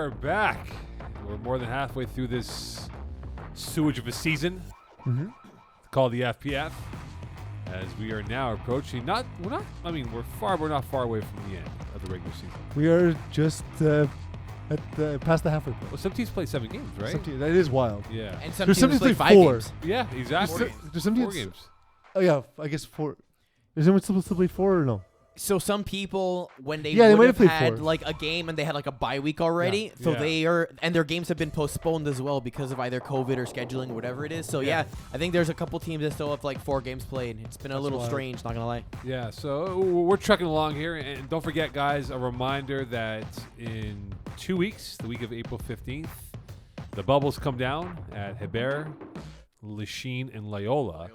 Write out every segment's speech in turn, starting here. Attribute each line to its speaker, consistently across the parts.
Speaker 1: are back. We're more than halfway through this sewage of a season called the FPF, as we are now approaching. We're not far away from the end of the regular season.
Speaker 2: We are just past the halfway point.
Speaker 1: Well, some teams play 7 games, right?
Speaker 2: That is wild.
Speaker 1: Yeah.
Speaker 3: And some
Speaker 2: There's
Speaker 3: teams play
Speaker 2: something
Speaker 3: 5
Speaker 2: 4.
Speaker 3: games.
Speaker 1: Yeah, exactly.
Speaker 2: There's some
Speaker 1: 4
Speaker 2: teams.
Speaker 1: games.
Speaker 2: Oh yeah, I guess 4. Is anyone supposed to play 4 or no?
Speaker 3: So some people, when they
Speaker 2: might
Speaker 3: would
Speaker 2: have
Speaker 3: have
Speaker 2: played
Speaker 3: had
Speaker 2: 4.
Speaker 3: like a game and they had like a bye week already, so
Speaker 1: Yeah.
Speaker 3: they are, and their games have been postponed as well because of either COVID or scheduling, whatever it is. So yeah, I think there's a couple teams that still have like 4 games played. It's been a little
Speaker 2: wild.
Speaker 3: strange, not gonna lie.
Speaker 1: Yeah, so we're trucking along here. And don't forget, guys, a reminder that in 2 weeks, the week of April 15th, the bubbles come down at Hebert, Lachine, and Loyola.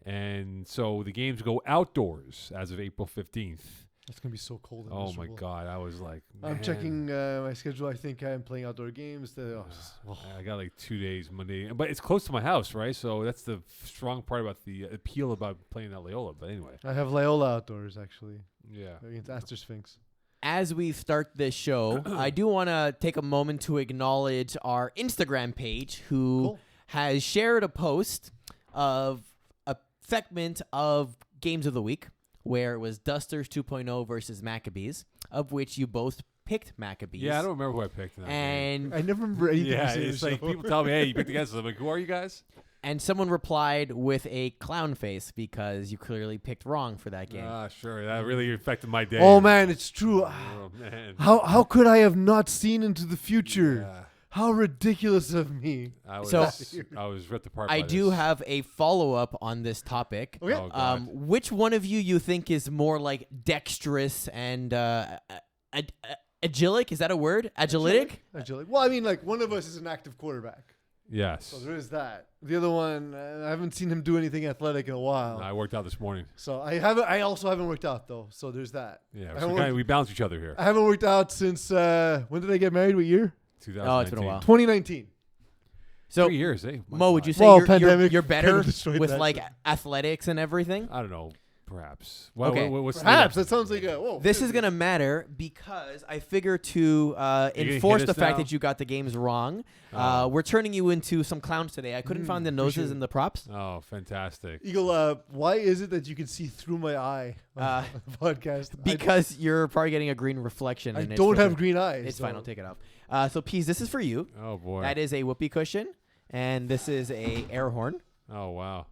Speaker 1: And so the games go outdoors as of April 15th.
Speaker 2: It's gonna be so cold. And
Speaker 1: Oh, my
Speaker 2: miserable.
Speaker 1: God. I was like,
Speaker 2: I'm
Speaker 1: man.
Speaker 2: checking my schedule. I think I'm playing outdoor games.
Speaker 1: I got like 2 days, Monday. But it's close to my house, right? So that's the strong part about the appeal about playing at Loyola. But anyway.
Speaker 2: I have Loyola outdoors actually
Speaker 1: Yeah.
Speaker 2: against Aster Sphinx.
Speaker 3: As we start this show, I do want to take a moment to acknowledge our Instagram page, who has shared a post of a segment of Games of the Week, where it was Dusters 2.0 versus Maccabees, of which you both picked Maccabees.
Speaker 1: Yeah, I don't remember who I picked. In that game.
Speaker 3: And
Speaker 2: I never remember anything.
Speaker 1: Yeah,
Speaker 2: you say in
Speaker 1: it's
Speaker 2: the
Speaker 1: like
Speaker 2: show.
Speaker 1: people tell me, hey, you picked against us. I'm like, who are you guys?
Speaker 3: and someone replied with a clown face because you clearly picked wrong for that game.
Speaker 1: Ah, sure. That really affected my day.
Speaker 2: Oh man, it's true.
Speaker 1: Oh, man.
Speaker 2: How could I have not seen into the future?
Speaker 1: Yeah.
Speaker 2: How ridiculous of me.
Speaker 1: I was,
Speaker 3: So-
Speaker 1: I was ripped apart
Speaker 3: I
Speaker 1: by
Speaker 3: do
Speaker 1: this.
Speaker 3: have a follow-up on this topic.
Speaker 2: Okay.
Speaker 1: Oh, God.
Speaker 3: Which one of you think is more like dexterous and agilic? Is that a word? Agilitic?
Speaker 2: Agilic. Well, I mean, like one of us is an active quarterback,
Speaker 1: Yes.
Speaker 2: so there is that. The other one, I haven't seen him do anything athletic in a while.
Speaker 1: I worked out this morning.
Speaker 2: So I also haven't worked out though. So there's that.
Speaker 1: Yeah,
Speaker 2: I
Speaker 1: so
Speaker 2: haven't
Speaker 1: we balance each other here.
Speaker 2: I haven't worked out since when did I get married? What year?
Speaker 1: 2019.
Speaker 3: Oh, it's been a while.
Speaker 2: 2019.
Speaker 3: So
Speaker 1: 3 years, eh? My
Speaker 3: Mo, would
Speaker 1: God.
Speaker 3: you say
Speaker 2: Well,
Speaker 3: you're
Speaker 2: pandemic
Speaker 3: better
Speaker 2: kinda destroyed
Speaker 3: with
Speaker 2: that
Speaker 3: like
Speaker 2: shit.
Speaker 3: athletics and everything?
Speaker 1: I don't know. Perhaps.
Speaker 3: Okay.
Speaker 1: What's
Speaker 2: Perhaps that sounds like a whoa.
Speaker 3: This is gonna matter because I figure to enforce
Speaker 1: hit
Speaker 3: the
Speaker 1: us
Speaker 3: fact
Speaker 1: now?
Speaker 3: that you got the games wrong,
Speaker 1: Oh.
Speaker 3: we're turning you into some clowns today. I couldn't find the
Speaker 2: appreciate
Speaker 3: noses
Speaker 2: it.
Speaker 3: and the props.
Speaker 1: Oh, fantastic.
Speaker 2: Eagle. Why is it that you can see through my eye on the podcast?
Speaker 3: Because you're probably getting a green reflection.
Speaker 2: I
Speaker 3: and it's
Speaker 2: don't have
Speaker 3: filtered.
Speaker 2: green eyes.
Speaker 3: It's
Speaker 2: so.
Speaker 3: fine. I'll take it off. So, Pease, this is for you.
Speaker 1: Oh, boy.
Speaker 3: That is a whoopee cushion, and this is a air horn.
Speaker 1: Oh, wow.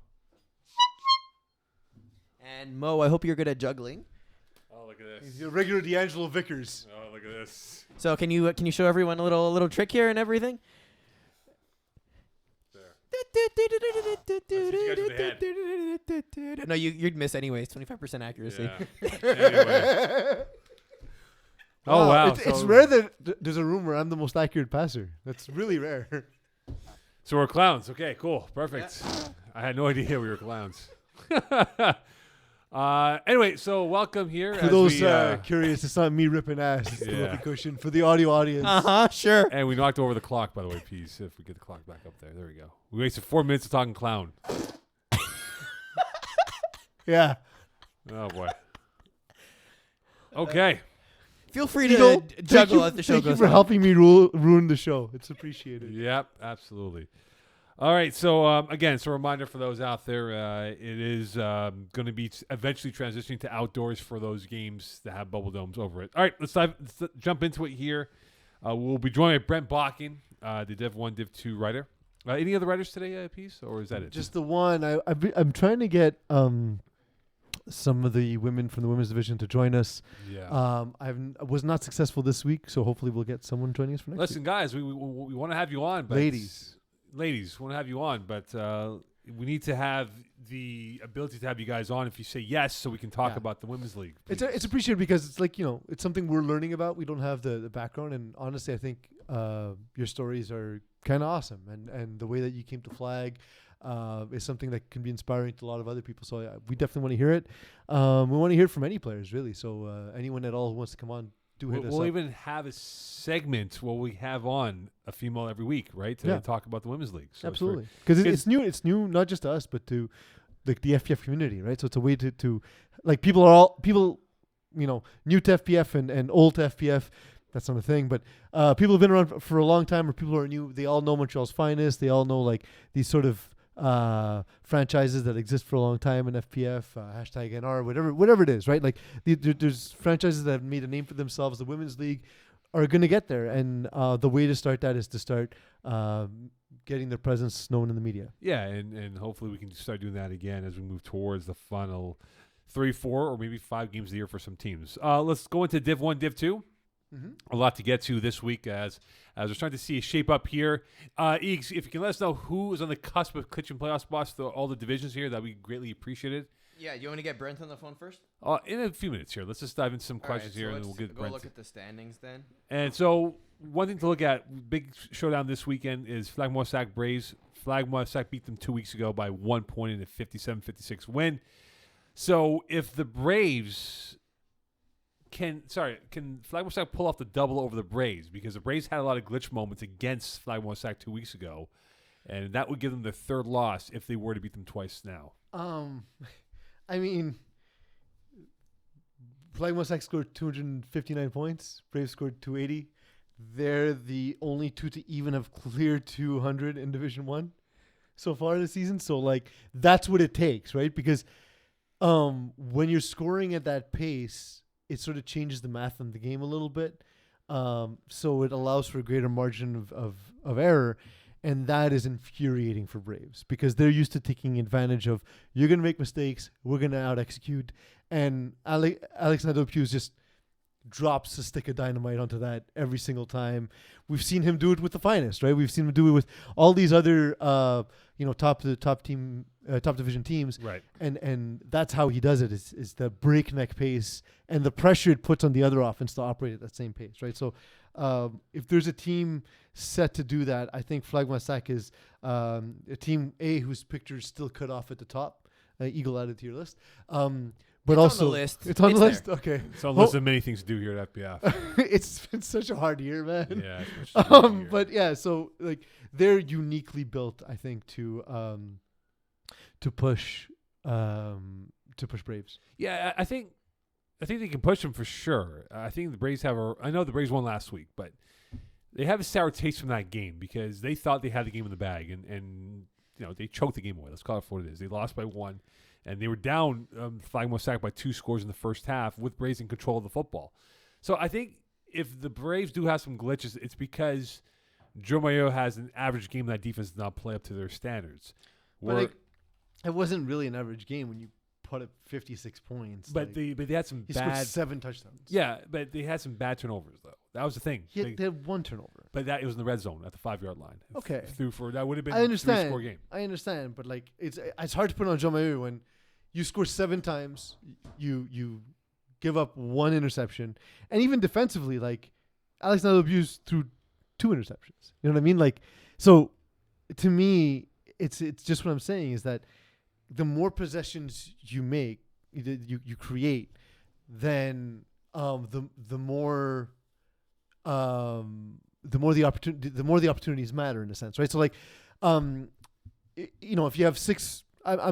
Speaker 3: And Mo, I hope you're good at juggling.
Speaker 1: Oh, look at
Speaker 2: He's
Speaker 1: this.
Speaker 2: your regular D'Angelo Vickers.
Speaker 1: Oh, look at this.
Speaker 3: So can you show everyone a little trick here and everything? No, you'd miss anyways. 25% accuracy.
Speaker 1: Yeah. Anyway. Oh, wow.
Speaker 2: It's
Speaker 1: So-
Speaker 2: rare that there's a room where I'm the most accurate passer. That's really rare.
Speaker 1: So we're clowns. Okay, cool. Perfect. I had no idea we were clowns. Anyway, so welcome here.
Speaker 2: For
Speaker 1: as
Speaker 2: those
Speaker 1: we,
Speaker 2: curious, it's not me ripping ass. It's the
Speaker 1: Yeah.
Speaker 2: whoopee cushion for the audio audience.
Speaker 3: Sure.
Speaker 1: and we knocked over the clock, by the way, Peace. If we get the clock back up there. There we go. We wasted 4 minutes of talking clown.
Speaker 2: Yeah.
Speaker 1: Oh, boy. Okay.
Speaker 3: Feel free
Speaker 2: Eagle,
Speaker 3: to juggle as the show
Speaker 2: thank you
Speaker 3: goes
Speaker 2: for
Speaker 3: on.
Speaker 2: helping me ruin the show. It's appreciated.
Speaker 1: Yep, absolutely. All right, so again, it's a reminder for those out there. It is going to be eventually transitioning to outdoors for those games that have bubble domes over it. All right, let's jump into it here. We'll be joined by Brent Bodkin, the Div 1, Div 2 writer. Any other writers today, Peace, or is that it?
Speaker 2: Just the one. I'm trying to get some of the women from the women's division to join us.
Speaker 1: Yeah.
Speaker 2: I was not successful this week, so hopefully we'll get someone joining us for next
Speaker 1: Listen,
Speaker 2: week.
Speaker 1: guys, we want to have you on. But
Speaker 2: Ladies,
Speaker 1: want to have you on, but we need to have the ability to have you guys on if you say yes, so we can talk
Speaker 2: Yeah.
Speaker 1: about the women's league.
Speaker 2: it's appreciated because it's like, it's something we're learning about. We don't have the background, and honestly, I think your stories are kind of awesome, and the way that you came to Flag is something that can be inspiring to a lot of other people. So we definitely want to hear it. We want to hear from any players, really. So anyone at all who wants to come on, do hit us
Speaker 1: We'll
Speaker 2: up.
Speaker 1: even have a segment where we have on a female every week, right? To talk about the women's league. So
Speaker 2: Absolutely, because it's new. It's new, not just to us, but to the FPF community, right? So it's a way to like people, new to FPF and old to FPF. that's not a thing. But people have been around for a long time, or people who are new. They all know Montreal's finest. They all know like these sort of franchises that exist for a long time in FPF, hashtag NR, whatever it is, right? Like there's franchises that have made a name for themselves. The Women's League are going to get there, and the way to start that is to start getting their presence known in the media.
Speaker 1: Yeah, and hopefully we can start doing that again as we move towards the final 3, 4, or maybe 5 games a year for some teams. Let's go into Div 1, Div 2. A lot to get to this week as we're starting to see a shape up here. Eeks, if you can let us know who is on the cusp of clinching playoff spots to all the divisions here, that we greatly appreciate it.
Speaker 3: Yeah, you want to get Brent on the phone first?
Speaker 1: In a few minutes here. Let's just dive into some questions here, and then we'll get Brent.
Speaker 3: Look at the standings then.
Speaker 1: And so one thing to look at, big showdown this weekend is Flagmosac Braves. Flagmosac beat them 2 weeks ago by 1 point in a 57-56 win. So if the Braves can Flagmosac pull off the double over the Braves, because the Braves had a lot of glitch moments against Flagmosac 2 weeks ago, and that would give them their third loss if they were to beat them twice now.
Speaker 2: I mean, Flagmosac scored 259 points. Braves scored 280. They're the only two to even have cleared 200 in Division 1 so far this season. So, like, that's what it takes, right? Because when you're scoring at that pace, it sort of changes the math in the game a little bit. So it allows for a greater margin of error. And that is infuriating for Braves because they're used to taking advantage of, you're going to make mistakes, we're going to out-execute. And Alex Nadeau-Hughes just drops a stick of dynamite onto that every single time. We've seen him do it with the finest, right? We've seen him do it with all these other, top division teams.
Speaker 1: Right.
Speaker 2: And that's how he does it, is the breakneck pace and the pressure it puts on the other offense to operate at that same pace, right? So if there's a team set to do that, I think Flagmosac is a team A whose picture is still cut off at the top. Eagle added to your list. But
Speaker 3: it's
Speaker 2: also,
Speaker 3: on the list.
Speaker 2: It's on the list?
Speaker 3: There.
Speaker 2: Okay.
Speaker 1: It's on the list of many things to do here at FPF.
Speaker 2: It's been such a hard year, man.
Speaker 1: Yeah. It's much a year.
Speaker 2: But yeah, so like they're uniquely built, I think, to push Braves.
Speaker 1: Yeah, I think they can push them for sure. I think the Braves I know the Braves won last week, but they have a sour taste from that game because they thought they had the game in the bag, and they choked the game away. Let's call it for what it is. They lost by 1, and they were down Flagmosac by 2 scores in the first half with Braves in control of the football. So I think if the Braves do have some glitches, it's because Joe Mayo has an average game that defense does not play up to their standards.
Speaker 2: But it wasn't really an average game when you put up 56 points.
Speaker 1: But they had some
Speaker 2: he
Speaker 1: bad.
Speaker 2: scored 7 touchdowns.
Speaker 1: Yeah, but they had some bad turnovers though. That was the thing.
Speaker 2: They had 1 turnover.
Speaker 1: But it was in the red zone at the 5-yard line.
Speaker 2: Okay.
Speaker 1: That would have been
Speaker 2: I understand.
Speaker 1: a 3-score game.
Speaker 2: I understand, but like it's hard to put on Joe Mayu when you score 7 times, you give up 1 interception, and even defensively, like Alex Nadeau-Hughes threw 2 interceptions. You know what I mean? Like, so to me, it's just what I'm saying is that the more possessions you make, you create, then the more the opportunities matter in a sense, right? So like, if you have 6,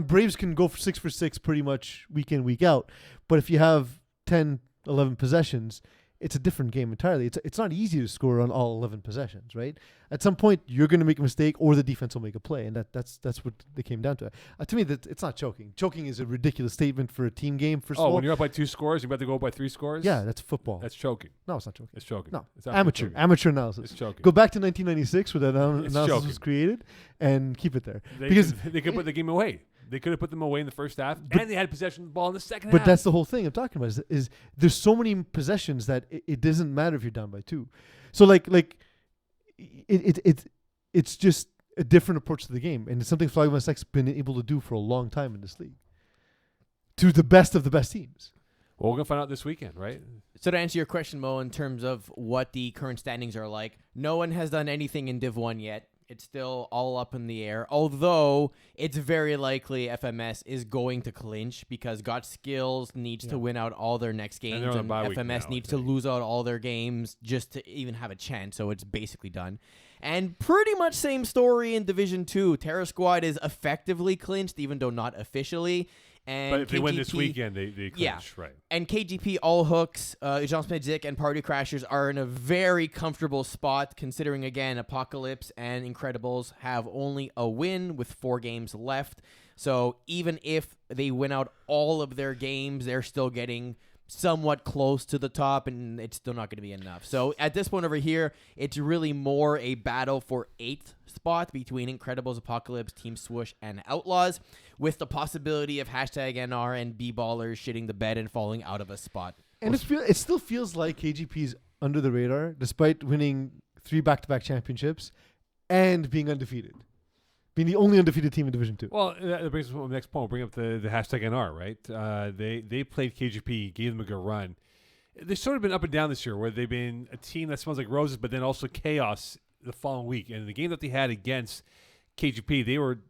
Speaker 2: Braves can go for 6 for 6 pretty much week in, week out, but if you have 10, 11 possessions, it's a different game entirely. It's not easy to score on all 11 possessions, right? At some point, you're going to make a mistake, or the defense will make a play, and that's what they came down to. To me, that it's not choking. Choking is a ridiculous statement for a team game. First of all,
Speaker 1: when you're up by 2 scores, you're about to go up by 3 scores.
Speaker 2: Yeah, that's football.
Speaker 1: That's choking.
Speaker 2: No, it's not choking.
Speaker 1: It's choking.
Speaker 2: No,
Speaker 1: it's
Speaker 2: amateur analysis.
Speaker 1: It's choking.
Speaker 2: Go back to 1996 where that analysis was created, and keep it there.
Speaker 1: Because they could put the game away. They could have put them away in the first half, and they had possession of the ball in the second half.
Speaker 2: But that's the whole thing I'm talking about is there's so many possessions that it doesn't matter if you're down by 2. So like it's just a different approach to the game, and it's something Flagmosac's been able to do for a long time in this league to the best of the best teams.
Speaker 1: Well, we're going to find out this weekend, right?
Speaker 3: So to answer your question, Mo, in terms of what the current standings are like, no one has done anything in Div 1 yet. It's still all up in the air, although it's very likely FMS is going to clinch because Got Skills needs to win out all their next games, and FMS needs to lose out all their games just to even have a chance, so it's basically done. And pretty much same story in Division 2. Terra Squad is effectively clinched, even though not officially, And
Speaker 1: But if they win this
Speaker 3: KGP
Speaker 1: weekend, they clinch,
Speaker 3: Yeah.
Speaker 1: right?
Speaker 3: And KGP, All Hooks, Jean Smith-Zick, and Party Crashers are in a very comfortable spot, considering, again, Apocalypse and Incredibles have only a win with 4 games left. So even if they win out all of their games, they're still getting somewhat close to the top, and it's still not going to be enough. So at this point over here, it's really more a battle for 8th spot between Incredibles, Apocalypse, Team Swoosh, and Outlaws, with the possibility of #NR and B-Ballers shitting the bed and falling out of a spot.
Speaker 2: And it still feels like KGP's under the radar, despite winning 3 back-to-back championships and being undefeated. Being the only undefeated team in Division 2.
Speaker 1: Well, that brings us to the next point. We'll bring up the #NR, right? They played KGP, gave them a good run. They've sort of been up and down this year, where they've been a team that smells like roses, but then also chaos the following week. And the game that they had against KGP, they were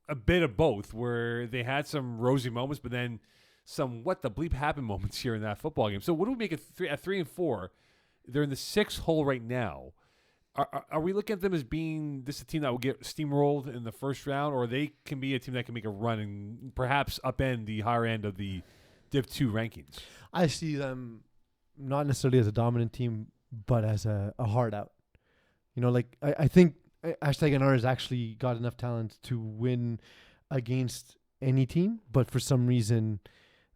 Speaker 1: a bit of both, where they had some rosy moments, but then some what the bleep happened moments here in that football game. So what do we make at 3 and 4? They're in the 6th hole right now. Are we looking at them as being this a team that will get steamrolled in the first round, or they can be a team that can make a run and perhaps upend the higher end of the Div 2 rankings?
Speaker 2: I see them not necessarily as a dominant team, but as a hard out. You know, like I think #NR has actually got enough talent to win against any team, but for some reason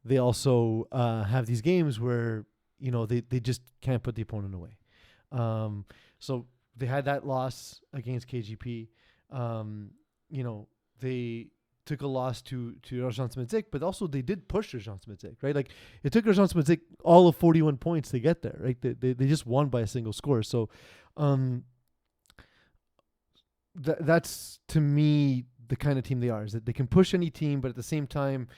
Speaker 2: they also have these games where, you know, they just can't put the opponent away. So they had that loss against KGP. You know, they took a loss to Jean Smith-Zick, but also they did push Jean Smith-Zick, right? Like, it took Jean Smith-Zick all of 41 points to get there, right? They just won by a single score. So that's, to me, the kind of team they are, is that they can push any team, but at the same time,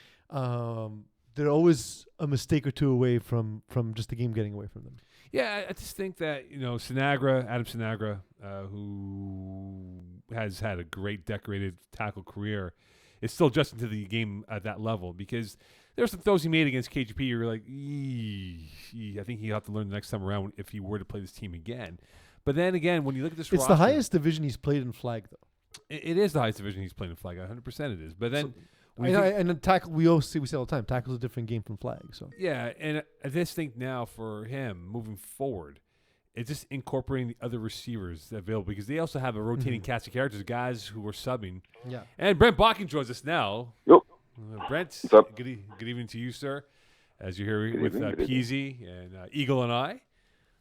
Speaker 2: they're always a mistake or two away from just the game getting away from them.
Speaker 1: Yeah, I just think that, you know, Adam Sinagra, who has had a great decorated tackle career, is still adjusting to the game at that level, because there were some throws he made against KGP. You were like, I think he'll have to learn the next time around if he were to play this team again. But then again, when you look at this
Speaker 2: It's
Speaker 1: roster,
Speaker 2: the highest division he's played in flag, though.
Speaker 1: It is the highest division he's played in flag. 100% it is. But then...
Speaker 2: So, and then tackle, we say all the time, tackle's a different game from flag. So
Speaker 1: yeah, and I just think now for him moving forward, it's just incorporating the other receivers available, because they also have a rotating cast of characters, guys who are subbing.
Speaker 2: Yeah.
Speaker 1: And Brent Bodkin joins us now.
Speaker 4: Yep.
Speaker 1: Brent,
Speaker 4: what's up?
Speaker 1: good evening to you, sir. As you're here
Speaker 4: Good
Speaker 1: with
Speaker 4: evening,
Speaker 1: Peasy and Eagle and I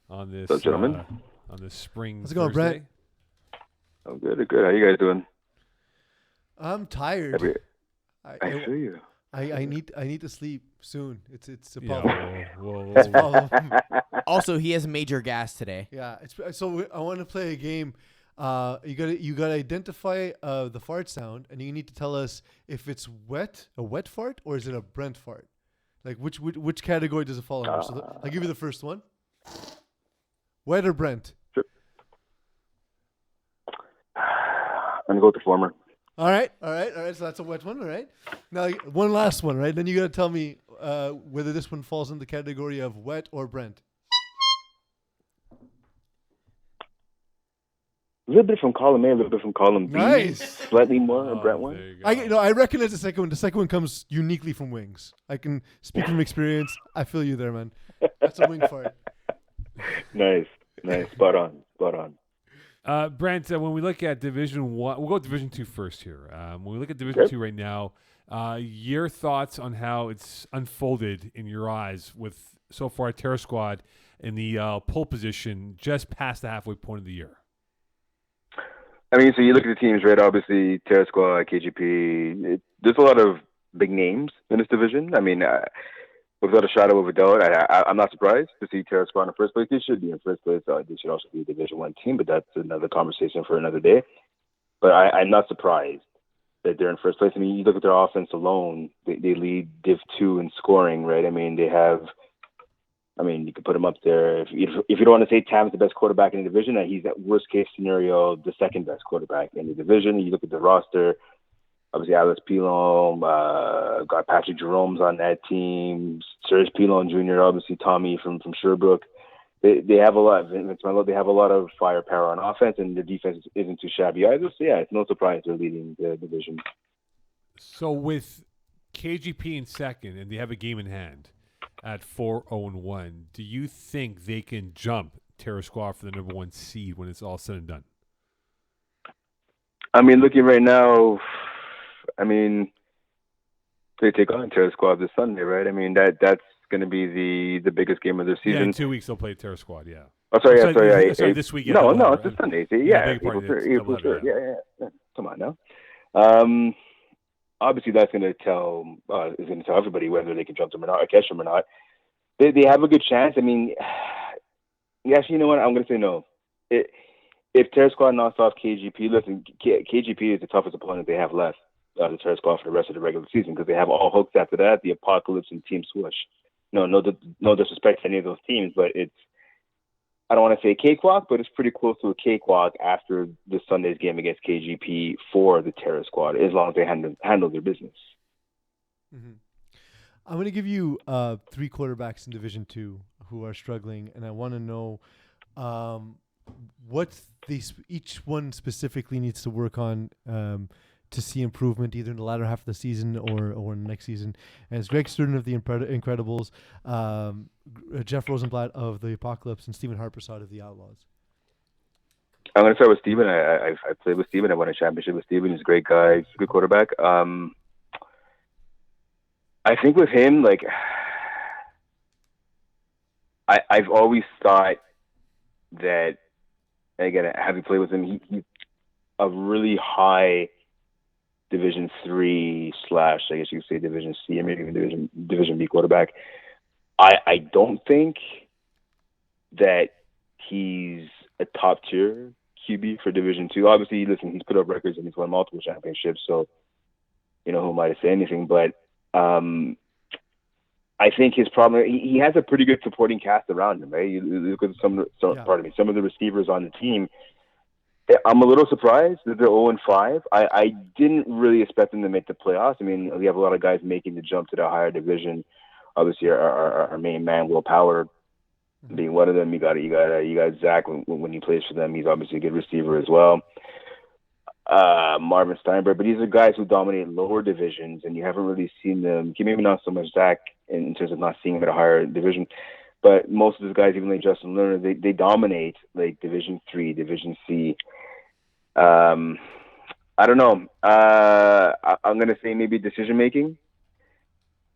Speaker 1: on this
Speaker 4: What's up, gentlemen?
Speaker 1: On this spring.
Speaker 2: How's it going,
Speaker 1: Thursday.
Speaker 2: Brent?
Speaker 4: I'm good. How you guys doing?
Speaker 2: I'm tired.
Speaker 4: I feel you.
Speaker 2: I need to sleep soon. It's a
Speaker 1: Yeah,
Speaker 2: problem.
Speaker 1: we'll
Speaker 2: It's a problem.
Speaker 3: Also, he has major gas today.
Speaker 2: Yeah. I want to play a game. You gotta identify the fart sound, and you need to tell us if it's a wet fart, or is it a Brent fart? Like which category does it fall under? So I'll give you the first one. Wet or Brent?
Speaker 4: Sure. I'm gonna go with the former.
Speaker 2: All right. So that's a wet one. All right. Now one last one, right? Then you gotta tell me whether this one falls in the category of wet or Brent.
Speaker 4: A little bit from column A, a little bit from column B.
Speaker 2: Nice.
Speaker 4: Slightly more a Brent
Speaker 1: there
Speaker 4: one.
Speaker 1: you go.
Speaker 2: I recognize the second one. The second one comes uniquely from wings. I can speak from experience. I feel you there, man. That's a wing fart.
Speaker 4: Nice. Spot on.
Speaker 1: Brent, when we look at Division 1, we'll go Division 2 first here. When we look at Division 2 right now, your thoughts on how it's unfolded in your eyes with, so far, Terror Squad in the pole position just past the halfway point of the year.
Speaker 4: I mean, so you look at the teams, right? Obviously, Terra Squad, KGP. There's a lot of big names in this division. I mean, without a shadow of a doubt, I'm not surprised to see Terra Squad in first place. They should be in first place. They should also be a Division 1 team, but that's another conversation for another day. But I'm not surprised that they're in first place. I mean, you look at their offense alone, they lead Div 2 in scoring, right? I mean, you could put him up there. If you don't want to say Tam's the best quarterback in the division, he's at worst case scenario the second best quarterback in the division. You look at the roster, obviously Alex Pilon, got Patrick Jerome's on that team, Serge Pilon Jr., obviously Tommy from Sherbrooke. They have a lot. They have a lot of firepower on offense, and their defense isn't too shabby either. So yeah, it's no surprise they're leading the division.
Speaker 1: So with KGP in second, and they have a game in hand at 4-0-1. Do you think they can jump Terror Squad for the number 1 seed when it's all said and done?
Speaker 4: I mean, looking right now, I mean, they take on Terror Squad this Sunday, right? I mean, that's going to be the biggest game of the season.
Speaker 1: Yeah, in 2 weeks they'll play Terror Squad. Yeah.
Speaker 4: Oh, sorry.
Speaker 1: Sorry, this weekend.
Speaker 4: No, it's this Sunday. April 3rd. Yeah. Come on now. Obviously, that's going to tell everybody whether they can jump them or not, or catch them or not. They have a good chance. I mean, actually, you know what? I'm going to say no. If Terror Squad knocks off KGP, listen, KGP is the toughest opponent they have left. The Terror Squad for the rest of the regular season, because they have all hooks after that, the Apocalypse and Team Swoosh. No disrespect to any of those teams, but it's, I don't want to say cakewalk, but it's pretty close to a cakewalk after this Sunday's game against KGP for the Terror Squad, as long as they handle their business.
Speaker 2: Mm-hmm. I'm going to give you 3 quarterbacks in Division 2 who are struggling, and I want to know what each one specifically needs to work on to see improvement either in the latter half of the season or in the next season. And it's Greg Sturden of the Incredibles, Jeff Rosenblatt of the Apocalypse, and Stephen Harpersad of the Outlaws.
Speaker 4: I'm going to start with Stephen. I played with Stephen. I won a championship with Stephen. He's a great guy. He's a good quarterback. I think with him, like, I've always thought that, again, having played with him, he's a really high Division 3 / I guess you could say Division C, or maybe even Division B quarterback. I don't think that he's a top tier QB for Division 2. Obviously, listen, he's put up records and he's won multiple championships, so who am I to say anything? But I think his problem, he has a pretty good supporting cast around him, right? You look at some of the receivers on the team. I'm a little surprised that they're 0-5. I didn't really expect them to make the playoffs. I mean, we have a lot of guys making the jump to the higher division. Obviously, our main man, Will Power, being one of them. You got Zach when he plays for them. He's obviously a good receiver as well. Marvin Steinberg, but these are guys who dominate lower divisions, and you haven't really seen them. Maybe not so much Zach in terms of not seeing him at a higher division, but most of those guys, even like Justin Lerner, they dominate like Division 3, Division C. I don't know. I'm gonna say maybe decision making.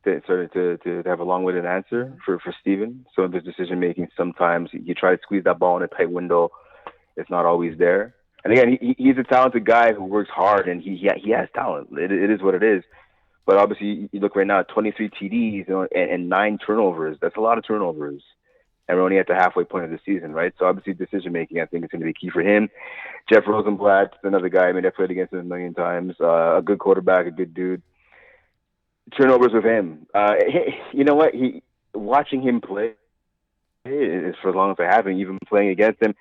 Speaker 4: To have a long-winded answer for Steven. So the decision making, sometimes you try to squeeze that ball in a tight window, it's not always there. And again, he's a talented guy who works hard, and he has talent. It is what it is. But obviously, you look right now, 23 TDs and 9 turnovers. That's a lot of turnovers. And we're only at the halfway point of the season, right? So obviously, decision making, I think, is going to be key for him. Jeff Rosenblatt, another guy. I mean, I played against him a million times. A good quarterback, a good dude. Turnovers with him. You know what? Watching him play is for as long as I have, and even playing against him,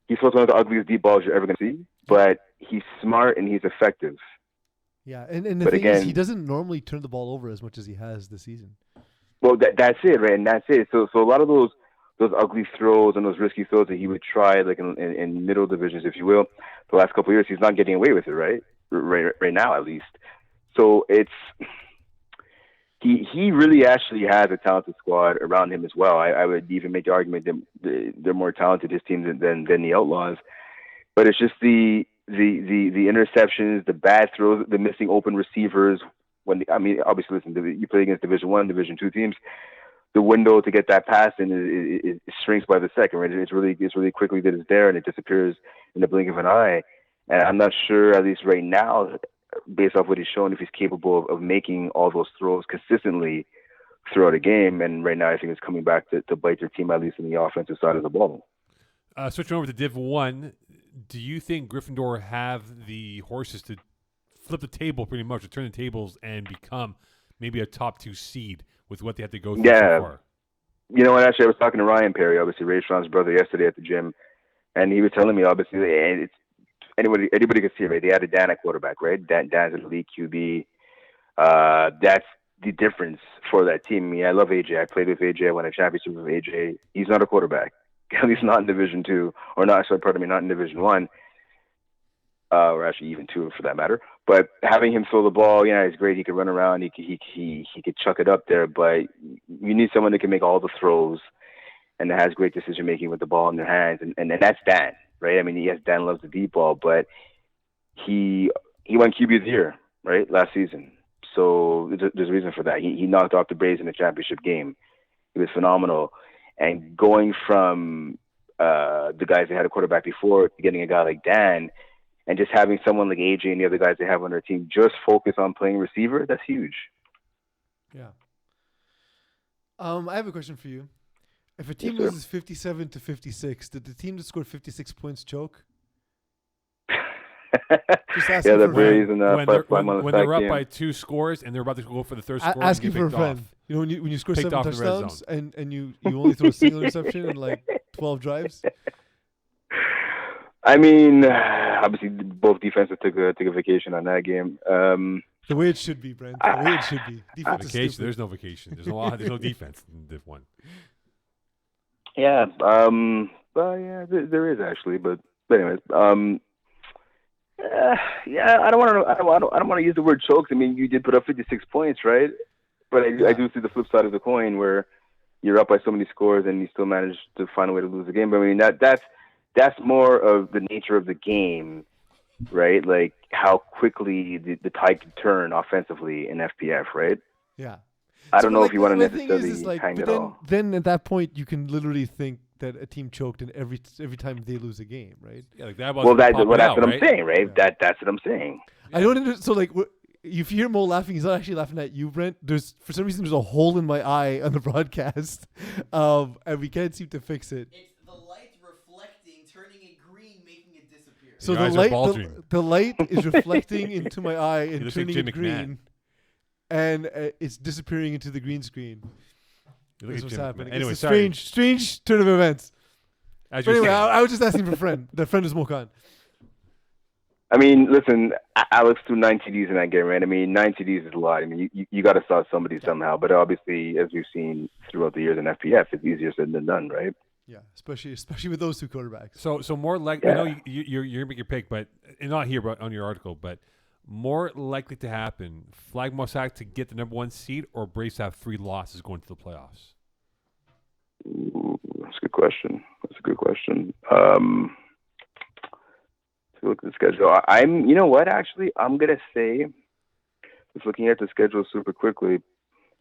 Speaker 4: he's supposed to one of the ugliest deep balls you're ever going to see. But he's smart and he's effective.
Speaker 2: Yeah, and the thing is, he doesn't normally turn the ball over as much as he has this season.
Speaker 4: Well, that's it, right? And that's it. So a lot of those ugly throws and those risky throws that he would try, like in middle divisions, if you will, the last couple of years, he's not getting away with it, right? Right now, at least. So he really actually has a talented squad around him as well. I would even make the argument that they're more talented, his team, than the Outlaws. But it's just the interceptions, the bad throws, the missing open receivers. Obviously, listen, you play against Division 1, Division 2 teams. The window to get that pass in it shrinks by the second, right? It's really quickly that it's there, and it disappears in the blink of an eye. And I'm not sure, at least right now, based off what he's shown, if he's capable of making all those throws consistently throughout a game. And right now, I think it's coming back to bite their team, at least in the offensive side of the ball.
Speaker 1: Switching over to Div 1, do you think Gryffindor have the horses to flip the table pretty much, to turn the tables and become maybe a top 2 seed with what they have to go through so far?
Speaker 4: You know what? Actually, I was talking to Ryan Perry, obviously Ray Sean's brother, yesterday at the gym, and he was telling me, obviously, and it's anybody can see it, right? They had a Dan at quarterback, right? Dan's an elite QB. That's the difference for that team. I mean, I love AJ. I played with AJ. I won a championship with AJ. He's not a quarterback, at least not in Division 2, or not in Division 1. or actually even 2 for that matter. But having him throw the ball, it's great. He could run around. He could chuck it up there. But you need someone that can make all the throws and that has great decision making with the ball in their hands. And that's Dan, right? I mean, yes, Dan loves the deep ball, but he won QB of the year, right, last season. So there's a reason for that. He knocked off the Braves in the championship game. He was phenomenal. And going from the guys that had a quarterback before to getting a guy like Dan, and just having someone like AJ and the other guys they have on their team just focus on playing receiver, that's huge.
Speaker 2: Yeah. I have a question for you. If a team loses 57-56, did the team that scored 56 points choke? Just asking
Speaker 4: the
Speaker 2: for a
Speaker 4: Braves
Speaker 2: friend.
Speaker 4: and
Speaker 1: when they're up by 2 scores and they're about to go for the third score,
Speaker 2: Asking for a
Speaker 1: picked
Speaker 2: friend.
Speaker 1: off.
Speaker 2: You know, when you score
Speaker 1: Picked
Speaker 2: 7
Speaker 1: off in the red
Speaker 2: touchdowns and you only throw a single interception in like 12 drives.
Speaker 4: I mean, obviously both defenses took a vacation on that game.
Speaker 2: The way it should be, Brent. The way it should be. Defense is
Speaker 1: Vacation.
Speaker 2: stupid.
Speaker 1: There's no vacation. There's no defense in this one.
Speaker 4: Yeah. Well, yeah, there is actually, but anyways, yeah, I don't want to use the word choked. I mean, you did put up 56 points, right? But I do see the flip side of the coin where you're up by so many scores and you still manage to find a way to lose the game. But I mean, that's more of the nature of the game, right? Like how quickly the tide can turn offensively in FPF, right?
Speaker 2: Yeah.
Speaker 4: I don't know if you want to
Speaker 2: the thing
Speaker 4: necessarily hang it all.
Speaker 2: Then at that point, you can literally think that a team choked in every time they lose a game, right?
Speaker 1: Yeah, like that
Speaker 4: That's
Speaker 1: out,
Speaker 4: what I'm
Speaker 1: right?
Speaker 4: saying, right?
Speaker 2: Yeah.
Speaker 4: That's what I'm saying.
Speaker 2: I don't understand. So like, if you hear Mo laughing, he's not actually laughing at you, Brent. For some reason there's a hole in my eye on the broadcast, and we can't seem to fix it.
Speaker 3: It's the light reflecting, turning it green, making it disappear.
Speaker 2: So
Speaker 1: Your eyes are bulging.
Speaker 2: the light is reflecting into my eye and
Speaker 1: looks like
Speaker 2: turning
Speaker 1: Jim
Speaker 2: it
Speaker 1: McMahon.
Speaker 2: green, and it's disappearing into the green screen.
Speaker 1: You look
Speaker 2: That's
Speaker 1: at
Speaker 2: what's
Speaker 1: Jim
Speaker 2: happening.
Speaker 1: McMahon. Anyway,
Speaker 2: It's a
Speaker 1: sorry.
Speaker 2: strange turn of events.
Speaker 1: As
Speaker 2: But
Speaker 1: you're
Speaker 2: anyway,
Speaker 1: saying.
Speaker 2: I was just asking for a friend. That friend is Mokan.
Speaker 4: I mean, listen, Alex threw 9 TDs in that game, right? I mean, 9 TDs is a lot. I mean, you got to stop somebody somehow. But obviously, as we've seen throughout the years in FPF, it's easier said than done, right?
Speaker 2: Yeah, especially with those 2 quarterbacks.
Speaker 1: So more like I know you're gonna make your pick, but and not here, but on your article, but more likely to happen: Flag Mossack to get the number 1 seed, or Braves to have 3 losses going to the playoffs.
Speaker 4: Ooh, that's a good question. To look at the schedule, you know what? Actually, I'm gonna say, just looking at the schedule super quickly,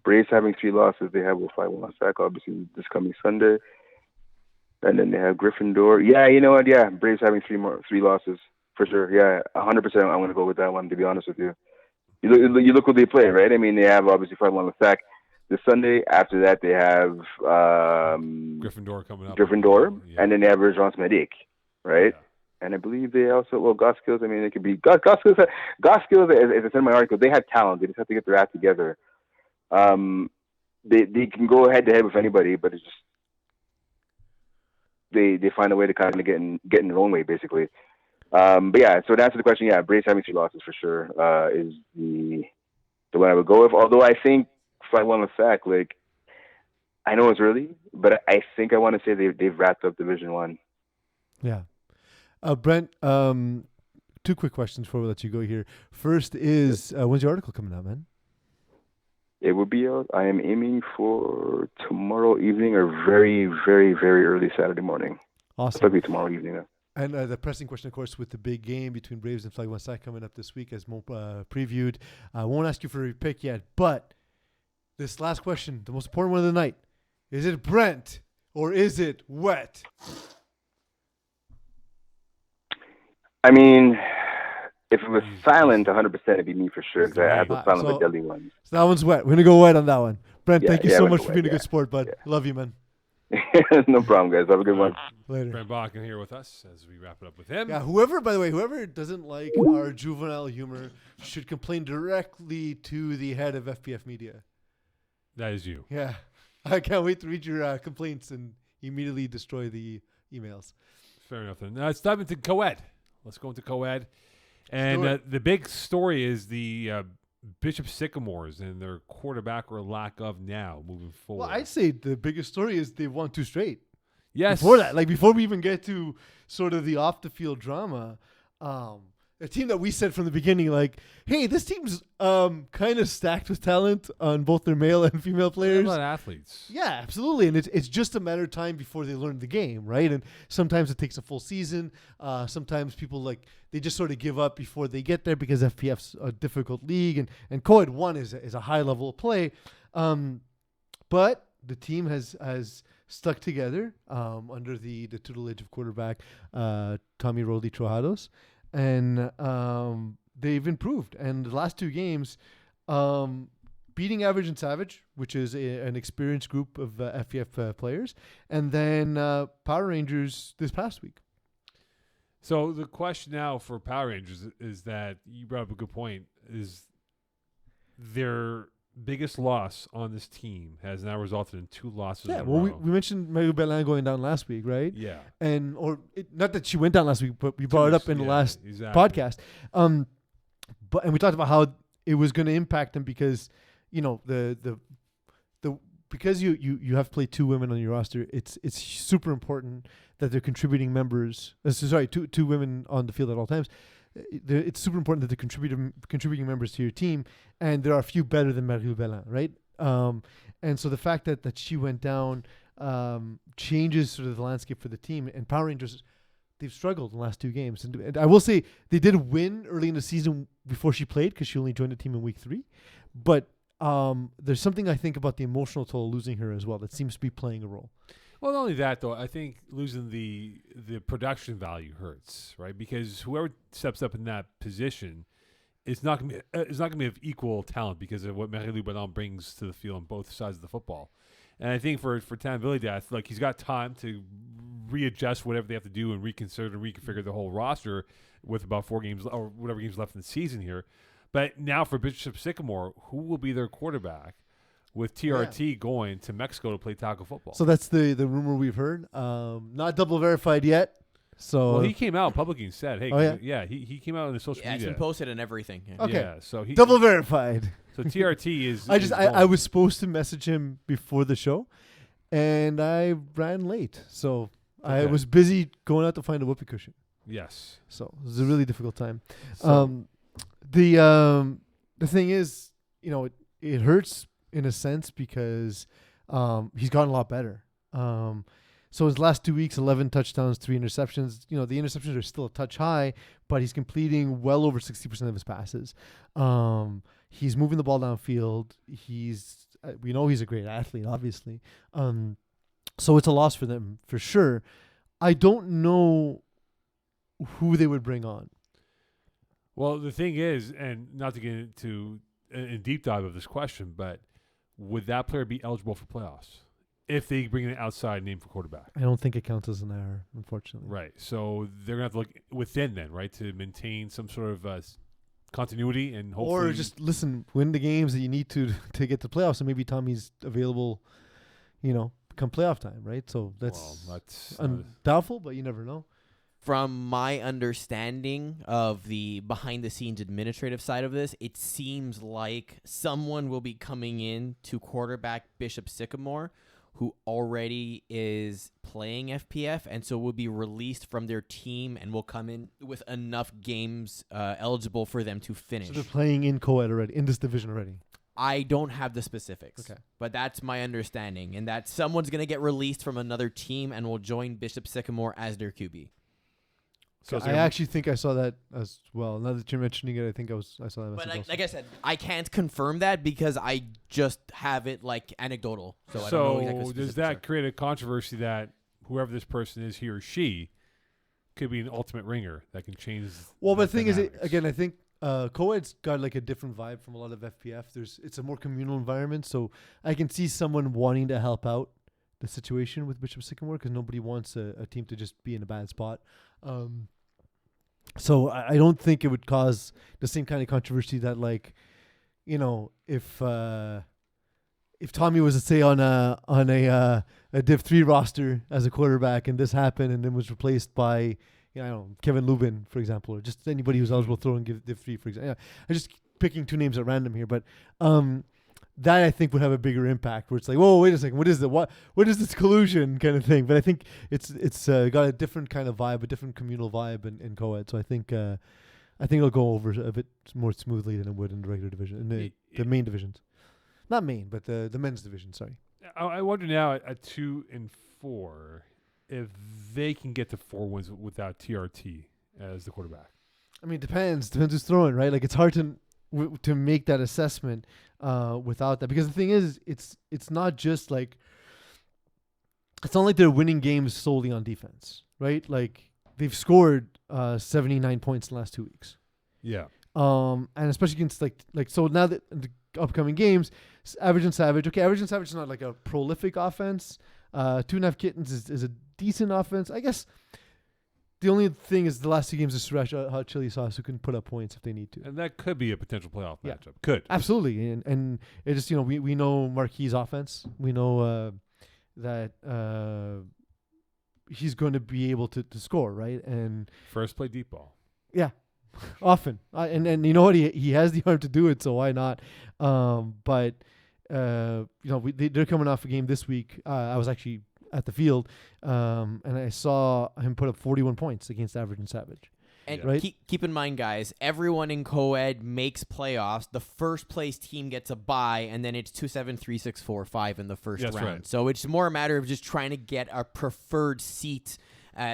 Speaker 4: Braves having 3 losses. They have Flag Mossack, obviously this coming Sunday, and then they have Gryffindor. Yeah, you know what? Yeah, Braves having 3 losses for sure. Yeah, 100%. I'm gonna go with that one. To be honest with you, you look what they play, right? I mean, they have obviously Flag Mossack this Sunday. After that, they have
Speaker 1: Gryffindor coming up.
Speaker 4: Yeah. And then they have Regence Medic, right?
Speaker 1: Yeah.
Speaker 4: And I believe they also, Goskills, I mean, it could be, Goskills, as it's in my article, they have talent. They just have to get their act together. They can go head-to-head with anybody, but it's just, they find a way to kind of get in their own way, basically. But yeah, so to answer the question, yeah, Braves having 3 losses for sure is the one I would go with. Although I think, Flag Mossack, like, I know it's early, but I think I want to say they've wrapped up Division 1.
Speaker 2: Yeah. Brent, 2 quick questions before we let you go here. First is, when's your article coming out, man?
Speaker 4: It will be out. I am aiming for tomorrow evening or very, very, very early Saturday morning.
Speaker 2: Awesome.
Speaker 4: Probably tomorrow evening. Though.
Speaker 2: And the pressing question, of course, with the big game between Braves and Flag Mossack coming up this week, as Mo previewed. I won't ask you for a pick yet, but this last question, the most important one of the night. Is it Brent or is it Wet?
Speaker 4: I mean, if it was silent, 100%, it'd be me for sure. Because I have the silent but deadly ones.
Speaker 2: So that one's Wet. We're going to go Wet on that one. Brent, thank you so much for being a good sport, bud.
Speaker 4: Yeah.
Speaker 2: Love you, man.
Speaker 4: No problem, guys. Have a good one.
Speaker 2: Later.
Speaker 1: Brent Bodkin here with us as we wrap it up with him.
Speaker 2: Yeah, whoever doesn't like our juvenile humor should complain directly to the head of FPF Media.
Speaker 1: That is you.
Speaker 2: Yeah. I can't wait to read your complaints and immediately destroy the emails.
Speaker 1: Fair enough. Then let's dive into co-ed. Let's go into co-ed. And the big story is the Bishop Sycamores and their quarterback or lack of now moving forward.
Speaker 2: Well, I'd say the biggest story is they've won 2 straight.
Speaker 1: Yes.
Speaker 2: Before that, before we even get to sort of the off the field drama, a team that we said from the beginning, like, hey, this team's kind of stacked with talent on both their male and female players.
Speaker 1: They're not athletes.
Speaker 2: Yeah, absolutely, and it's just a matter of time before they learn the game, right? And sometimes it takes a full season. Sometimes people they just sort of give up before they get there because FPF's a difficult league, and Co-Ed 1 is a high level of play. But the team has stuck together under the tutelage of quarterback Tommy Rodi Trojados, and they've improved. And the last 2 games, beating Average and Savage, which is an experienced group of FPF players, and then Power Rangers this past week.
Speaker 1: So the question now for Power Rangers is that you brought up a good point. Is their biggest loss on this team has now resulted in 2 losses.
Speaker 2: Yeah,
Speaker 1: in a
Speaker 2: well,
Speaker 1: row.
Speaker 2: we mentioned Marie Belin going down last week, right?
Speaker 1: Yeah.
Speaker 2: And not that she went down last week, but we brought it up in the last podcast. And we talked about how it was going to impact them because, because you have played 2 women on your roster, it's super important that they're contributing members. Two women on the field at all times. It's super important that they're contributing members to your team, and there are a few better than Marie Belin, right? And so the fact that she went down changes sort of the landscape for the team. And Power Rangers, they've struggled in the last 2 games. And I will say they did win early in the season before she played because she only joined the team in week 3. But there's something I think about the emotional toll of losing her as well that seems to be playing a role.
Speaker 1: Well, not only that, though, I think losing the production value hurts, right? Because whoever steps up in that position is not going to be of equal talent because of what Marie-Lou Ballon brings to the field on both sides of the football. And I think for Tam Vilidath, like, he's got time to readjust whatever they have to do and reconsider and reconfigure the whole roster with about 4 games or whatever games left in the season here. But now for Bishop Sycamore, who will be their quarterback? With TRT going to Mexico to play tackle football.
Speaker 2: So that's the rumor we've heard. Not double verified yet. So
Speaker 1: well, he came out publicly and said, "Hey, he came out on the social media.
Speaker 3: It's been posted and everything. Yeah.
Speaker 2: Okay.
Speaker 1: Yeah, so he
Speaker 2: double verified.
Speaker 1: So TRT is.
Speaker 2: I was supposed to message him before the show, and I ran late, so I was busy going out to find a whoopee cushion.
Speaker 1: Yes.
Speaker 2: So it was a really difficult time.
Speaker 1: So,
Speaker 2: the thing is, it hurts in a sense because he's gotten a lot better. So his last 2 weeks, 11 touchdowns, 3 interceptions. The interceptions are still a touch high, but he's completing well over 60% of his passes. He's moving the ball downfield. We know he's a great athlete, obviously. So it's a loss for them for sure. I don't know who they would bring on.
Speaker 1: Well, the thing is, and not to get into a deep dive of this question, but would that player be eligible for playoffs if they bring an outside name for quarterback?
Speaker 2: I don't think it counts as an error, unfortunately.
Speaker 1: Right. So they're going to have to look within then, right, to maintain some sort of continuity and hopefully.
Speaker 2: Or just, win the games that you need to get to playoffs, and maybe Tommy's available, come playoff time, right? So that's doubtful, but you never know.
Speaker 3: From my understanding of the behind-the-scenes administrative side of this, it seems like someone will be coming in to quarterback Bishop Sycamore, who already is playing FPF, and so will be released from their team and will come in with enough games eligible for them to finish.
Speaker 2: So they're playing in co-ed already, in this division already.
Speaker 3: I don't have the specifics,
Speaker 2: okay,
Speaker 3: but that's my understanding, and that someone's going to get released from another team and will join Bishop Sycamore as their QB.
Speaker 2: So I actually think I saw that as well. Now that you're mentioning it, I think I saw that.
Speaker 3: But like I said, I can't confirm that because I just have it anecdotal. So I don't know exactly what
Speaker 1: does that create a controversy that whoever this person is, he or she, could be an ultimate ringer that can change?
Speaker 2: Well, but the thing is, I think co-ed's got a different vibe from a lot of FPF. It's a more communal environment, so I can see someone wanting to help out the situation with Bishop Sycamore because nobody wants a team to just be in a bad spot. So I don't think it would cause the same kind of controversy that if Tommy was to say on a Div 3 roster as a quarterback and this happened and then was replaced by Kevin Lubin, for example, or just anybody who's eligible to throw in Div 3, for example. I'm just picking 2 names at random here, but that I think would have a bigger impact where it's whoa, wait a second, what is this collusion kind of thing? But I think it's got a different kind of vibe, a different communal vibe in co-ed. So I think I think it'll go over a bit more smoothly than it would in the regular division, in the main divisions. Not main, but the men's division. Sorry.
Speaker 1: I wonder now at 2 and 4 if they can get to 4 wins without TRT as the quarterback.
Speaker 2: I mean, depends who's throwing, right? Like, it's hard to make that assessment without that, because the thing is, it's not just like, it's not like they're winning games solely on defense, right? Like, they've scored 79 points in the last 2 weeks.
Speaker 1: Yeah.
Speaker 2: And especially against like so now that the upcoming games, Average and Savage. Okay, Average and Savage is not like a prolific offense. 2.5 Kittens is a decent offense, I guess. The only thing is the last 2 games is Sriracha Hot Chili Sauce, who can put up points if they need to.
Speaker 1: And that could be a potential playoff
Speaker 2: Yeah.
Speaker 1: matchup. Could.
Speaker 2: Absolutely. And it just, we know Marquis' offense. We know that he's going to be able to score, right? And
Speaker 1: First play deep ball.
Speaker 2: yeah, often. And you know what? He has the arm to do it, so why not? But they're coming off a game this week. I was actually at the field, and I saw him put up 41 points against Average and Savage.
Speaker 3: And
Speaker 2: Right.
Speaker 3: keep in mind, guys, everyone in co-ed makes playoffs. The first place team gets a bye, and then it's 2-7, 3-6, 4-5 in the first
Speaker 1: That's
Speaker 3: round.
Speaker 1: right.
Speaker 3: So it's more a matter of just trying to get a preferred seat.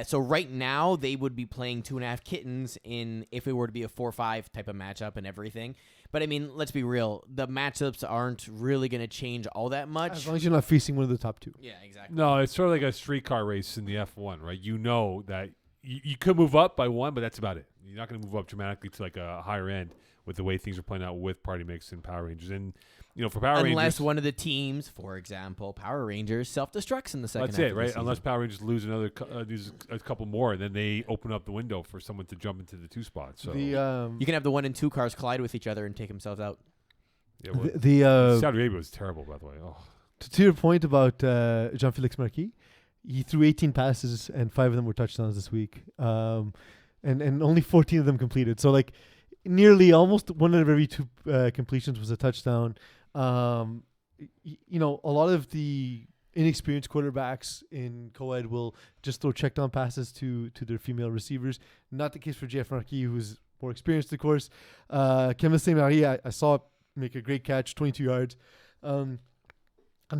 Speaker 3: So right now, they would be playing 2.5 Kittens if it were to be a 4-5 type of matchup and everything. But, I mean, let's be real. The matchups aren't really going to change all that much.
Speaker 2: As long as you're not facing one of the top 2.
Speaker 3: Yeah, exactly.
Speaker 1: No, it's sort of like a streetcar race in the F1, right? You know that you could move up by 1, but that's about it. You're not going to move up dramatically to like a higher end with the way things are playing out with Party Mix and Power Rangers. And, for Power Rangers...
Speaker 3: Unless one of the teams, for example, Power Rangers, self-destructs in the second
Speaker 1: That's
Speaker 3: half
Speaker 1: it,
Speaker 3: of the
Speaker 1: right?
Speaker 3: season.
Speaker 1: Unless Power Rangers lose a couple more, and then they open up the window for someone to jump into the 2 spot. So
Speaker 3: You can have the 1 and 2 cars collide with each other and take themselves out.
Speaker 1: yeah, well,
Speaker 2: The
Speaker 1: Saudi Arabia was terrible, by the way. Oh.
Speaker 2: to your point about Jean-Félix Marquis, he threw 18 passes and 5 of them were touchdowns this week, and only 14 of them completed. So like nearly almost 1 out of every 2 completions was a touchdown. A lot of the inexperienced quarterbacks in co-ed will just throw check down passes to their female receivers. Not the case for JF Marquis, who's more experienced, of course. Kevin Saint-Marie, I saw make a great catch, 22 yards. And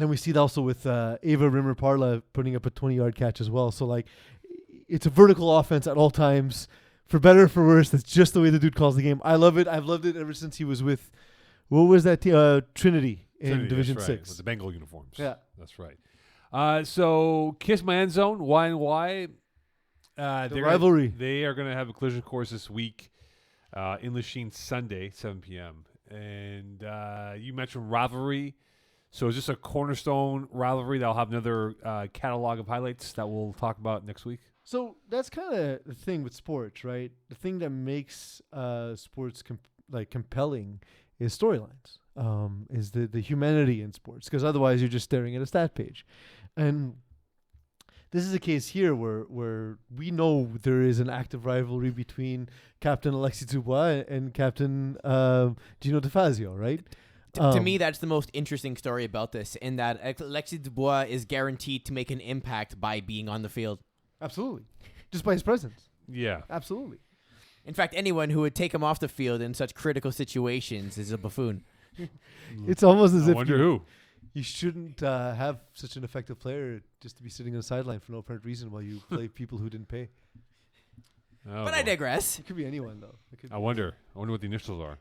Speaker 2: then we see that also with Ava Rimmer-Parla putting up a 20-yard catch as well. So, like, it's a vertical offense at all times. For better or for worse, that's just the way the dude calls the game. I love it. I've loved it ever since he was with, what was that team? Trinity in Division
Speaker 1: that's
Speaker 2: 6.
Speaker 1: right, with the Bengal uniforms.
Speaker 2: Yeah.
Speaker 1: That's right. So Kiss My End Zone, Y&Y.
Speaker 2: The rivalry.
Speaker 1: They are going to have a collision course this week in Lachine Sunday, 7 p.m. And you mentioned rivalry. So is this a cornerstone rivalry that'll have another catalog of highlights that we'll talk about next week?
Speaker 2: So that's kind of the thing with sports, right? The thing that makes sports compelling is storylines, is the humanity in sports, because otherwise you're just staring at a stat page. And this is a case here where we know there is an active rivalry between Captain Alexis Dubois and Captain Gino DeFazio, right?
Speaker 3: To me, that's the most interesting story about this, in that Alexis Dubois is guaranteed to make an impact by being on the field.
Speaker 2: Absolutely. Just by his presence.
Speaker 1: Yeah.
Speaker 2: Absolutely.
Speaker 3: In fact, anyone who would take him off the field in such critical situations is a buffoon.
Speaker 2: It's almost as
Speaker 1: I
Speaker 2: if
Speaker 1: wonder who.
Speaker 2: you shouldn't have such an effective player just to be sitting on the sideline for no apparent reason while you play people who didn't pay.
Speaker 1: Oh,
Speaker 3: But I digress.
Speaker 2: It could be anyone, though. It could
Speaker 1: I wonder what the initials are.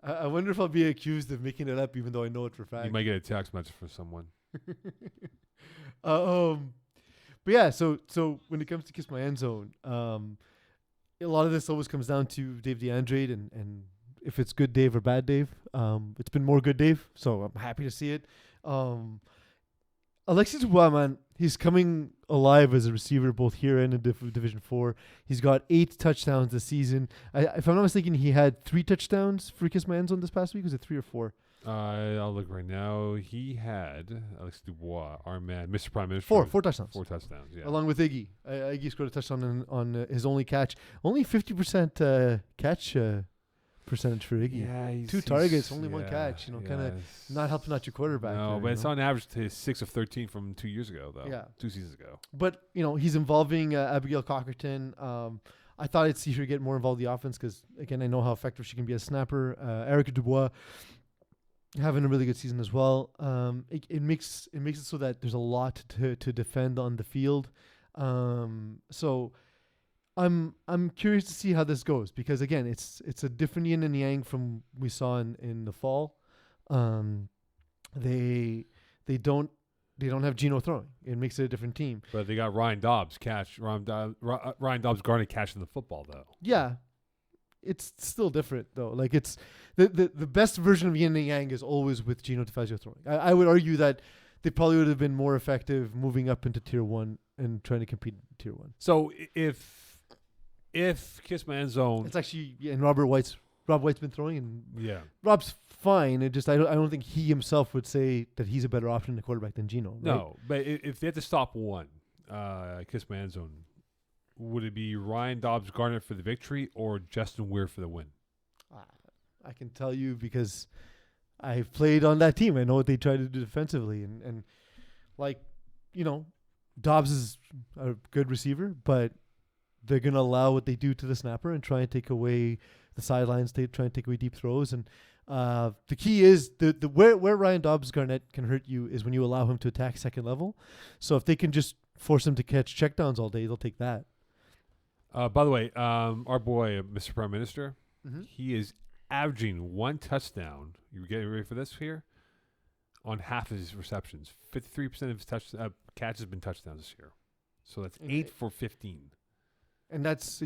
Speaker 2: I wonder if I'll be accused of making it up, even though I know it for a fact.
Speaker 1: You might get a text message from someone.
Speaker 2: But yeah, so when it comes to Kiss My End Zone, a lot of this always comes down to Dave DeAndrade and if it's good Dave or bad Dave. It's been more good Dave, so I'm happy to see it. Alexis Dubois, man, he's coming alive as a receiver both here and in Division 4. He's got 8 touchdowns this season. If I'm not mistaken, he had 3 touchdowns for Kiss My End Zone this past week. Was it 3 or 4?
Speaker 1: I'll look right now. He had Alexis Dubois, our man, Mr. Prime Minister.
Speaker 2: 4 touchdowns.
Speaker 1: 4 touchdowns, yeah.
Speaker 2: Along with Iggy. Iggy scored a touchdown on his only catch. Only 50% catch percentage for Iggy.
Speaker 1: Yeah,
Speaker 2: 2 targets, only 1 catch. Kind of not helping out your quarterback.
Speaker 1: No,
Speaker 2: there,
Speaker 1: but it's on average to 6 of 13 from 2 years ago, though.
Speaker 2: Yeah.
Speaker 1: 2 seasons ago.
Speaker 2: But, he's involving Abigail Cockerton. I thought I'd see her get more involved in the offense because, again, I know how effective she can be as a snapper. Erica Dubois having a really good season as well. It makes it so that there's a lot to defend on the field. So I'm curious to see how this goes because, again, it's a different yin and yang from we saw in the fall. They don't have Gino throwing. It makes it a different team.
Speaker 1: But they got Ryan Dobbs Ryan Dobbs Garnett catching the football though.
Speaker 2: Yeah, it's still different though. Like it's the best version of yin and yang is always with Gino DeFazio throwing. I would argue that they probably would have been more effective moving up into Tier 1 and trying to compete in Tier 1.
Speaker 1: So if Kiss My End Zone,
Speaker 2: It's actually and Rob White's been throwing and
Speaker 1: yeah.
Speaker 2: Rob's fine. It just I don't think he himself would say that he's a better option in quarterback than Gino. Right?
Speaker 1: No, but if they had to stop one, Kiss My End Zone, would it be Ryan Dobbs Garnett for the victory or Justin Weir for the win?
Speaker 2: I can tell you because I've played on that team. I know what they try to do defensively, and like, you know, Dobbs is a good receiver, but they're gonna allow what they do to the snapper and try and take away the sidelines. They try and take away deep throws, and the key is the where Ryan Dobbs Garnett can hurt you is when you allow him to attack second level. So if they can just force him to catch checkdowns all day, they'll take that.
Speaker 1: By the way, our boy, Mr. Prime Minister,
Speaker 2: Mm-hmm.
Speaker 1: he is averaging one touchdown. You getting ready for this here? On half of his receptions, 53% of his catches have been touchdowns this year. So that's 8 for 15.
Speaker 2: And that's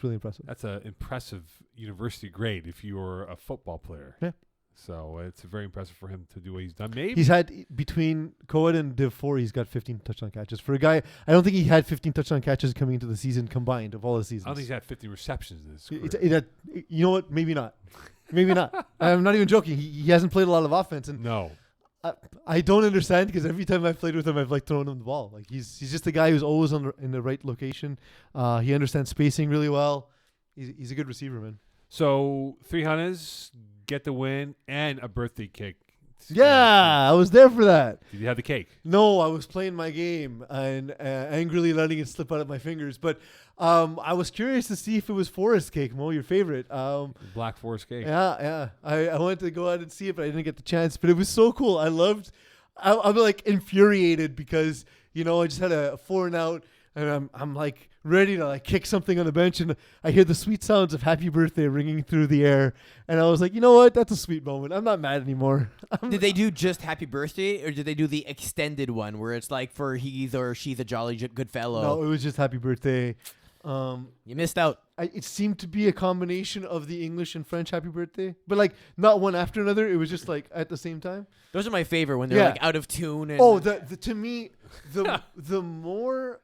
Speaker 2: really impressive.
Speaker 1: That's an impressive university grade if you're a football player.
Speaker 2: Yeah.
Speaker 1: So it's very impressive for him to do what he's done. Maybe
Speaker 2: He's had between Coed and Div 4, he's got 15 touchdown catches. For a guy, I don't think he had 15 touchdown catches coming into the season combined of all the seasons.
Speaker 1: I don't think he's had 50 receptions in his career.
Speaker 2: You know what? Maybe not. Maybe not. I'm not even joking. He hasn't played a lot of offense, and
Speaker 1: No.
Speaker 2: I don't understand because every time I've played with him, I've like thrown him the ball. Like he's just a guy who's always in the right location. He understands spacing really well. He's a good receiver, man.
Speaker 1: So 300s get the win and a birthday cake.
Speaker 2: Yeah, I was there for that.
Speaker 1: Did you have the cake?
Speaker 2: No, I was playing my game and angrily letting it slip out of my fingers. But I was curious to see if it was Forest cake, Mo, your favorite.
Speaker 1: Black Forest cake.
Speaker 2: Yeah. I wanted to go out and see it, but I didn't get the chance. But it was so cool. I'm like infuriated because, you know, I just had a 4-and-out. And I'm like ready to like kick something on the bench, and I hear the sweet sounds of "Happy Birthday" ringing through the air, and I was like, you know what? That's a sweet moment. I'm not mad anymore.
Speaker 3: Did they do just Happy Birthday, or did they do the extended one where it's like for he's or she's a jolly good fellow?
Speaker 2: No, it was just "Happy Birthday."
Speaker 3: You missed out.
Speaker 2: It seemed to be a combination of the English and French "Happy Birthday," but like not one after another. It was just like at the same time.
Speaker 3: Those are my favorite when they're
Speaker 2: Yeah.
Speaker 3: like out of tune. And
Speaker 2: To me, the more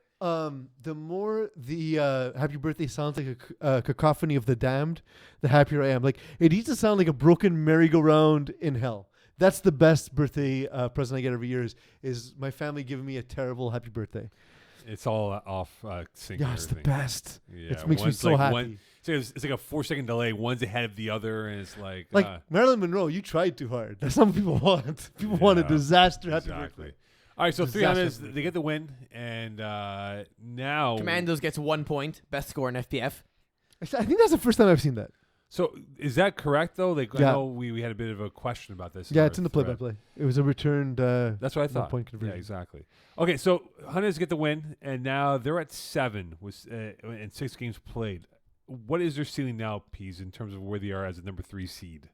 Speaker 2: the Happy Birthday sounds like a cacophony of the damned, the happier I am. Like it needs to sound like a broken merry-go-round in hell. That's the best birthday present I get every year is my family giving me a terrible happy birthday.
Speaker 1: It's all off sync.
Speaker 2: Yeah, it's the best.
Speaker 1: Yeah,
Speaker 2: It makes me
Speaker 1: one's
Speaker 2: so
Speaker 1: like
Speaker 2: happy.
Speaker 1: It's like a 4-second delay. One's ahead of the other, and it's like
Speaker 2: Marilyn Monroe, you tried too hard. That's not what people want. People want a
Speaker 1: Yeah,
Speaker 2: disaster happy
Speaker 1: exactly.
Speaker 2: birthday.
Speaker 1: All right, so
Speaker 2: Disaster
Speaker 1: 300s, they get the win, and now
Speaker 3: Commandos gets 1 point, best score in FPF.
Speaker 2: I think that's the first time I've seen that.
Speaker 1: So is that correct though? Like
Speaker 2: Yeah.
Speaker 1: I know we had a bit of a question about this.
Speaker 2: Yeah,
Speaker 1: our
Speaker 2: it's in the
Speaker 1: thread.
Speaker 2: play-by-play. It was a returned.
Speaker 1: That's what I thought.
Speaker 2: point
Speaker 1: Yeah,
Speaker 2: conversion.
Speaker 1: exactly. Okay, so Hunters get the win, and now they're at 7 with and 6 games played. What is their ceiling now, Pease, in terms of where they are as a number 3 seed?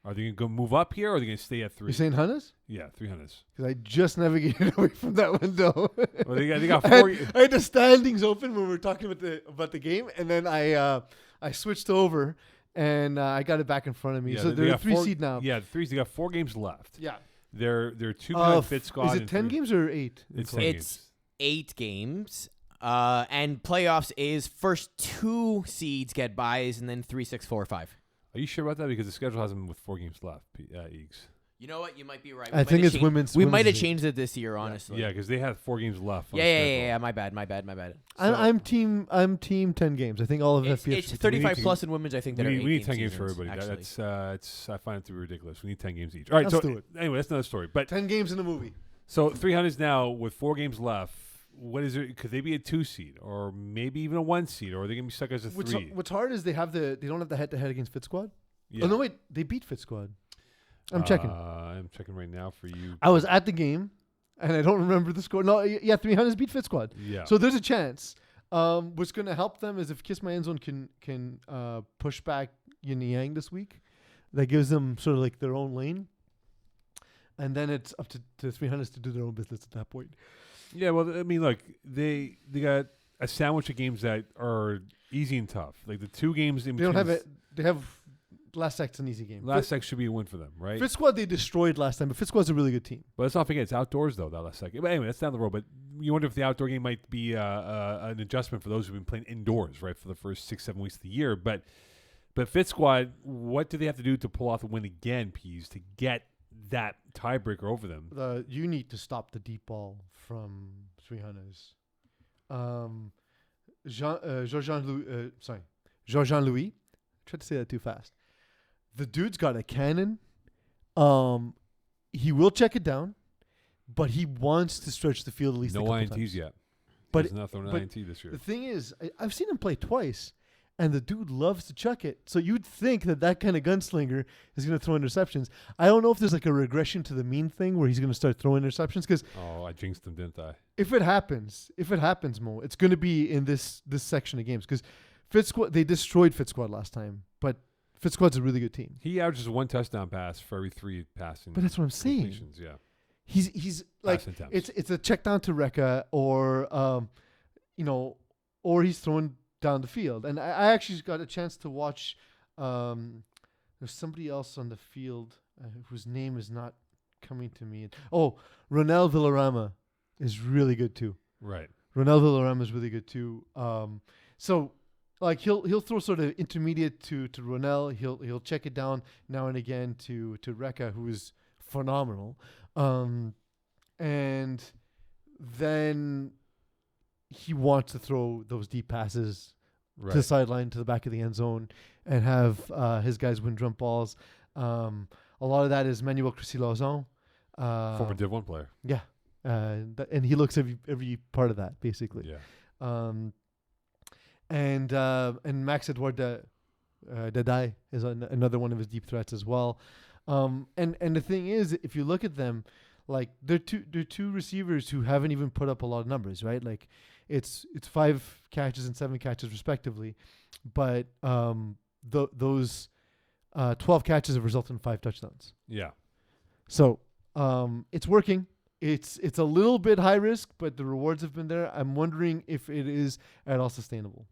Speaker 1: Are they going to go move up here, or are they going to stay at 3?
Speaker 2: You're saying Hunters?
Speaker 1: Yeah, 3 Hunters.
Speaker 2: Because I just navigated away from that window.
Speaker 1: Well, they got
Speaker 2: I
Speaker 1: 4.
Speaker 2: had the standings open when we were talking about the game, and then I switched over and I got it back in front of me.
Speaker 1: Yeah,
Speaker 2: So
Speaker 1: they
Speaker 2: they're a
Speaker 1: got
Speaker 2: 3
Speaker 1: 4
Speaker 2: seed now.
Speaker 1: Yeah, They got 4 games left.
Speaker 2: Yeah.
Speaker 1: They're 2 behind Fit Squad.
Speaker 2: Is it
Speaker 1: and
Speaker 2: 10
Speaker 1: 3
Speaker 2: games or 8?
Speaker 1: It's 10
Speaker 3: It's
Speaker 1: games.
Speaker 3: 8 games. And playoffs is first 2 seeds get buys, and then 3, 6, 4, 5.
Speaker 1: Are you sure about that? Because the schedule has them with 4 games left, Eags.
Speaker 3: You know what? You might be right.
Speaker 2: I think it's women's.
Speaker 3: We
Speaker 2: women's
Speaker 3: might have
Speaker 2: is it.
Speaker 3: changed it this year, honestly.
Speaker 1: Yeah, because they have 4 games left. on the
Speaker 3: Yeah.
Speaker 1: schedule.
Speaker 3: My bad.
Speaker 2: I'm team 10 games. I think all of
Speaker 3: It's,
Speaker 2: FPF.
Speaker 3: it's
Speaker 2: should be
Speaker 3: 35
Speaker 1: to-
Speaker 3: plus in women's. I think that
Speaker 1: We
Speaker 3: are 8
Speaker 1: need 10 games for
Speaker 3: seasons,
Speaker 1: everybody.
Speaker 3: actually.
Speaker 1: I find it to be ridiculous. We need 10 games each. All right,
Speaker 2: Let's
Speaker 1: so
Speaker 2: do it.
Speaker 1: anyway, that's another story. But
Speaker 2: 10 games in a movie.
Speaker 1: so 300s now with 4 games left. what is it? Could they be a 2 seed or maybe even a 1 seed, or are they gonna be stuck as a 3?
Speaker 2: What's hard is they don't have the head to head against Fit Squad.
Speaker 1: Yeah.
Speaker 2: Oh no, wait, they beat Fit Squad. I'm checking.
Speaker 1: I'm checking right now for you.
Speaker 2: I was at the game, and I don't remember the score. No, yeah, 300 beat Fit Squad.
Speaker 1: Yeah.
Speaker 2: So there's a chance. What's going to help them is if Kiss My End Zone can push back Yin and Yang this week. That gives them sort of like their own lane. And then it's up to 300s to do their own business at that point.
Speaker 1: Yeah, well, I mean, look, they got a sandwich of games that are easy and tough. Like the 2 games in
Speaker 2: They
Speaker 1: between.
Speaker 2: don't have it. They have Last Sec's an easy game.
Speaker 1: Last Sec should be a win for them, right?
Speaker 2: Fit Squad they destroyed last time, but Fit Squad's a really good team.
Speaker 1: But let's not forget it's outdoors though. That Last Sec. But anyway, that's down the road. But you wonder if the outdoor game might be an adjustment for those who've been playing indoors, right, for the first 6-7 weeks of the year. But Fit Squad, what do they have to do to pull off the win again, Pease, to get that tiebreaker over them?
Speaker 2: You need to stop the deep ball from 300s. Jean Louis. I tried to say that too fast. The dude's got a cannon. He will check it down, but he wants to stretch the field at least a
Speaker 1: No
Speaker 2: couple
Speaker 1: INTs
Speaker 2: times.
Speaker 1: yet.
Speaker 2: But
Speaker 1: He's not throwing an INT this year.
Speaker 2: The thing is, I've seen him play twice, and the dude loves to chuck it. So you'd think that kind of gunslinger is going to throw interceptions. I don't know if there's like a regression to the mean thing where he's going to start throwing interceptions because
Speaker 1: Oh, I jinxed him, didn't I?
Speaker 2: if it happens, Mo, it's going to be in this section of games because Fit Squad, they destroyed Fit Squad last time, but Fit Squad's a really good team.
Speaker 1: He averages 1 touchdown pass for every 3 passing.
Speaker 2: But that's what I'm saying.
Speaker 1: completions, yeah.
Speaker 2: He's like
Speaker 1: Pass attempts.
Speaker 2: it's a check down to Rekka or or he's throwing down the field. And I actually got a chance to watch. There's somebody else on the field whose name is not coming to me. Oh, Ronel Villarama is really good too.
Speaker 1: Right.
Speaker 2: Ronel Villarama is really good too. So like he'll throw sort of intermediate to Ronel. He'll check it down now and again to Rekka, who is phenomenal. And then he wants to throw those deep passes
Speaker 1: Right.
Speaker 2: to the sideline, to the back of the end zone, and have his guys win jump balls. A lot of that is Manuel Cristi-Lauzon.
Speaker 1: Former Div 1 player.
Speaker 2: Yeah. And he looks every part of that, basically.
Speaker 1: Yeah.
Speaker 2: And Max Edouard Dadai is another one of his deep threats as well. And the thing is, if you look at them, like they're two receivers who haven't even put up a lot of numbers, right? Like it's 5 catches and 7 catches respectively, but those 12 catches have resulted in 5 touchdowns.
Speaker 1: Yeah.
Speaker 2: So it's working. It's a little bit high risk, but the rewards have been there. I'm wondering if it is at all sustainable.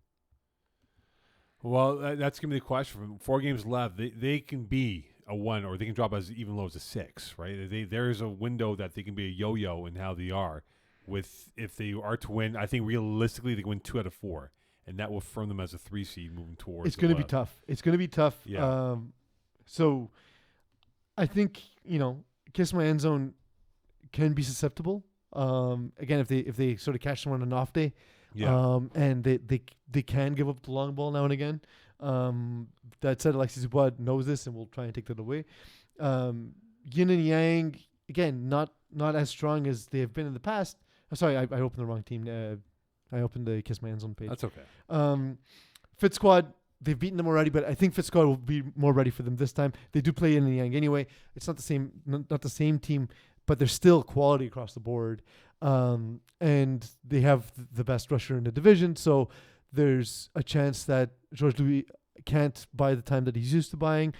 Speaker 1: Well, that's going to be the question. From 4 games left, they can be a 1 or they can drop as even low as a 6, right? There's a window that they can be a yo-yo in how they are. If they are to win, I think realistically they can win 2 out of 4, and that will firm them as a 3 seed moving towards.
Speaker 2: It's going to be tough. It's going to be tough.
Speaker 1: Yeah.
Speaker 2: So I think Kiss My End Zone can be susceptible. Again, if they sort of catch someone on an off day,
Speaker 1: Yeah.
Speaker 2: and they can give up the long ball now and again. That said, Alexis Dubois knows this and will try and take that away. Yin and Yang, again, not as strong as they have been in the past. I'm sorry, I opened the wrong team. I opened the Kiss My End Zone page.
Speaker 1: That's okay.
Speaker 2: Fit Squad, they've beaten them already, but I think Fit Squad will be more ready for them this time. They do play Yin and Yang anyway. It's not the same team, but they're still quality across the board. And they have the best rusher in the division, so there's a chance that Georges Louis can't buy the time that he's used to buying.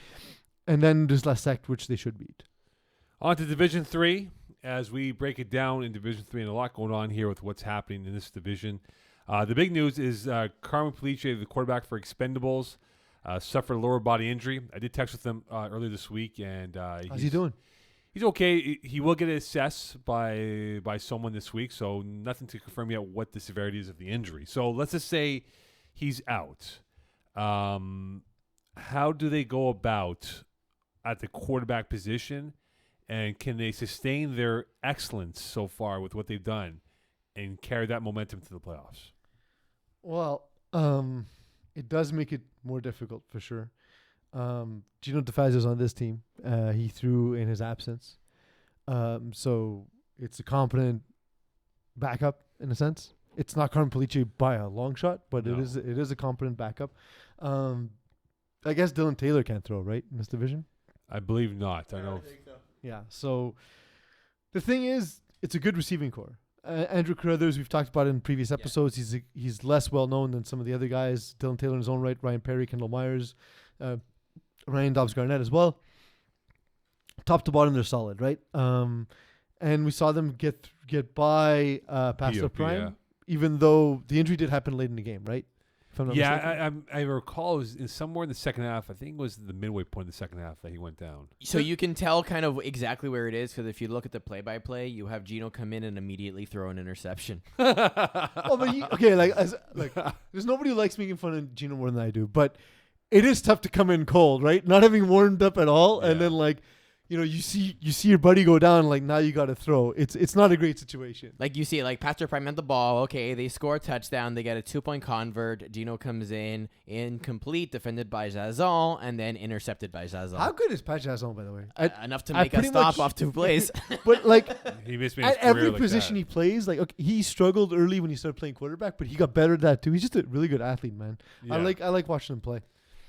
Speaker 2: And then there's La Secte, which they should beat.
Speaker 1: On to Division 3, as we break it down in Division 3, and a lot going on here with what's happening in this division. The big news is Carmen Felice, the quarterback for Expendables, suffered a lower body injury. I did text with him earlier this week, and
Speaker 2: How's he doing?
Speaker 1: He's okay. He will get assessed by someone this week, so nothing to confirm yet what the severity is of the injury. So let's just say he's out. How do they go about at the quarterback position, and can they sustain their excellence so far with what they've done and carry that momentum to the playoffs?
Speaker 2: Well, it does make it more difficult for sure. Gino DeFazio's on this team. He threw in his absence. So it's a competent backup in a sense. It's not Carmen Palici by a long shot, but
Speaker 1: No.
Speaker 2: it is a competent backup. I guess Dylan Taylor can't throw, right, in this division?
Speaker 1: I believe not. I know.
Speaker 2: Yeah. So the thing is, it's a good receiving core. Andrew Carruthers, we've talked about in previous episodes. He's less well known than some of the other guys. Dylan Taylor in his own right, Ryan Perry, Kendall Myers, Ryan Dobbs-Garnett as well. Top to bottom, they're solid, right? And we saw them get by past their
Speaker 1: POP,
Speaker 2: prime,
Speaker 1: yeah.
Speaker 2: even though the injury did happen late in the game, right? If I'm not mistaken.
Speaker 1: Yeah, I recall it was somewhere in the second half. I think it was the midway point in the second half that he went down.
Speaker 3: So you can tell kind of exactly where it is because if you look at the play-by-play, you have Gino come in and immediately throw an interception.
Speaker 2: Oh, but there's nobody who likes making fun of Gino more than I do, but it is tough to come in cold, right? Not having warmed up at all, and
Speaker 1: Yeah.
Speaker 2: then you see your buddy go down, now you got to throw. It's not a great situation.
Speaker 3: Like you see, like Pastor Prime had the ball. Okay, they score a touchdown. They get a 2-point convert. Gino comes in, incomplete, defended by Zazon, and then intercepted by Zazon.
Speaker 2: How good is Pat Chazon, by the way?
Speaker 3: Enough to
Speaker 2: I
Speaker 3: make a
Speaker 2: pretty
Speaker 3: stop
Speaker 2: much-
Speaker 3: off 2 plays.
Speaker 2: But
Speaker 1: He missed me
Speaker 2: at every position he plays, he struggled early when he started playing quarterback, but he got better at that too. He's just a really good athlete, man. I like watching him play.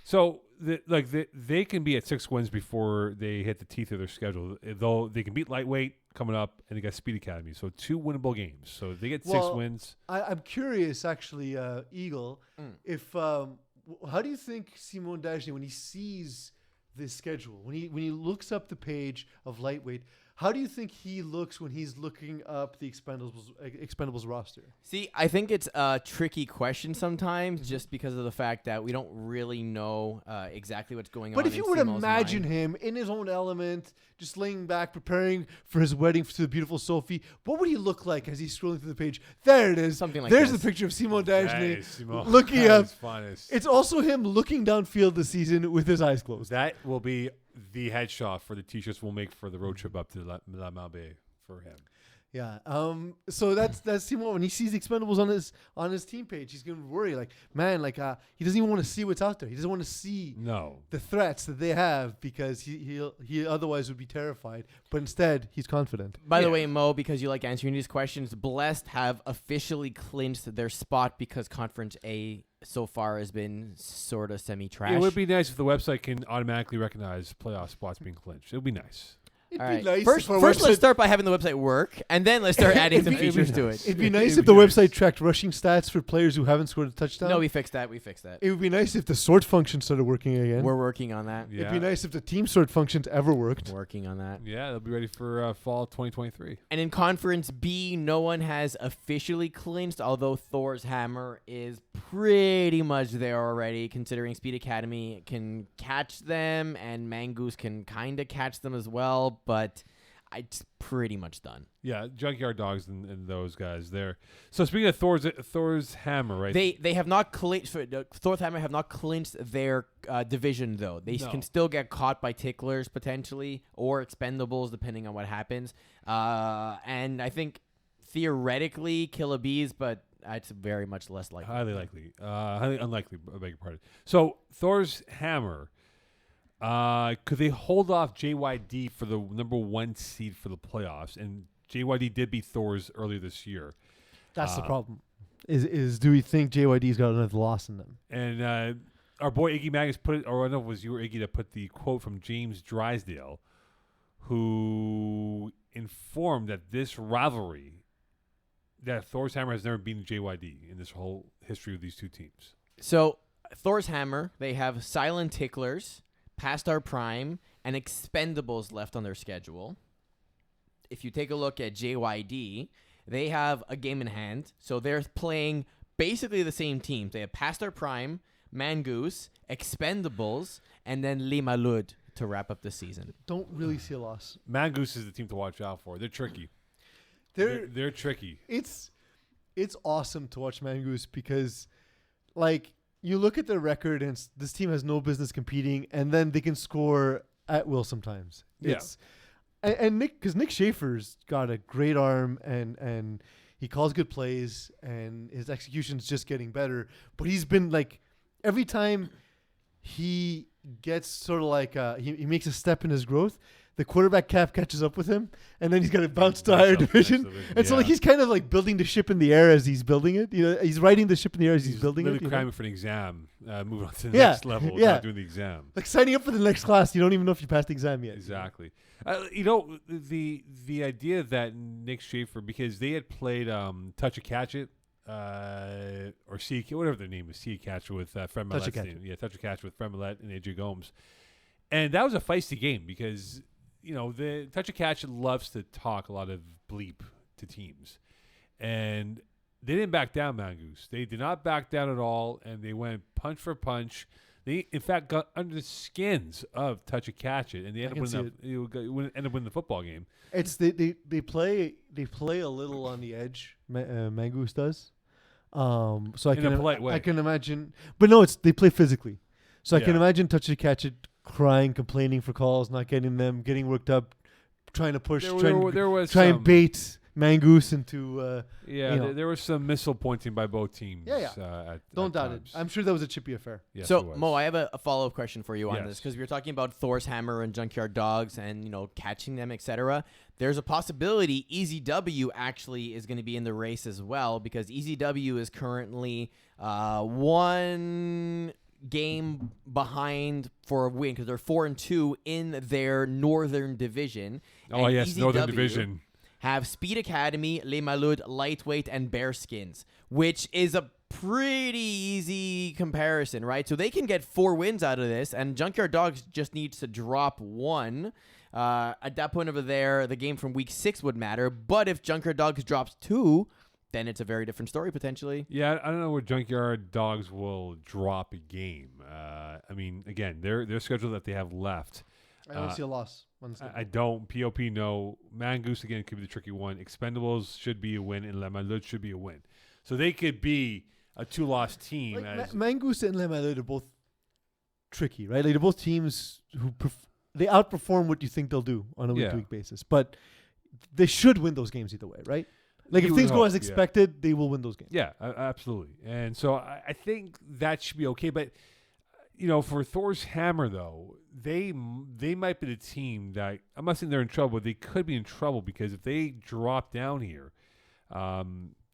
Speaker 1: So they can be at 6 wins before they hit the teeth of their schedule. Though they can beat lightweight coming up, and they got Speed Academy. So 2 winnable games. So if they get 6 wins.
Speaker 2: I'm curious, actually, Eagle, if how do you think Simon Dagenet, when he sees this schedule, when he looks up the page of lightweight, how do you think he looks when he's looking up the Expendables roster?
Speaker 3: See, I think it's a tricky question sometimes just because of the fact that we don't really know exactly what's going on.
Speaker 2: But if you were to
Speaker 3: Simon's
Speaker 2: imagine
Speaker 3: mind.
Speaker 2: him in his own element, just laying back, preparing for his wedding to the beautiful Sophie, what would he look like as he's scrolling through the page? There it is.
Speaker 3: Something like
Speaker 2: There's
Speaker 3: this.
Speaker 2: the picture of Simon Dagenet
Speaker 1: Nice, Simon.
Speaker 2: looking
Speaker 1: That
Speaker 2: up.
Speaker 1: is finest.
Speaker 2: It's also him looking downfield this season with his eyes closed.
Speaker 1: That will be the headshot for the t-shirts we'll make for the road trip up to La Malbaie for him.
Speaker 2: Yeah. So that's Simon. When he sees the Expendables on his team page, he's gonna worry. He doesn't even want to see what's out there. He doesn't want to see
Speaker 1: No.
Speaker 2: the threats that they have because he otherwise would be terrified. But instead, he's confident.
Speaker 3: By the way, Mo, because you like answering these questions, Blessed have officially clinched their spot because Conference A so far has been sort of semi-trash.
Speaker 1: It would be nice if the website can automatically recognize playoff spots being clinched. It would be nice.
Speaker 2: It'd
Speaker 3: All
Speaker 2: be
Speaker 3: right.
Speaker 2: nice
Speaker 3: First,
Speaker 2: if our
Speaker 3: let's
Speaker 2: website-
Speaker 3: start by having the website work, and then let's start adding some features to it.
Speaker 2: It'd be
Speaker 1: It'd
Speaker 2: nice
Speaker 1: be
Speaker 2: if the
Speaker 1: nice.
Speaker 2: website tracked rushing stats for players who haven't scored a touchdown.
Speaker 3: No, we fixed that.
Speaker 2: It would be nice if the sort function started working again.
Speaker 3: We're working on that.
Speaker 1: Yeah.
Speaker 2: It'd be nice if the team sort functions ever worked.
Speaker 3: Working on that.
Speaker 1: Yeah, they'll be ready for fall 2023.
Speaker 3: And in Conference B, no one has officially clinched, although Thor's Hammer is pretty much there already, considering Speed Academy can catch them and Mangoose can kind of catch them as well, but it's pretty much done.
Speaker 1: Yeah, Junkyard Dogs and those guys there. So speaking of Thor's Hammer, right?
Speaker 3: They have not clinched. Thor's Hammer have not clinched their division though. They
Speaker 1: No.
Speaker 3: can still get caught by Ticklers potentially or Expendables depending on what happens. And I think theoretically Killer Bees, but it's very much less likely.
Speaker 1: highly likely. Highly unlikely, I beg your pardon. So Thor's Hammer, could they hold off JYD for the number 1 seed for the playoffs? And JYD did beat Thor's earlier this year.
Speaker 2: That's the problem. Is do we think JYD's got another loss in them?
Speaker 1: And our boy Iggy Magnus put it, or I don't know if it was you or Iggy that put the quote from James Drysdale, who informed that this rivalry, that Thor's Hammer has never beaten JYD in this whole history of these two teams.
Speaker 3: So Thor's Hammer, they have Silent Ticklers, Past Our Prime, and Expendables left on their schedule. If you take a look at JYD, they have a game in hand. So they're playing basically the same teams. They have Past Our Prime, Mangoose, Expendables, and then Lima Lud to wrap up the season.
Speaker 2: Don't really see a loss.
Speaker 1: Mangoose is the team to watch out for. They're tricky.
Speaker 2: They're
Speaker 1: They're tricky.
Speaker 2: it's awesome to watch Mangoose because, you look at their record and this team has no business competing, and then they can score at will sometimes.
Speaker 1: Yeah.
Speaker 2: And Nick Schaefer's got a great arm and he calls good plays and his execution's just getting better. But he's been every time he gets sort of he makes a step in his growth, the quarterback cap catches up with him, and then he's got to bounce to higher division. And so like he's kind of like building the ship in the air as he's building it. You know, he's riding the ship in the air as he's building it.
Speaker 1: Literally cramming for an exam, moving on to the
Speaker 2: Yeah,
Speaker 1: next level,
Speaker 2: yeah.
Speaker 1: not doing the exam.
Speaker 2: Like signing up for the next class, you don't even know if you passed the exam yet.
Speaker 1: Exactly. You know, the idea that Nick Schaefer, because they had played Touch a Catch It, or See whatever their name is, See a Catch with Fred Millet's name. Yeah, Touch a Catch with Fred Millet and AJ Gomes. And that was a feisty game because, you know, the Touch a Catch loves to talk a lot of bleep to teams. And they didn't back down, Mongoose. They did not back down at all, and they went punch for punch. They, in fact, got under the skins of Touch a Catch It, and they ended up winning the football game.
Speaker 2: It's they play a little on the edge. Mongoose does. So I
Speaker 1: In a polite way.
Speaker 2: I can imagine, but no, they play physically. So I can
Speaker 1: Yeah.
Speaker 2: imagine Touch a Catch It crying, complaining for calls, not getting them, getting worked up, trying to push, try and bait Mongoose into.
Speaker 1: There was some missile pointing by both teams.
Speaker 2: Don't doubt it. I'm sure that was a chippy affair.
Speaker 1: Yes,
Speaker 3: So
Speaker 1: it was.
Speaker 3: Mo, I have a follow-up question for you on
Speaker 1: Yes.
Speaker 3: this because we were talking about Thor's hammer and Junkyard Dogs and catching them, etc. There's a possibility EZW actually is going to be in the race as well because EZW is currently one game behind for a win because they're 4-2 in their Northern Division.
Speaker 1: Oh
Speaker 3: And
Speaker 1: yes,
Speaker 3: EZW
Speaker 1: Northern Division.
Speaker 3: have Speed Academy, Les Malouds, Lightweight, and Bearskins, which is a pretty easy comparison, right? So they can get 4 wins out of this, and Junkyard Dogs just needs to drop 1. At that point over there, the game from week 6 would matter. But if Junkyard Dogs drops 2, then it's a very different story potentially.
Speaker 1: Yeah, I don't know where Junkyard Dogs will drop a game. I mean, again, their schedule that they have left.
Speaker 2: I don't see a loss on this game.
Speaker 1: I don't. POP, no. Mongoose, again, could be the tricky one. Expendables should be a win, and Le Malud should be a win. So they could be a 2-loss team.
Speaker 2: Like Mongoose and Le Malud are both tricky, right? Like they're both teams who they outperform what you think they'll do on a week-to-week basis, but they should win those games either way, right? Like if things go as expected, they will win those games.
Speaker 1: Yeah, absolutely. And so I think that should be okay. But for Thor's hammer though, they might be the team that I'm not saying they're in trouble. But they could be in trouble because if they drop down here,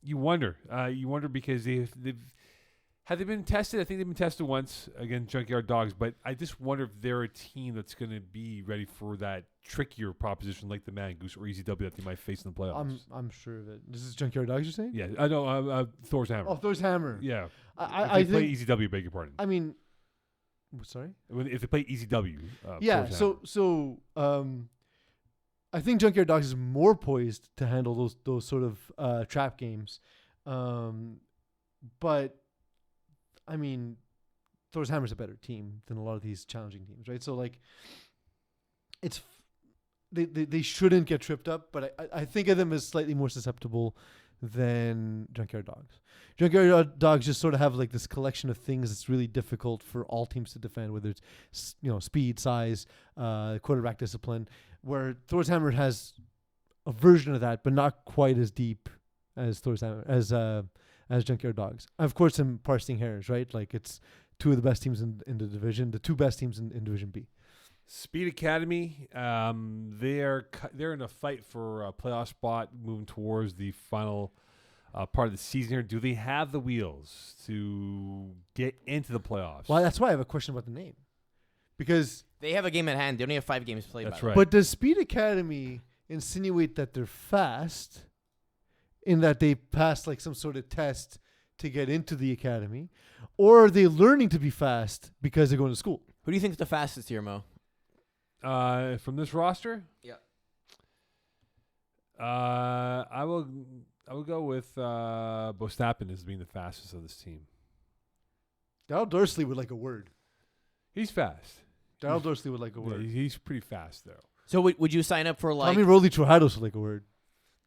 Speaker 1: you wonder. You wonder because have they been tested? I think they've been tested once against Junkyard Dogs, but I just wonder if they're a team that's going to be ready for that trickier proposition like the Mongoose or EZW that they might face in the playoffs.
Speaker 2: I'm sure of it. This is Junkyard Dogs you're saying?
Speaker 1: Yeah, I know. Thor's hammer.
Speaker 2: Oh, Thor's hammer.
Speaker 1: Yeah.
Speaker 2: I
Speaker 1: play
Speaker 2: think
Speaker 1: EZW, beg your pardon.
Speaker 2: I mean, sorry?
Speaker 1: If they play EZW.
Speaker 2: Yeah, so I think Junkyard Dogs is more poised to handle those sort of trap games. But I mean, Thor's Hammer's a better team than a lot of these challenging teams, right? So like, they shouldn't get tripped up, but I think of them as slightly more susceptible than Junkyard Dogs. Junkyard Dogs just sort of have like this collection of things that's really difficult for all teams to defend, whether it's speed, size, quarterback discipline. Where Thor's Hammer has a version of that, but not quite as deep as Thor's Hammer as Junkyard Dogs. Of course, I'm parsing hairs, right? Like it's two of the best teams in the division, the two best teams in Division B.
Speaker 1: Speed Academy, they're in a fight for a playoff spot moving towards the final part of the season here. Do they have the wheels to get into the playoffs?
Speaker 2: Well, that's why I have a question about the name. Because
Speaker 3: they have a game at hand. They only have 5 games played.
Speaker 1: That's right.
Speaker 2: But does Speed Academy insinuate that they're fast in that they passed like some sort of test to get into the academy? Or are they learning to be fast because they're going to school?
Speaker 3: Who do you think is the fastest here, Mo?
Speaker 1: From this roster?
Speaker 3: Yeah.
Speaker 1: I will go with Bostappen as being the fastest of this team.
Speaker 2: Darryl Dursley would like a word.
Speaker 1: He's fast.
Speaker 2: Darryl Dursley would like a word.
Speaker 1: Yeah, he's pretty fast though.
Speaker 3: So would you sign up for like?
Speaker 2: Tommy Rolly Trojados would like a word.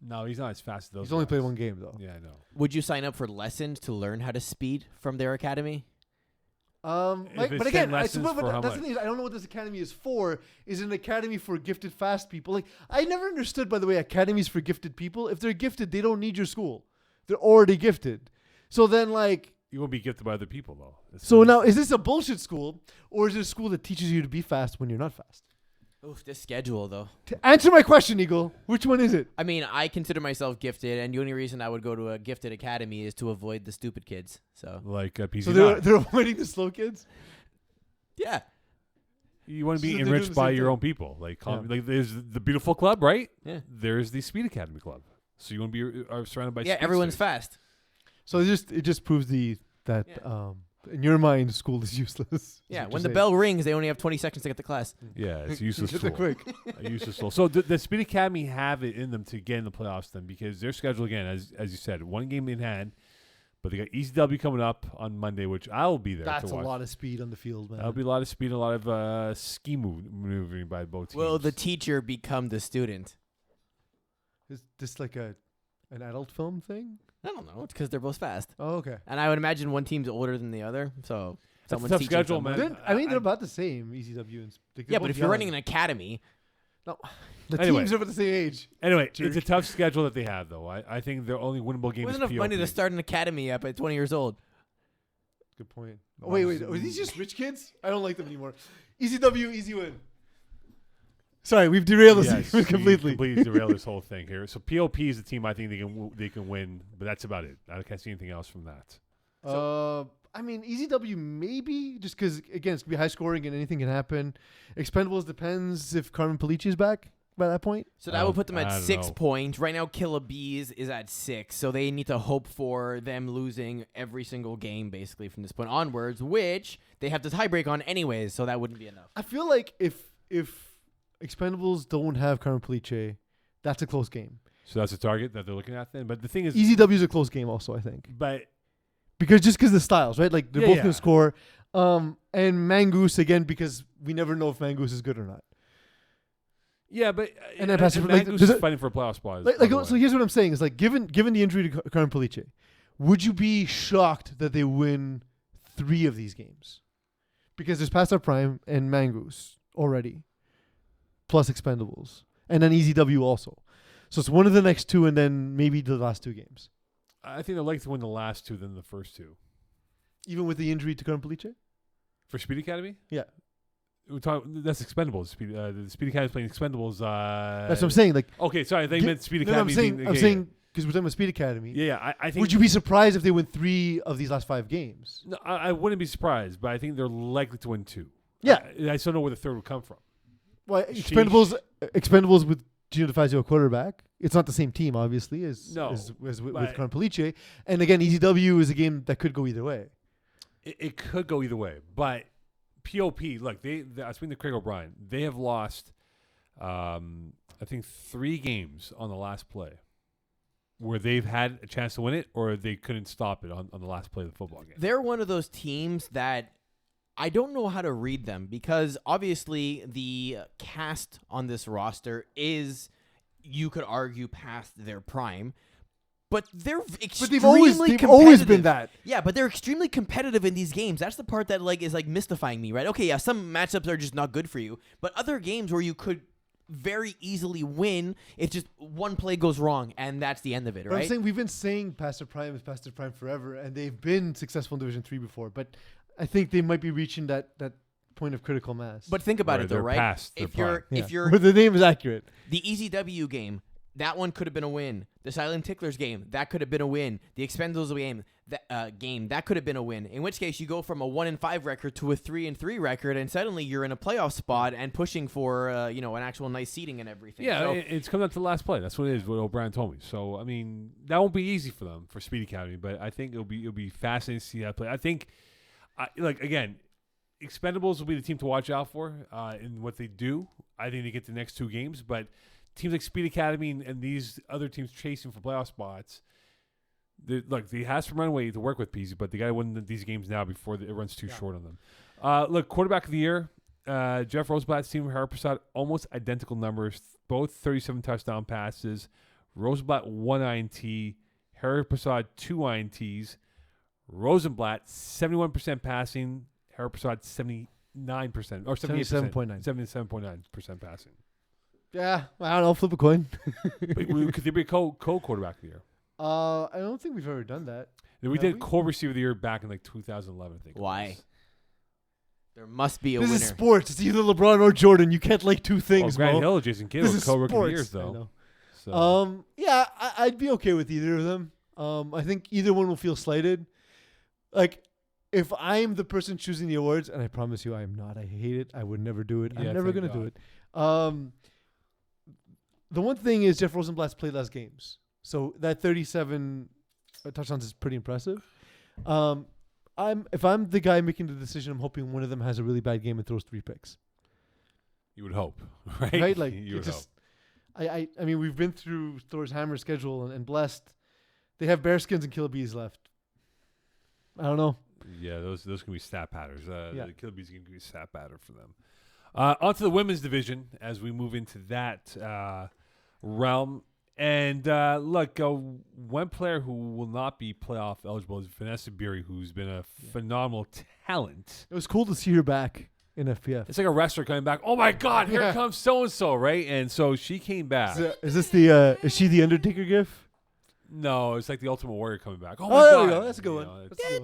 Speaker 1: No, he's not as fast as those.
Speaker 2: He's only
Speaker 1: guys.
Speaker 2: played one game though.
Speaker 1: Yeah, I know.
Speaker 3: Would you sign up for lessons to learn how to speed from their academy?
Speaker 2: But
Speaker 1: it's
Speaker 2: again,
Speaker 1: 10 lessons for how
Speaker 2: that's the
Speaker 1: much?
Speaker 2: thing. I don't know what this academy is for. Is it an academy for gifted fast people? Like I never understood, by the way, academies for gifted people. If they're gifted, they don't need your school. They're already gifted. So then, like,
Speaker 1: You won't be gifted by other people though.
Speaker 2: so now is this a bullshit school, or is it a school that teaches you to be fast when you're not fast?
Speaker 3: Oof, this schedule though.
Speaker 2: To answer my question, Eagle, which one is it?
Speaker 3: I mean, I consider myself gifted, and the only reason I would go to a gifted academy is to avoid the stupid kids. So
Speaker 1: Like PZ9.
Speaker 2: So they're avoiding the slow kids.
Speaker 3: yeah,
Speaker 1: You want to
Speaker 2: So
Speaker 1: be
Speaker 2: they're doing
Speaker 1: enriched
Speaker 2: the
Speaker 1: by
Speaker 2: same
Speaker 1: your
Speaker 2: thing.
Speaker 1: own people. Like,
Speaker 2: Yeah.
Speaker 1: like there's the beautiful club, right?
Speaker 3: yeah,
Speaker 1: There's the Speed Academy club. So you want to be surrounded by
Speaker 3: yeah. Everyone's
Speaker 1: speedsters.
Speaker 3: fast.
Speaker 2: So it just proves that
Speaker 3: Yeah.
Speaker 2: in your mind school is useless. is
Speaker 3: Yeah,
Speaker 2: what
Speaker 3: when
Speaker 2: you're
Speaker 3: the
Speaker 2: saying.
Speaker 3: bell rings, they only have 20 seconds to get to class.
Speaker 1: Yeah, it's a useless
Speaker 2: Just
Speaker 1: tool.
Speaker 2: a quick.
Speaker 1: A useless tool. So the Speed Academy have it in them to get in the playoffs then, because their schedule, again, as you said, one game in hand, but they got ECW coming up on Monday, which I'll be there
Speaker 2: That's
Speaker 1: to
Speaker 2: a
Speaker 1: watch.
Speaker 2: lot of speed on the field, man.
Speaker 1: That'll be a lot of speed, a lot of ski maneuvering by both teams.
Speaker 3: Will the teacher become the student?
Speaker 2: Is this like an adult film thing?
Speaker 3: I don't know. It's because they're both fast,
Speaker 2: Oh, okay.
Speaker 3: and I would imagine one team's older than the other. So
Speaker 1: That's a
Speaker 3: someone's
Speaker 1: tough
Speaker 3: teaching
Speaker 1: schedule,
Speaker 3: someone.
Speaker 1: man.
Speaker 2: They're about the same. ECW and
Speaker 3: Yeah, but if you're running an academy,
Speaker 2: the
Speaker 1: Anyway.
Speaker 2: teams are about the same age.
Speaker 1: Anyway, it's
Speaker 2: Jerk.
Speaker 1: a tough schedule that they have, though. I think their only winnable game
Speaker 3: with
Speaker 1: is
Speaker 3: enough money to
Speaker 1: PLP.
Speaker 3: start an academy up at 20 years old.
Speaker 2: Good point. Oh, wait. Are these just rich kids? I don't like them anymore. ECW, easy win. Sorry, we've derailed this
Speaker 1: Yes,
Speaker 2: completely.
Speaker 1: we completely derailed this whole thing here. So PLP is the team I think they can win, but that's about it. I can't see anything else from that.
Speaker 2: I mean, ECW maybe, just because, again, it's going to be high scoring and anything can happen. Expendables depends if Carmen Palici is back by that point.
Speaker 3: So that would put them
Speaker 1: I
Speaker 3: at
Speaker 1: don't
Speaker 3: 6
Speaker 1: know.
Speaker 3: points. Right now, Killer Bees is at 6. So they need to hope for them losing every single game, basically, from this point onwards, which they have the tiebreak on anyways, so that wouldn't be enough.
Speaker 2: I feel like if Expendables don't have Carmen Palici, that's a close game.
Speaker 1: So that's the target that they're looking at then. But the thing is,
Speaker 2: ECW is a close game also, I think.
Speaker 1: but
Speaker 2: Because the styles, right? Like, they're
Speaker 1: Yeah,
Speaker 2: both
Speaker 1: yeah.
Speaker 2: going to score. And Mangoose, again, because we never know if Mangoose is good or not.
Speaker 1: yeah, but
Speaker 2: And then Pastor- like,
Speaker 1: Mangoose
Speaker 2: does
Speaker 1: is
Speaker 2: it-
Speaker 1: fighting for a playoff spot.
Speaker 2: Like, so here's what I'm saying. Is like, given the injury to Carmen Palici, would you be shocked that they win 3 of these games? Because there's Past Our Prime and Mangoose already, plus Expendables, and then ECW also. So it's one of the next 2, and then maybe the last 2 games,
Speaker 1: I think they'd like to win the last 2 than the first 2.
Speaker 2: even with the injury to Carmen Palici.
Speaker 1: For Speed Academy?
Speaker 2: Yeah.
Speaker 1: That's Expendables. The Speed Academy is playing Expendables.
Speaker 2: That's what I'm saying. Like,
Speaker 1: Okay, sorry. I think you meant Speed
Speaker 2: no,
Speaker 1: Academy.
Speaker 2: I'm saying because we're talking about Speed Academy.
Speaker 1: Yeah, I think.
Speaker 2: Would you be surprised if they win 3 of these last 5 games?
Speaker 1: No, I wouldn't be surprised, but I think they're likely to win 2.
Speaker 2: Yeah.
Speaker 1: I still don't know where the third would come from.
Speaker 2: Well, Expendables with Gino DeFazio quarterback. It's not the same team, obviously, as with
Speaker 1: but-
Speaker 2: Carmen Palici. And again, ECW is a game that could go either way.
Speaker 1: It could go either way, but POP. Look, I was speaking to Craig O'Brien. They have lost, I think, 3 games on the last play, where they've had a chance to win it, or they couldn't stop it on the last play of the football game.
Speaker 3: They're one of those teams that I don't know how to read them because obviously the cast on this roster is, you could argue, past their prime. But they're extremely
Speaker 2: they've always been
Speaker 3: competitive.
Speaker 2: that.
Speaker 3: Yeah, but they're extremely competitive in these games. That's the part that is mystifying me, right? Okay, yeah, some matchups are just not good for you, but other games where you could very easily win if just one play goes wrong and that's the end of it,
Speaker 2: But
Speaker 3: right?
Speaker 2: I'm saying we've been saying Pastor Prime is Pastor Prime forever, and they've been successful in Division 3 before. But I think they might be reaching that point of critical mass.
Speaker 3: But think about
Speaker 1: Right,
Speaker 3: it though,
Speaker 1: they're
Speaker 3: right?
Speaker 1: past their
Speaker 3: If you're
Speaker 1: prime.
Speaker 3: if you're
Speaker 2: But the name is accurate.
Speaker 3: the ECW game, that one could have been a win. The Silent Ticklers game, that could have been a win. The Expendables game, that could have been a win. In which case, you go from a 1-5 record to a 3-3 record, and suddenly you're in a playoff spot and pushing for an actual nice seating and everything.
Speaker 1: Yeah,
Speaker 3: So,
Speaker 1: it's coming up to the last play. That's what it is. What O'Brien told me. So I mean, that won't be easy for them for Speed Academy, but I think it'll be fascinating to see that play. I think, again, Expendables will be the team to watch out for in what they do. I think they get the next 2 games, but teams like Speed Academy and these other teams chasing for playoff spots, they have some runway to work with, PZ, but they got to win these games now before it runs too short on them. Look, quarterback of the year, Jeff Rosenblatt's team, Harry Prasad, almost identical numbers, both 37 touchdown passes. Rosenblatt 1 INT, Harry Prasad 2 INTs. Rosenblatt 71% passing, Harry Prasad 79% or 78%,
Speaker 2: 77.9.
Speaker 1: 77.9% passing.
Speaker 2: Yeah, I don't know. Flip a coin.
Speaker 1: Could they be a co-quarterback of the year?
Speaker 2: I don't think we've ever done that.
Speaker 1: We
Speaker 2: Have
Speaker 1: did
Speaker 2: we?
Speaker 1: co-receiver of the year back in 2011, I think. it
Speaker 3: Why?
Speaker 1: was.
Speaker 3: There must be a
Speaker 2: This
Speaker 3: winner.
Speaker 2: is sports. It's either LeBron or Jordan. You can't like two things,
Speaker 1: Grant
Speaker 2: bro.
Speaker 1: Hill or Jason Kidd
Speaker 2: This
Speaker 1: were
Speaker 2: is
Speaker 1: co-rookie of the
Speaker 2: sports.
Speaker 1: years,
Speaker 2: I
Speaker 1: though.
Speaker 2: know.
Speaker 1: So.
Speaker 2: Yeah, I'd be okay with either of them. I think either one will feel slighted. Like, if I'm the person choosing the awards, and I promise you I am not. I hate it. I would never do it.
Speaker 1: Yeah,
Speaker 2: I'm never
Speaker 1: thank
Speaker 2: going to do
Speaker 1: God.
Speaker 2: it. The one thing is Jeff Rosenblatt's played less games. So that 37 touchdowns is pretty impressive. If I'm the guy making the decision, I'm hoping one of them has a really bad game and throws 3 picks.
Speaker 1: You would hope, right?
Speaker 2: Right? Like,
Speaker 1: you would hope.
Speaker 2: I mean, we've been through Thor's Hammer schedule and blessed. They have Bearskins and Kill Bees left. I don't know.
Speaker 1: Yeah, those can be stat patters.
Speaker 2: Yeah.
Speaker 1: The Kill Bees can be a stat pattern for them. On to the women's division as we move into that realm. And look, one player who will not be playoff eligible is Vanessa Beery, who's been a phenomenal talent.
Speaker 2: It was cool to see her back in FPF.
Speaker 1: It's like a wrestler coming back. Oh my God, here comes so and so, right? And so she came back.
Speaker 2: Is this the? Is she the Undertaker gif?
Speaker 1: No, it's like the Ultimate Warrior coming back. Oh my
Speaker 2: There
Speaker 1: God,
Speaker 2: we go. That's a good one.
Speaker 1: know,
Speaker 2: That's a good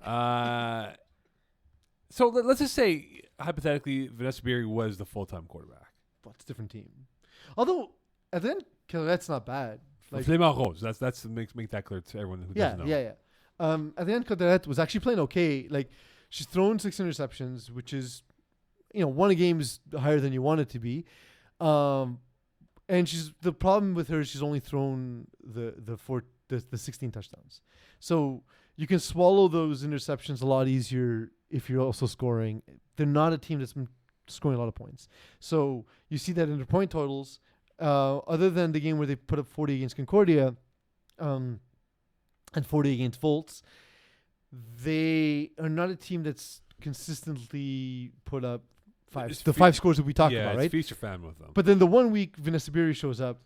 Speaker 2: one.
Speaker 1: So let's just say hypothetically, Vanessa Beery was the full-time quarterback.
Speaker 2: Well, it's a different team. Although at the end, that's not bad.
Speaker 1: Like Flamand Rose. That's make that clear to everyone who doesn't know.
Speaker 2: Yeah. At the end, Cadette was actually playing okay. Like, she's thrown 6 interceptions, which is, one a game is higher than you want it to be. And the problem with her is she's only thrown the 16 touchdowns. So you can swallow those interceptions a lot easier if you're also scoring. They're not a team that's been scoring a lot of points. So you see that in their point totals. Other than the game where they put up 40 against Concordia, and 40 against Volts, they are not a team that's consistently put up 5 scores that we talked about, right?
Speaker 1: Yeah, feast or famine with them.
Speaker 2: But then the one week Vanessa Beery shows up,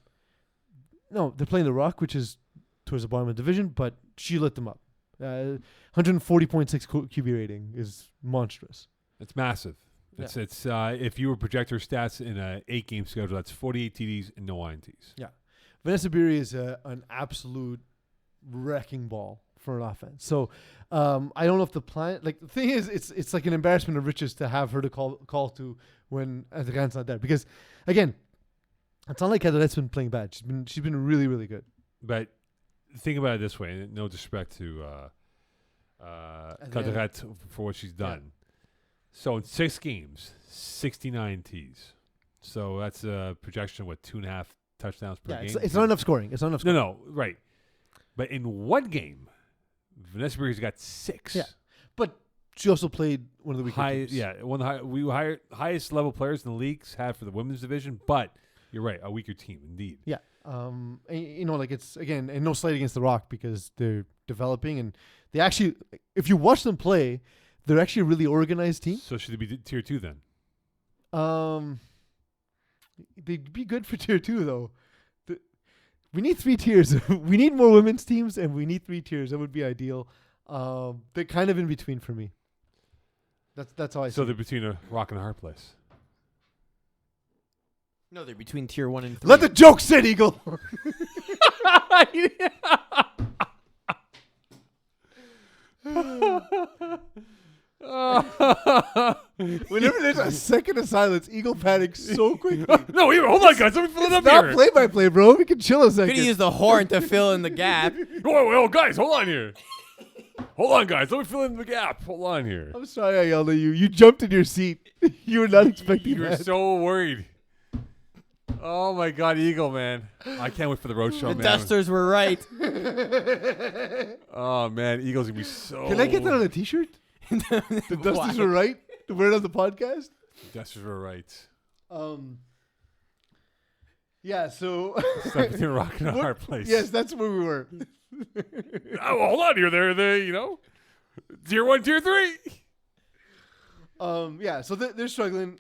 Speaker 2: no, they're playing the Rock, which is towards the bottom of the division, but she lit them up. 140.6 QB rating is monstrous.
Speaker 1: It's massive. It's if you were project her stats in a 8-game schedule, that's 48 TDs and no INTs.
Speaker 2: Yeah, Vanessa Beery is an absolute wrecking ball for an offense. So I don't know if the plan, like, the thing is, it's like an embarrassment of riches to have her to call to when Adrian's not there, because again, it's not like Cadet's been playing bad. She's been really, really good.
Speaker 1: But think about it this way, and no disrespect to Cadette for what she's done. Yeah. So in 6 games, 69 Ts. So that's a projection of 2.5 touchdowns per game.
Speaker 2: It's not enough scoring.
Speaker 1: No, right. But in 1 game, Vanessa Beery's got 6.
Speaker 2: Yeah, but she also played one of the weaker teams.
Speaker 1: Yeah, highest level players in the leagues had for the women's division. But you're right, a weaker team indeed.
Speaker 2: Yeah, it's again, and no slight against the Rock because they're developing and they actually, if you watch them play, they're actually a really organized team.
Speaker 1: So should they be tier 2 then?
Speaker 2: They'd be good for tier 2 though. We need 3 tiers. We need more women's teams, and we need 3 tiers. That would be ideal. They're kind of in between for me. That's how I see it.
Speaker 1: So they're between a rock and a hard place.
Speaker 3: No, they're between tier 1 and 3.
Speaker 2: Let the joke sit, Eagle. Whenever there's a second of silence, Eagle panics so quickly.
Speaker 1: No, hold on, guys. Let me fill it up
Speaker 2: Not
Speaker 1: here.
Speaker 2: play-by-play, bro. We can chill a second.
Speaker 3: Could have used the horn to fill in the gap.
Speaker 1: Whoa, guys, hold on here. Hold on, guys. Let me fill in the gap. Hold on here.
Speaker 2: I'm sorry I yelled at you. You jumped in your seat. You were not expecting
Speaker 1: You were
Speaker 2: that.
Speaker 1: so worried. Oh, my God, Eagle, man. I can't wait for the road show,
Speaker 3: The
Speaker 1: man.
Speaker 3: Dusters were right.
Speaker 1: Oh, man. Eagle's going to be so...
Speaker 2: Can I get that on a t-shirt? The Dusters were right? To wear it on the podcast?
Speaker 1: The Dusters were right.
Speaker 2: Yeah, so...
Speaker 1: Stuck between a rock and a hard place.
Speaker 2: Yes, that's where we were.
Speaker 1: Oh, hold on here. They're tier 1, tier 3.
Speaker 2: Yeah, so they're struggling.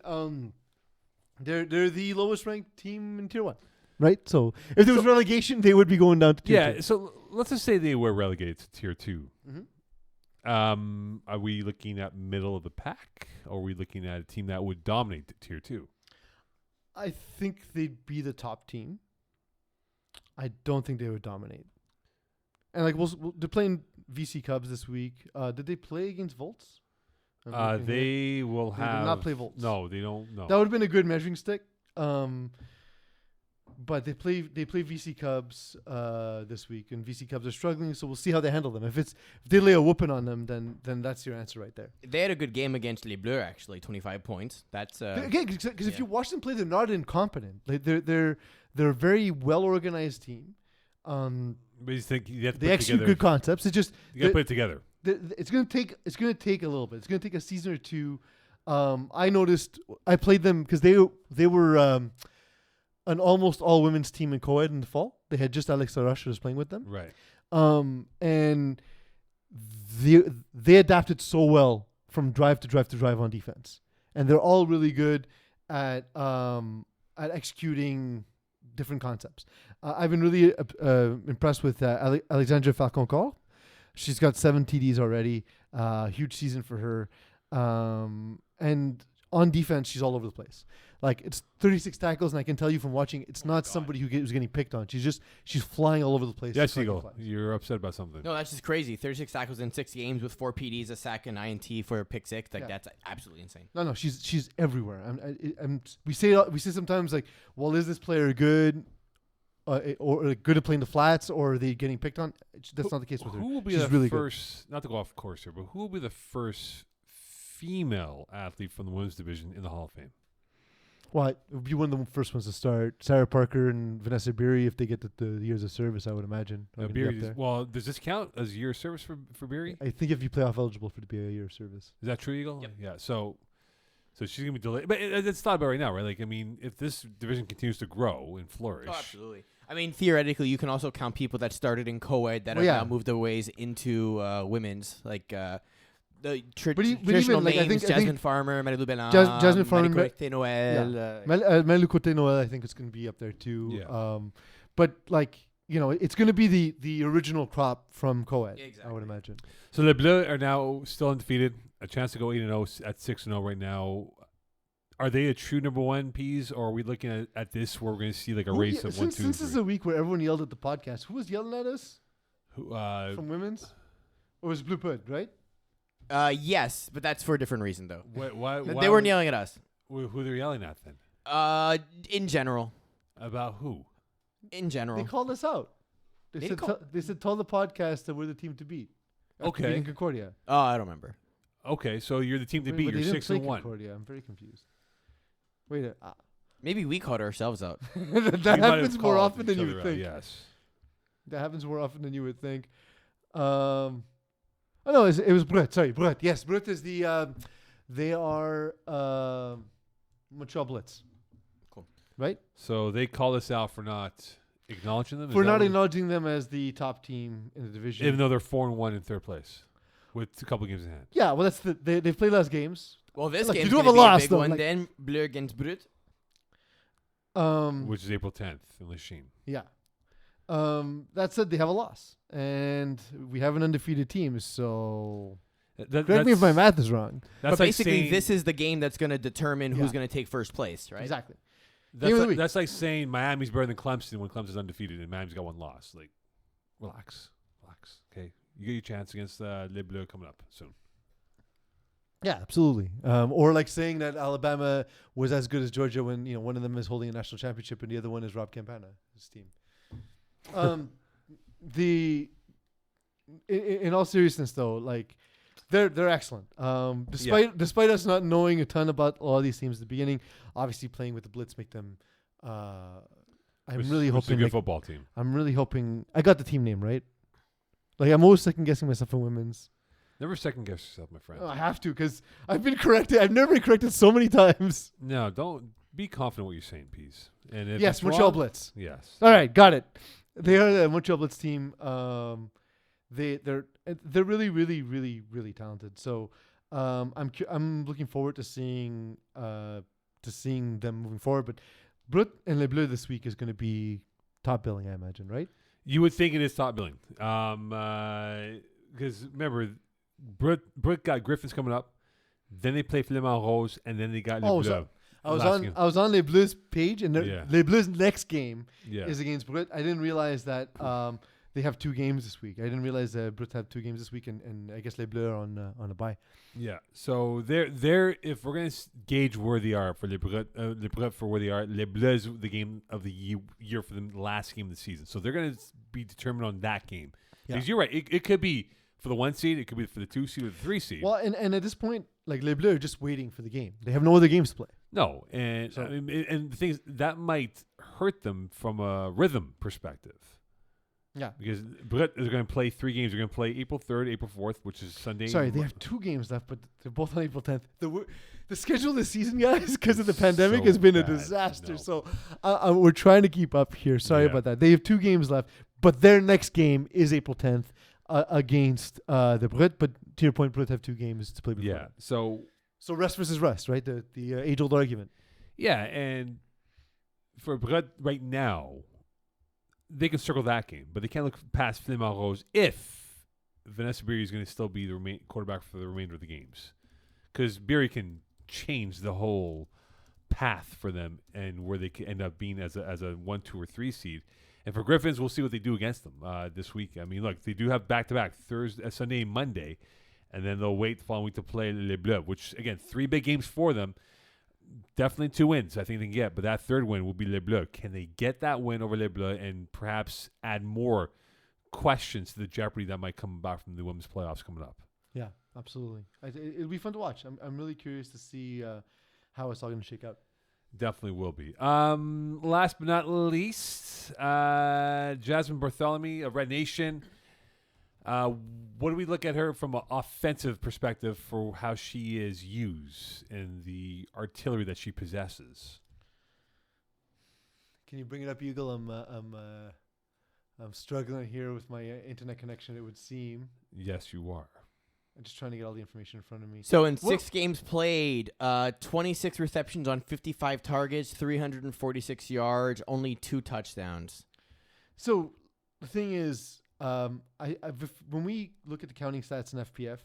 Speaker 2: They're the lowest ranked team in tier 1, right? So if there was relegation, they would be going down to tier 2.
Speaker 1: Yeah, so let's just say they were relegated to tier 2.
Speaker 2: Mm-hmm.
Speaker 1: Are we looking at middle of the pack, or are we looking at a team that would dominate tier 2?
Speaker 2: I think they'd be the top team. I don't think they would dominate. And they're playing VC Cubs this week. Did they play against Volts? I'm looking here.
Speaker 1: They will
Speaker 2: They do
Speaker 1: have
Speaker 2: not play Volts.
Speaker 1: No, they don't. No.
Speaker 2: That would have been a good measuring stick. But they play VC Cubs this week, and VC Cubs are struggling. So we'll see how they handle them. If they lay a whooping on them, then that's your answer right there.
Speaker 3: They had a good game against Les Bleus, actually, 25 points. That's
Speaker 2: Again, because if you watch them play, they're not incompetent. Like they're a very well organized team.
Speaker 1: But you think you have to
Speaker 2: They
Speaker 1: put
Speaker 2: execute
Speaker 1: together,
Speaker 2: good concepts. It's just
Speaker 1: you got to put it together.
Speaker 2: it's gonna take a little bit. It's gonna take a season or two. I noticed I played them because they were an almost all women's team in co-ed in the fall. They had just Alex Laroche was playing with them.
Speaker 1: Right.
Speaker 2: And they adapted so well from drive to drive to drive on defense, and they're all really good at executing different concepts. I've been really impressed with Alexandra Falconcourt. She's got 7 TDs already. Huge season for her. And on defense, she's all over the place. Like, it's 36 tackles, and I can tell you from watching, it's not somebody who's getting picked on. She's flying all over the place.
Speaker 1: Yes, Eagle. You're upset about something.
Speaker 3: No, that's just crazy. 36 tackles in 6 games with 4 PDs, a sack, and INT for a pick 6. Like, that's absolutely insane.
Speaker 2: No, she's everywhere. We say sometimes, like, well, is this player good, or good at playing the flats, or are they getting picked on? That's not the case with her.
Speaker 1: Who will be
Speaker 2: She's
Speaker 1: the
Speaker 2: really
Speaker 1: first? Not to go off course here, but who will be the first female athlete from the women's division in the Hall of Fame?
Speaker 2: Well, it would be one of the first ones to start. Sarah Parker and Vanessa Beery, if they get the years of service, I would imagine.
Speaker 1: Well, does this count as a year of service for Beery?
Speaker 2: I think if you playoff eligible for it to be a year of service.
Speaker 1: Is that true, Eagle?
Speaker 3: Yep.
Speaker 1: Yeah. So she's gonna be delayed, but it's thought about right now, right? Like, I mean, if this division continues to grow and flourish,
Speaker 3: Oh, absolutely. I mean, theoretically, you can also count people that started in co-ed that have now moved their ways into women's, like the traditional
Speaker 2: even, like,
Speaker 3: names:
Speaker 2: I
Speaker 3: Jasmine
Speaker 2: think
Speaker 3: Farmer, Marie-Lou Benham,
Speaker 2: Jasmine Farmer,
Speaker 3: Marie-Colette Noël.
Speaker 2: Melu Cote Noel, I think it's going to be up there too.
Speaker 1: Yeah.
Speaker 2: But like, it's going to be the original crop from co-ed.
Speaker 3: Exactly.
Speaker 2: I would imagine.
Speaker 1: So Les Bleus are now still undefeated, a chance to go 8-0 at 6-0 right now. Are they a true number one P's, or are we looking at this where we're going to see like a race of 1, 2,
Speaker 2: Since this is a week where everyone yelled at the podcast, who was yelling at us
Speaker 1: Who,
Speaker 2: from women's? It was Blue Pud, right?
Speaker 3: Yes, but that's for a different reason, though.
Speaker 1: why
Speaker 3: They weren't yelling at us.
Speaker 1: Who they're yelling at then?
Speaker 3: In general.
Speaker 1: About who?
Speaker 3: In general.
Speaker 2: They called us out. They said tell the podcast that we're the team to beat. After
Speaker 1: Okay.
Speaker 2: beating Concordia.
Speaker 3: Oh, I don't remember.
Speaker 1: Okay, so you're the team to beat.
Speaker 2: But
Speaker 1: You're
Speaker 2: they didn't
Speaker 1: 6-1.
Speaker 2: play Concordia. I'm very confused. Wait,
Speaker 3: Maybe we called ourselves out.
Speaker 2: that happens more often than you would think.
Speaker 1: Yes.
Speaker 2: That happens more often than you would think. Oh no, it was Brent. Sorry, Brent. Yes, Brent is the. They are Montreal Blitz.
Speaker 3: Cool.
Speaker 2: Right.
Speaker 1: So they call us out for not acknowledging them.
Speaker 2: For not acknowledging them as the top team in the division,
Speaker 1: even though they're 4-1 in third place, with a couple games in hand.
Speaker 2: Yeah, well, that's they've played less games.
Speaker 3: Well, this
Speaker 2: Look,
Speaker 3: game's
Speaker 2: you do
Speaker 3: going
Speaker 2: have
Speaker 3: to
Speaker 2: a
Speaker 3: be
Speaker 2: loss,
Speaker 3: a big
Speaker 2: though,
Speaker 3: one.
Speaker 2: like-
Speaker 3: Then Bleu against Brut.
Speaker 1: Which is April 10th in Lachine.
Speaker 2: Yeah. That said, they have a loss, and we have an undefeated team. So correct me if my math is wrong.
Speaker 1: That's
Speaker 3: But
Speaker 1: like
Speaker 3: basically,
Speaker 1: saying,
Speaker 3: this is the game that's going to determine who's
Speaker 2: Yeah.
Speaker 3: going to take first place, right?
Speaker 2: Exactly.
Speaker 1: that's
Speaker 2: Game of the
Speaker 1: like,
Speaker 2: week.
Speaker 1: that's like saying Miami's better than Clemson when Clemson's undefeated and Miami's got 1 loss. Like, relax. Okay, you get your chance against Les Bleus coming up soon.
Speaker 2: Yeah, absolutely. Or like saying that Alabama was as good as Georgia when one of them is holding a national championship and the other one is Rob Campana, his team. In all seriousness though, like they're excellent. Despite us not knowing a ton about all these teams at the beginning, obviously playing with the Blitz make them. I'm really
Speaker 1: It's a
Speaker 2: hoping.
Speaker 1: good
Speaker 2: Like,
Speaker 1: football team.
Speaker 2: I'm really hoping I got the team name right. Like I'm always second guessing myself in women's.
Speaker 1: Never second guess yourself, my friend.
Speaker 2: Oh, I have to because I've been corrected. I've never been corrected so many times.
Speaker 1: No, don't be confident what you're saying, Pease. And if
Speaker 2: Yes,
Speaker 1: it's
Speaker 2: Montreal
Speaker 1: wrong,
Speaker 2: Blitz.
Speaker 1: Yes.
Speaker 2: All right, got it. They are the Montreal Blitz team. They're really, really, really, really talented. So I'm looking forward to seeing them moving forward. But Brut and Les Bleus this week is going to be top billing, I imagine, right?
Speaker 1: You would think it is top billing. Because remember, Brut got Griffins coming up. Then they play Flamand Rose, and then they got Les Bleus.
Speaker 2: So I
Speaker 1: last game.
Speaker 2: was on Les Bleus page, and
Speaker 1: Yeah.
Speaker 2: Les Bleus next game
Speaker 1: Yeah.
Speaker 2: is against Brut. I didn't realize that they have 2 games this week. I didn't realize Brut have 2 games this week, and I guess Les Bleus are on a bye.
Speaker 1: Yeah. So they're if we're gonna gauge where they are for Les Brut for where they are, Les Bleus the game of the year for them, the last game of the season. So they're gonna be determined on that game.
Speaker 2: Yeah.
Speaker 1: Because you're right, it could be for the 1 seed, it could be for the 2 seed or the 3 seed.
Speaker 2: Well, and at this point, like Les Bleus are just waiting for the game. They have no other games to play.
Speaker 1: No, and
Speaker 2: So-
Speaker 1: I mean, and the thing is that might hurt them from a rhythm perspective.
Speaker 2: Yeah.
Speaker 1: Because Brett is going to play 3 games. They're going to play April 3rd, April 4th, which is Sunday.
Speaker 2: Sorry, they have 2 games left, but they're both on April 10th. The schedule this season, guys, because of the pandemic,
Speaker 1: So
Speaker 2: has been a
Speaker 1: bad.
Speaker 2: disaster.
Speaker 1: No.
Speaker 2: So we're trying to keep up here. Sorry
Speaker 1: Yeah.
Speaker 2: about that. They have 2 games left, but their next game is April 10th against the Brut. But to your point, Brut have 2 games to play before
Speaker 1: Yeah.
Speaker 2: that.
Speaker 1: So
Speaker 2: So rest versus rest, right? The age-old argument.
Speaker 1: yeah, and for Brett right now, they can circle that game, but they can't look past Flamand Rose if Vanessa Beery is going to still be the quarterback for the remainder of the games, because Beery can change the whole path for them and where they can end up being as a 1, 2, or 3 seed. And for Griffins, we'll see what they do against them this week. I mean, look, they do have back-to-back Thursday, Sunday, and Monday, and then they'll wait the following week to play Les Bleus, which again 3 big games for them. Definitely 2 wins I think they can get, but that 3rd win will be Les Bleus. Can they get that win over Les Bleus and perhaps add more questions to the jeopardy that might come back from the women's playoffs coming up?
Speaker 2: Yeah, absolutely. It'll be fun to watch. I'm really curious to see how it's all going to shake out.
Speaker 1: Definitely will be. Last but not least, Jasmine Bartholomew of Red Nation. What do we look at her from an offensive perspective for how she is used and the artillery that she possesses?
Speaker 2: Can you bring it up, Eagle? I'm struggling here with my internet connection. It would seem.
Speaker 1: Yes, you are.
Speaker 2: I'm just trying to get all the information in front of me.
Speaker 3: So in 6 games played, 26 receptions on 55 targets, 346 yards, only 2 touchdowns.
Speaker 2: So the thing is, when we look at the counting stats in FPF,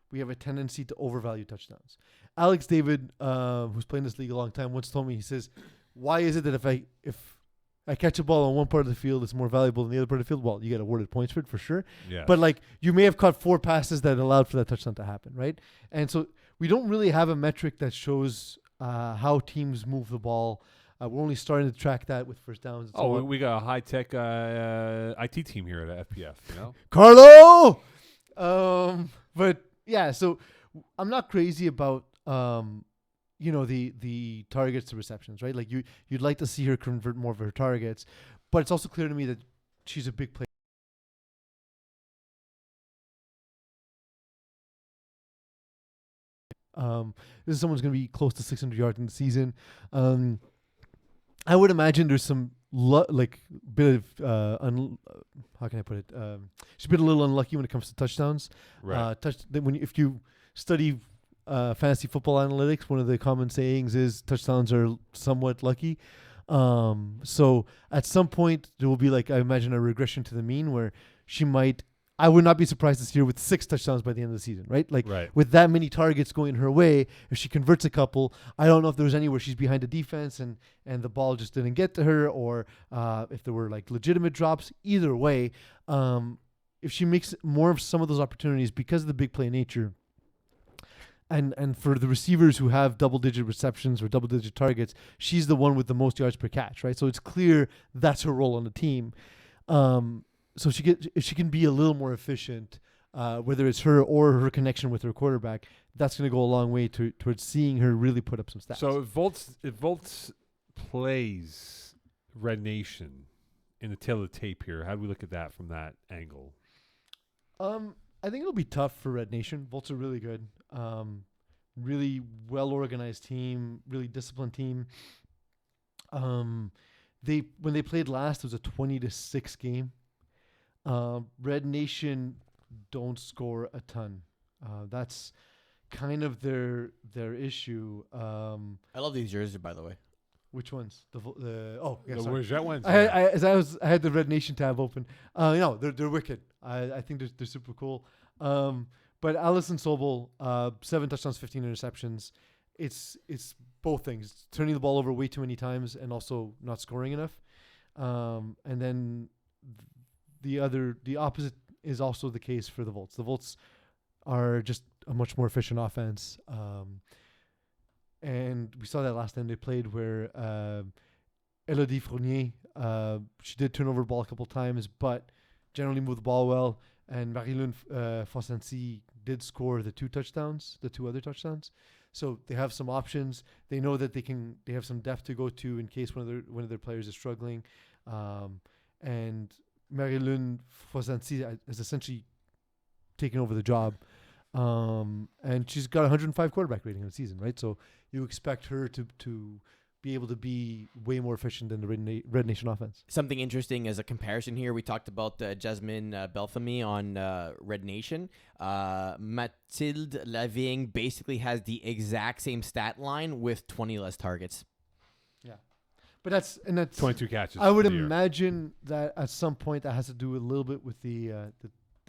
Speaker 2: we have a tendency to overvalue touchdowns. Alex David, who's playing this league a long time, once told me, he says, "Why is it that if I catch a ball on one part of the field, it's more valuable than the other part of the field?" Well, you get awarded points for it for sure.
Speaker 1: Yeah.
Speaker 2: But like you may have caught 4 passes that allowed for that touchdown to happen, right? And so we don't really have a metric that shows how teams move the ball. We're only starting to track that with first downs. And so on.
Speaker 1: we got a high-tech IT team here at FPF, you know?
Speaker 2: Carlo. But yeah, so I'm not crazy about the targets to receptions, right? Like you'd like to see her convert more of her targets, but it's also clear to me that she's a big player. This is someone's going to be close to 600 yards in the season. I would imagine there's some bit of how can I put it? She's been a little unlucky when it comes to touchdowns.
Speaker 1: Right.
Speaker 2: If you study fantasy football analytics, one of the common sayings is touchdowns are somewhat lucky. So at some point there will be I imagine a regression to the mean where she might. I would not be surprised to see her with 6 touchdowns by the end of the season, right?
Speaker 1: Right.
Speaker 2: With that many targets going her way, if she converts a couple, I don't know if there was anywhere she's behind the defense and the ball just didn't get to her, or if there were legitimate drops. Either way, if she makes more of some of those opportunities because of the big play nature, and for the receivers who have double-digit receptions or double-digit targets, she's the one with the most yards per catch, right? So it's clear that's her role on the team. So if she can be a little more efficient, whether it's her or her connection with her quarterback, that's going to go a long way towards seeing her really put up some stats.
Speaker 1: So if Volts plays Red Nation in the tail of the tape here, how do we look at that from that angle?
Speaker 2: I think it'll be tough for Red Nation. Volts are really good. Really well-organized team, really disciplined team. When they played last, it was a 20-6 game. Red Nation don't score a ton. That's kind of their issue.
Speaker 3: I love these jerseys, by the way.
Speaker 2: Which ones?
Speaker 1: The
Speaker 2: Sorry.
Speaker 1: where's that one?
Speaker 2: I had the Red Nation tab open. They're wicked. I think they're super cool. But Allison Sobel, 7 touchdowns, 15 interceptions. It's both things. It's turning the ball over way too many times and also not scoring enough. And then the opposite is also the case for the Volts. The Volts are just a much more efficient offense. And we saw that last time they played where Elodie Fournier, she did turn over the ball a couple times, but generally moved the ball well. And Marie-Lune Fonsanti did score the two other touchdowns. So they have some options. They know that they have some depth to go to in case one of their players is struggling. And Marie-Lune Fonsanti has essentially taken over the job. And she's got 105 quarterback rating in the season, right? So you expect her to be able to be way more efficient than the Red Nation offense.
Speaker 3: Something interesting as a comparison here, we talked about Jasmine Belthamy on Red Nation. Mathilde Lavigne basically has the exact same stat line with 20 less targets.
Speaker 2: Yeah. But that's
Speaker 1: 22 catches.
Speaker 2: I would
Speaker 1: for the year.
Speaker 2: imagine that at some point that has to do a little bit with the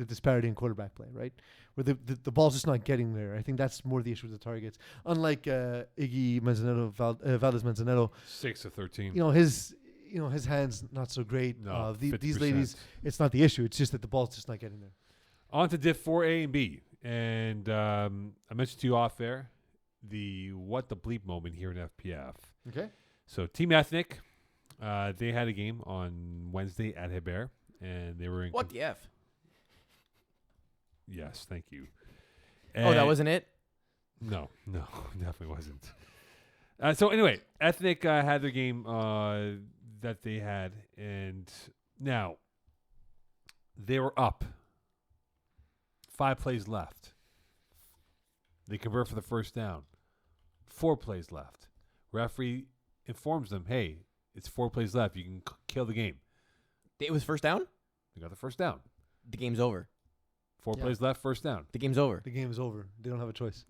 Speaker 2: disparity in quarterback play, right? Where the ball's just not getting there. I think that's more the issue with the targets. Unlike Iggy Manzanetto, Valdez Manzanetto,
Speaker 1: 6 of 13.
Speaker 2: his hands not so great.
Speaker 1: No,
Speaker 2: These
Speaker 1: 50%.
Speaker 2: ladies, it's not the issue. It's just that the ball's just not getting there.
Speaker 1: On to Div 4A and B. And I mentioned to you off there the what the bleep moment here in FPF.
Speaker 2: Okay.
Speaker 1: So Team Ethnic, they had a game on Wednesday at Hebert, and they were in.
Speaker 3: What the F?
Speaker 1: Yes, thank you.
Speaker 3: Oh, that wasn't it?
Speaker 1: No, definitely wasn't. So anyway, Ethnic had their game that they had, and now they were up. 5 plays left. They convert for the first down. 4 plays left. Referee informs them, hey, it's 4 plays left. You can kill the game.
Speaker 3: It was first down?
Speaker 1: They got the first down.
Speaker 3: The game's over.
Speaker 1: 4 plays left, first down.
Speaker 3: The game's over.
Speaker 2: The game is over. They don't have a choice.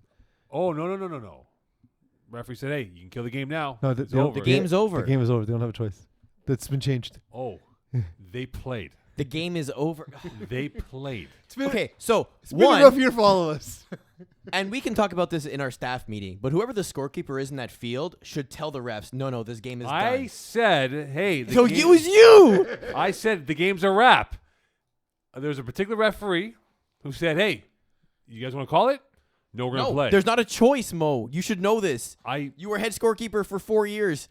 Speaker 1: Oh, no. Referee said, hey, you can kill the game now.
Speaker 2: No,
Speaker 1: It's over.
Speaker 3: The game's over.
Speaker 2: The game is over. They don't have a choice. That's been changed.
Speaker 1: Oh, they played.
Speaker 3: The game is over.
Speaker 1: They played.
Speaker 3: Okay, so
Speaker 2: It's been a rough
Speaker 3: one,
Speaker 2: year for all of us.
Speaker 3: and we can talk about this in our staff meeting, but whoever the scorekeeper is in that field should tell the refs, no, this game is
Speaker 1: I
Speaker 3: done.
Speaker 1: said, hey.
Speaker 3: So it was you!
Speaker 1: I said the game's a wrap. There was a particular referee who said, hey, you guys want to call it? No, we're going to play.
Speaker 3: There's not a choice, Mo. You should know this.
Speaker 1: I
Speaker 3: You were head scorekeeper for 4 years.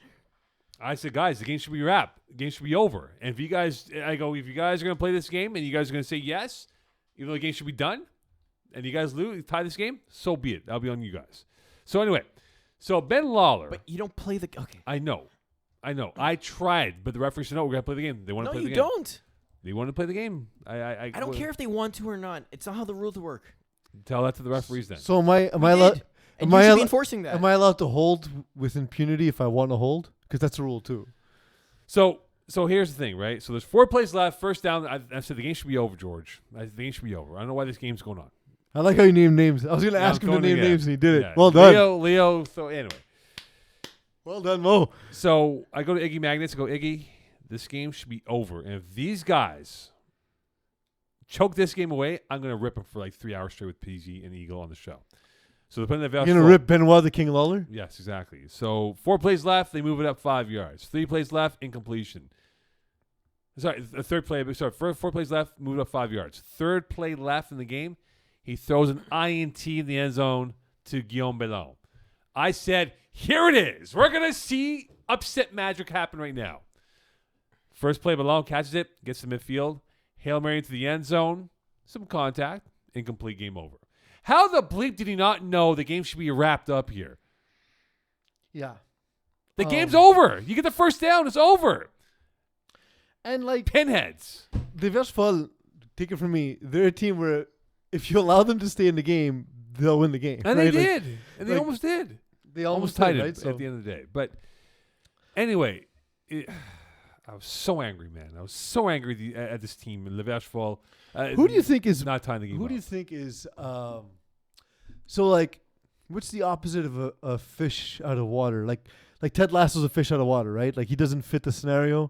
Speaker 1: said, guys, the game should be wrapped. The game should be over. And if you guys are going to play this game and you guys are going to say yes, even though the game should be done, and you guys tie this game, so be it. That'll be on you guys. So anyway, Ben Lawler.
Speaker 3: But you don't play the... Okay.
Speaker 1: I know. I tried, but the referee said, no, we're going to play the game. They want to
Speaker 3: No,
Speaker 1: play
Speaker 3: you
Speaker 1: the game.
Speaker 3: don't.
Speaker 1: They want to play the game.
Speaker 3: I don't care if they want to or not. It's not how the rules work.
Speaker 1: Tell that to the referees then.
Speaker 2: So am I
Speaker 3: You
Speaker 2: allowed?
Speaker 3: did. And
Speaker 2: Am
Speaker 3: you
Speaker 2: I
Speaker 3: should
Speaker 2: al-
Speaker 3: be enforcing that.
Speaker 2: Am I allowed to hold with impunity if I want to hold? Because that's a rule too.
Speaker 1: So here's the thing, right? So there's 4 plays left, first down. I said the game should be over, George. The game should be over. I don't know why this game's going on.
Speaker 2: I like how you name names. I was going to
Speaker 1: Yeah,
Speaker 2: ask
Speaker 1: I'm
Speaker 2: him to
Speaker 1: throwing
Speaker 2: name
Speaker 1: it
Speaker 2: names, and he did it.
Speaker 1: Yeah.
Speaker 2: Well done.
Speaker 1: Leo. So anyway.
Speaker 2: Well done, Mo.
Speaker 1: So I go to Iggy Magnets and go, Iggy, this game should be over. And if these guys choke this game away, I'm going to rip them for like 3 hours straight with PG and Eagle on the show. So depending on the
Speaker 2: You're going to rip Benoit the King Lawler?
Speaker 1: Yes, exactly. So 4 plays left, they move it up 5 yards. 3 plays left, incompletion. Sorry, the third play. Sorry, 4 plays left, move it up 5 yards. Third play left in the game, he throws an INT in the end zone to Guillaume Bellon. I said, here it is. We're going to see upset magic happen right now. First play, Bellon catches it, gets to midfield. Hail Mary into the end zone. Some contact. Incomplete, game over. How the bleep did he not know the game should be wrapped up here?
Speaker 2: Yeah.
Speaker 1: The game's over. You get the first down. It's over.
Speaker 2: And like,
Speaker 1: Pinheads.
Speaker 2: the Versfall, take it from me, they're a team where if you allow them to stay in the game, they'll win the game.
Speaker 1: And
Speaker 2: right?
Speaker 1: they
Speaker 2: Like,
Speaker 1: did. And they
Speaker 2: like,
Speaker 1: almost did.
Speaker 2: They
Speaker 1: Almost
Speaker 2: almost
Speaker 1: tied
Speaker 2: did,
Speaker 1: it
Speaker 2: right? So
Speaker 1: at the end of the day. But anyway, I was so angry, man. I was so angry at this team in Le Versfall.
Speaker 2: who do you think is
Speaker 1: not tying the game
Speaker 2: Who
Speaker 1: up.
Speaker 2: do you think is so like? What's the opposite of a fish out of water? Like Ted Lasso's a fish out of water, right? Like he doesn't fit the scenario,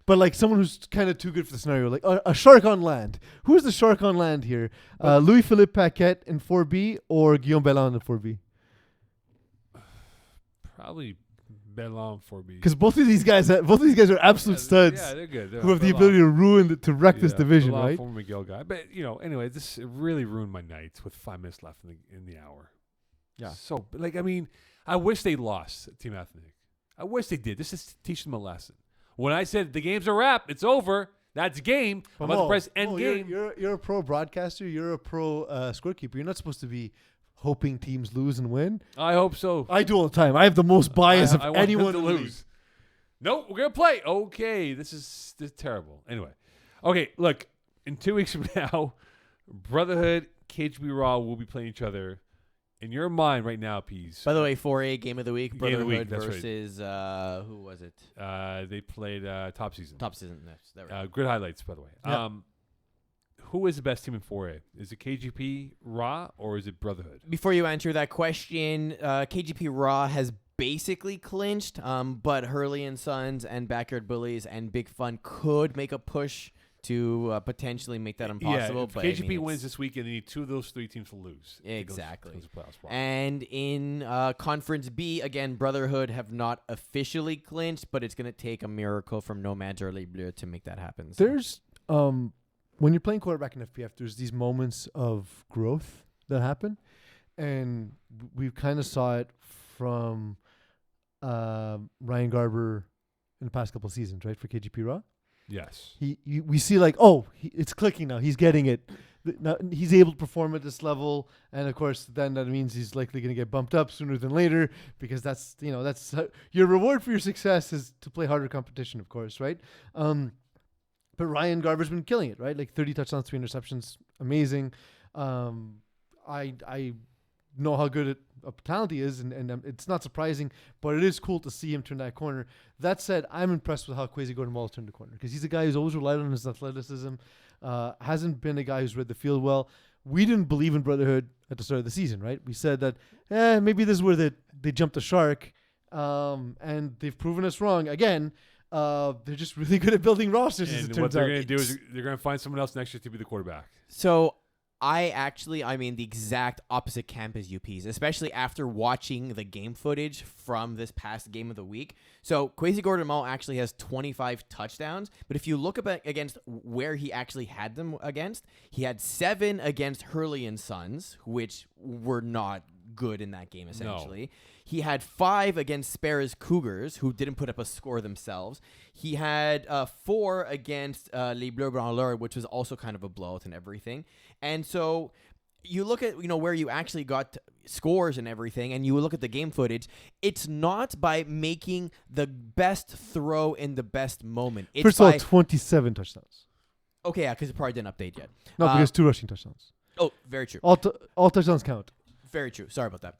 Speaker 2: but like someone who's kind of too good for the scenario, like a shark on land. Who's the shark on land here? Louis Philippe Paquette in 4B or Guillaume Bellon in 4B?
Speaker 1: Probably Belong for me.
Speaker 2: Because both of these guys are absolute studs.
Speaker 1: Yeah, they're good.
Speaker 2: Who have the ability to wreck this division,
Speaker 1: Belong,
Speaker 2: right?
Speaker 1: former McGill guy. But anyway, this really ruined my night with 5 minutes left in the hour.
Speaker 2: Yeah.
Speaker 1: So I wish they lost Team Ethnic. I wish they did. This is to teach them a lesson. When I said the game's a wrap, it's over. That's game. I'm about to press end game.
Speaker 2: You're a pro broadcaster. You're a pro scorekeeper. You're not supposed to be hoping teams lose and win.
Speaker 1: I hope so.
Speaker 2: I do all the time. I have the most bias of
Speaker 1: I want
Speaker 2: anyone
Speaker 1: them to
Speaker 2: in the
Speaker 1: lose. Nope, we're gonna play. Okay, this is terrible. Anyway, okay. Look, in 2 weeks from now, Brotherhood, KGB Raw will be playing each other. In your mind right now, Peas.
Speaker 3: By the way, 4A Game of the Week,
Speaker 1: Game of the
Speaker 3: Brotherhood
Speaker 1: Week, that's
Speaker 3: versus who was it?
Speaker 1: They played top season.
Speaker 3: Top season. There we go.
Speaker 1: Good highlights, by the way.
Speaker 2: Yeah.
Speaker 1: Who is the best team in 4A? Is it KGP Raw or is it Brotherhood?
Speaker 3: Before you answer that question, KGP Raw has basically clinched, but Hurley and Sons and Backyard Bullies and Big Fun could make a push to potentially make that impossible.
Speaker 1: Yeah, if
Speaker 3: but
Speaker 1: KGP wins this weekend, they need 2 of those 3 teams to lose.
Speaker 3: Exactly.
Speaker 1: It goes playoff spot.
Speaker 3: And in Conference B, again, Brotherhood have not officially clinched, but it's going to take a miracle from Nomads or Les Bleus to make that happen. So.
Speaker 2: There's when you're playing quarterback in FPF, there's these moments of growth that happen, and we kind of saw it from Ryan Garber in the past couple of seasons, right, for KGP Raw.
Speaker 1: Yes.
Speaker 2: We see it's clicking now. He's getting it. Now he's able to perform at this level, and of course, then that means he's likely going to get bumped up sooner than later because that's your reward for your success is to play harder competition, of course, right? But Ryan Garber's been killing it, right? Like 30 touchdowns, 3 interceptions, amazing. I know how good a talent he is, and it's not surprising, but it is cool to see him turn that corner. That said, I'm impressed with how Kwesi Gordon turned the corner because he's a guy who's always relied on his athleticism, hasn't been a guy who's read the field well. We didn't believe in Brotherhood at the start of the season, right? We said that maybe this is where they jumped the shark, and they've proven us wrong again. They're just really good at building rosters, as it turns out.
Speaker 1: What they're going to do is they're going to find someone else next year to be the quarterback.
Speaker 3: So I'm in the exact opposite camp as UPs, especially after watching the game footage from this past game of the week. So Kwesi Gordon actually has 25 touchdowns, but if you look against where he actually had them against, he had 7 against Hurley and Sons, which were not good in that game, essentially. No. He had 5 against Sparrows Cougars, who didn't put up a score themselves. He had 4 against Les Bleus Branleurs, which was also kind of a blowout and everything. And so you look at where you actually got scores and everything, and you look at the game footage. It's not by making the best throw in the best moment. It's
Speaker 2: First of all, 27 touchdowns.
Speaker 3: Okay, yeah, because it probably didn't update yet.
Speaker 2: No, because 2 rushing touchdowns.
Speaker 3: Oh, very true.
Speaker 2: All touchdowns count.
Speaker 3: Very true. Sorry about that.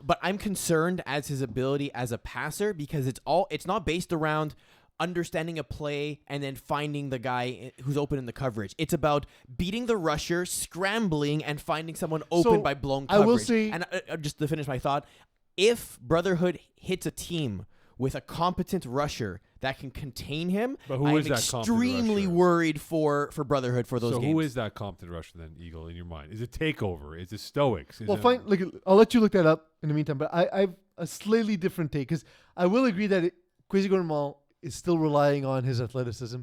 Speaker 3: But I'm concerned as his ability as a passer because it's not based around understanding a play and then finding the guy who's open in the coverage. It's about beating the rusher, scrambling, and finding someone open by blown coverage.
Speaker 2: I will say,
Speaker 3: and just to finish my thought, if Brotherhood hits a team with a competent rusher that can contain him, I'm extremely worried for Brotherhood for those games.
Speaker 1: So who is that competent rusher then, Eagle, in your mind? Is it Takeover? Is it Stoics?
Speaker 2: Fine. I'll let you look that up in the meantime, but I have a slightly different take because I will agree that Kwesi Gordon is still relying on his athleticism.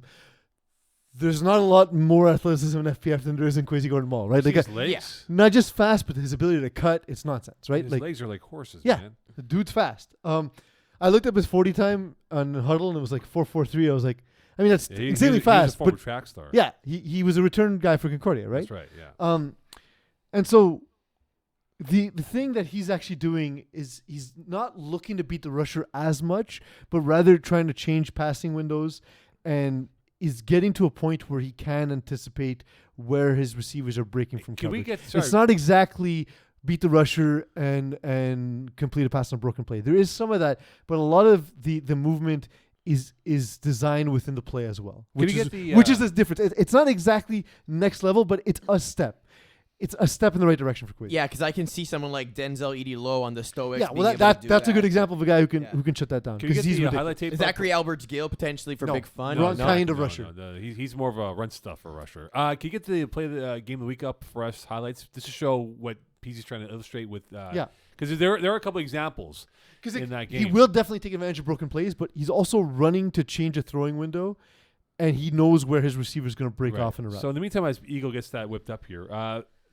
Speaker 2: There's not a lot more athleticism in FPF than there is in Kwesi Gordon, right?
Speaker 1: His legs?
Speaker 2: Yeah. Not just fast, but his ability to cut, it's nonsense, right?
Speaker 1: His legs are like horses,
Speaker 2: yeah,
Speaker 1: man.
Speaker 2: The dude's fast. I looked up his 40 time on Huddle, and it was like 4.43. I was like, I mean, that's insanely fast.
Speaker 1: He's a former track star.
Speaker 2: Yeah, he was a return guy for Concordia, right?
Speaker 1: That's right, yeah.
Speaker 2: And so the thing that he's actually doing is he's not looking to beat the rusher as much, but rather trying to change passing windows and is getting to a point where he can anticipate where his receivers are breaking from coverage. It's not exactly beat the rusher and complete a pass on a broken play. There is some of that, but a lot of the movement is designed within the play as well, which is the difference. It's not exactly next level, but it's a step. It's a step in the right direction for Kwesi.
Speaker 3: Yeah, because I can see someone like Denzel Edie Lowe on the Stoics.
Speaker 2: Yeah, well, that's a good example of a guy who can shut that down.
Speaker 1: Can you get the highlight tape?
Speaker 3: Zachary Alberts-Gill potentially for big fun.
Speaker 2: Wrong kind of rusher.
Speaker 1: No. He's more of a run stuffer rusher. Can you get the play the game of the week up for us highlights? This to show what PZ's trying to illustrate with Because there are a couple examples
Speaker 2: Because
Speaker 1: in that game.
Speaker 2: he will definitely take advantage of broken plays, but he's also running to change a throwing window, and he knows where his receiver is going to break
Speaker 1: Right.
Speaker 2: off in a route.
Speaker 1: So in the meantime, as Eagle gets that whipped up here,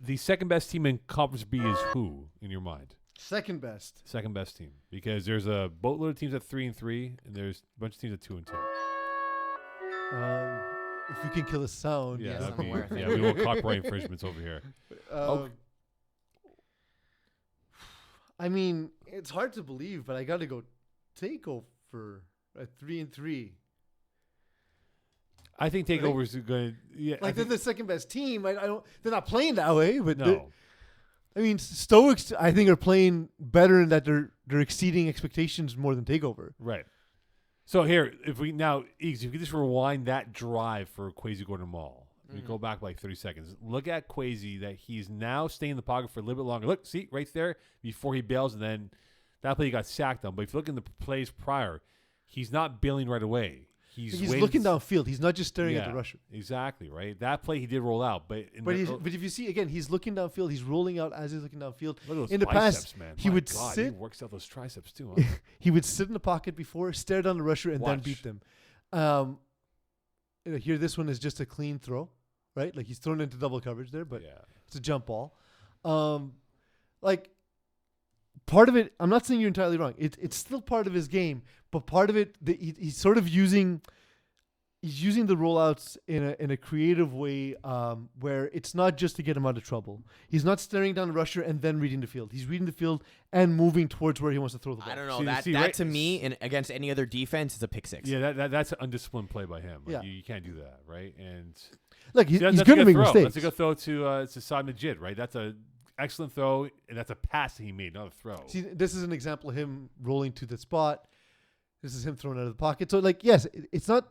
Speaker 1: the second best team in Conference B is who in your mind?
Speaker 2: Second best.
Speaker 1: Second best team, because there's a boatload of teams at 3-3, and there's a bunch of teams at 2-2.
Speaker 2: If we can kill the sound.
Speaker 1: Yeah,
Speaker 3: Yes,
Speaker 1: that'd
Speaker 3: I'm
Speaker 1: be,
Speaker 3: aware.
Speaker 1: yeah, we want copyright infringements over here.
Speaker 2: Um, I mean, it's hard to believe, but I got to go Takeover at 3-3.
Speaker 1: I think Takeover's going to. Yeah,
Speaker 2: Like they're the second best team. I don't. They're not playing that way, but
Speaker 1: no.
Speaker 2: I mean, Stoics, I think, are playing better in that they're exceeding expectations more than Takeover.
Speaker 1: Right. So here, if we just rewind that drive for Kwesi Gordon Mall, we go back like 30 seconds. Look at Kwesi, that he's now staying in the pocket for a little bit longer. Look, see right there before he bails, and then that play he got sacked on. But if you look in the plays prior, he's not bailing right away. He's
Speaker 2: looking downfield. He's not just staring at the rusher.
Speaker 1: Exactly, right? That play he did roll out, but
Speaker 2: But if you see again, he's looking downfield. He's rolling out as he's looking downfield.
Speaker 1: look at those
Speaker 2: In the
Speaker 1: biceps,
Speaker 2: past,
Speaker 1: man.
Speaker 2: he
Speaker 1: My
Speaker 2: would
Speaker 1: God,
Speaker 2: sit.
Speaker 1: He works out those triceps too. Huh?
Speaker 2: He would sit in the pocket before, stare down the rusher, and then
Speaker 1: Watch.
Speaker 2: beat them. Here, this one is just a clean throw, right? Like he's thrown into double coverage there, but
Speaker 1: yeah.
Speaker 2: it's a jump ball. Like part of it, I'm not saying you're entirely wrong. It's still part of his game, but part of it, he's sort of using the rollouts in a creative way, where it's not just to get him out of trouble. He's not staring down the rusher and then reading the field. He's reading the field and moving towards where he wants to throw the ball.
Speaker 3: I don't know.
Speaker 1: See,
Speaker 3: that
Speaker 1: right-
Speaker 3: to me, against any other defense, is a pick six.
Speaker 1: Yeah, that's an undisciplined play by him. Like,
Speaker 2: Yeah.
Speaker 1: you can't do that, right? And
Speaker 2: Look,
Speaker 1: see,
Speaker 2: he's
Speaker 1: that's
Speaker 2: going to
Speaker 1: a good
Speaker 2: make
Speaker 1: throw.
Speaker 2: mistakes.
Speaker 1: That's a good throw to Saad Majid, right? That's a excellent throw, and that's a pass that he made, not a throw.
Speaker 2: See, this is an example of him rolling to the spot. This is him throwing out of the pocket. So, like, yes, it's not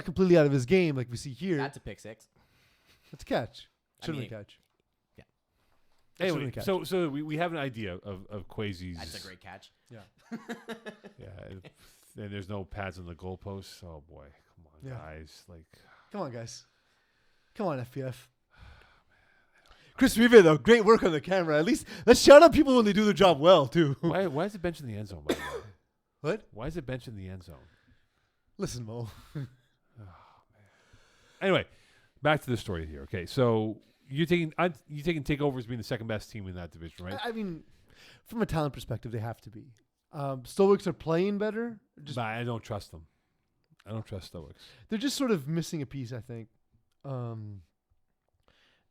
Speaker 2: completely out of his game like we see here.
Speaker 3: That's a pick six.
Speaker 2: That's a catch.
Speaker 3: I
Speaker 2: Should have
Speaker 3: mean,
Speaker 2: been a catch.
Speaker 3: yeah.
Speaker 2: That should've
Speaker 1: Anyway,
Speaker 2: been a catch.
Speaker 1: so we have an idea of Kwesi's.
Speaker 3: That's a great catch.
Speaker 2: Yeah.
Speaker 1: Yeah, and there's no pads on the goalposts. Oh boy, come on,
Speaker 2: Yeah.
Speaker 1: guys! Like,
Speaker 2: Come on, guys. Come on, FPF. Chris Rive, though, great work on the camera. At least let's shout out people when they do their job well, too.
Speaker 1: why is it bench in the end zone? By the way?
Speaker 2: What?
Speaker 1: Why is it bench in the end zone?
Speaker 2: Listen, Mo.
Speaker 1: Anyway, back to the story here. Okay, so you taking Takeover as being the second best team in that division, right?
Speaker 2: I mean, from a talent perspective, they have to be. Stoics are playing better.
Speaker 1: But I don't trust them. I don't trust Stoics.
Speaker 2: They're just sort of missing a piece, I think.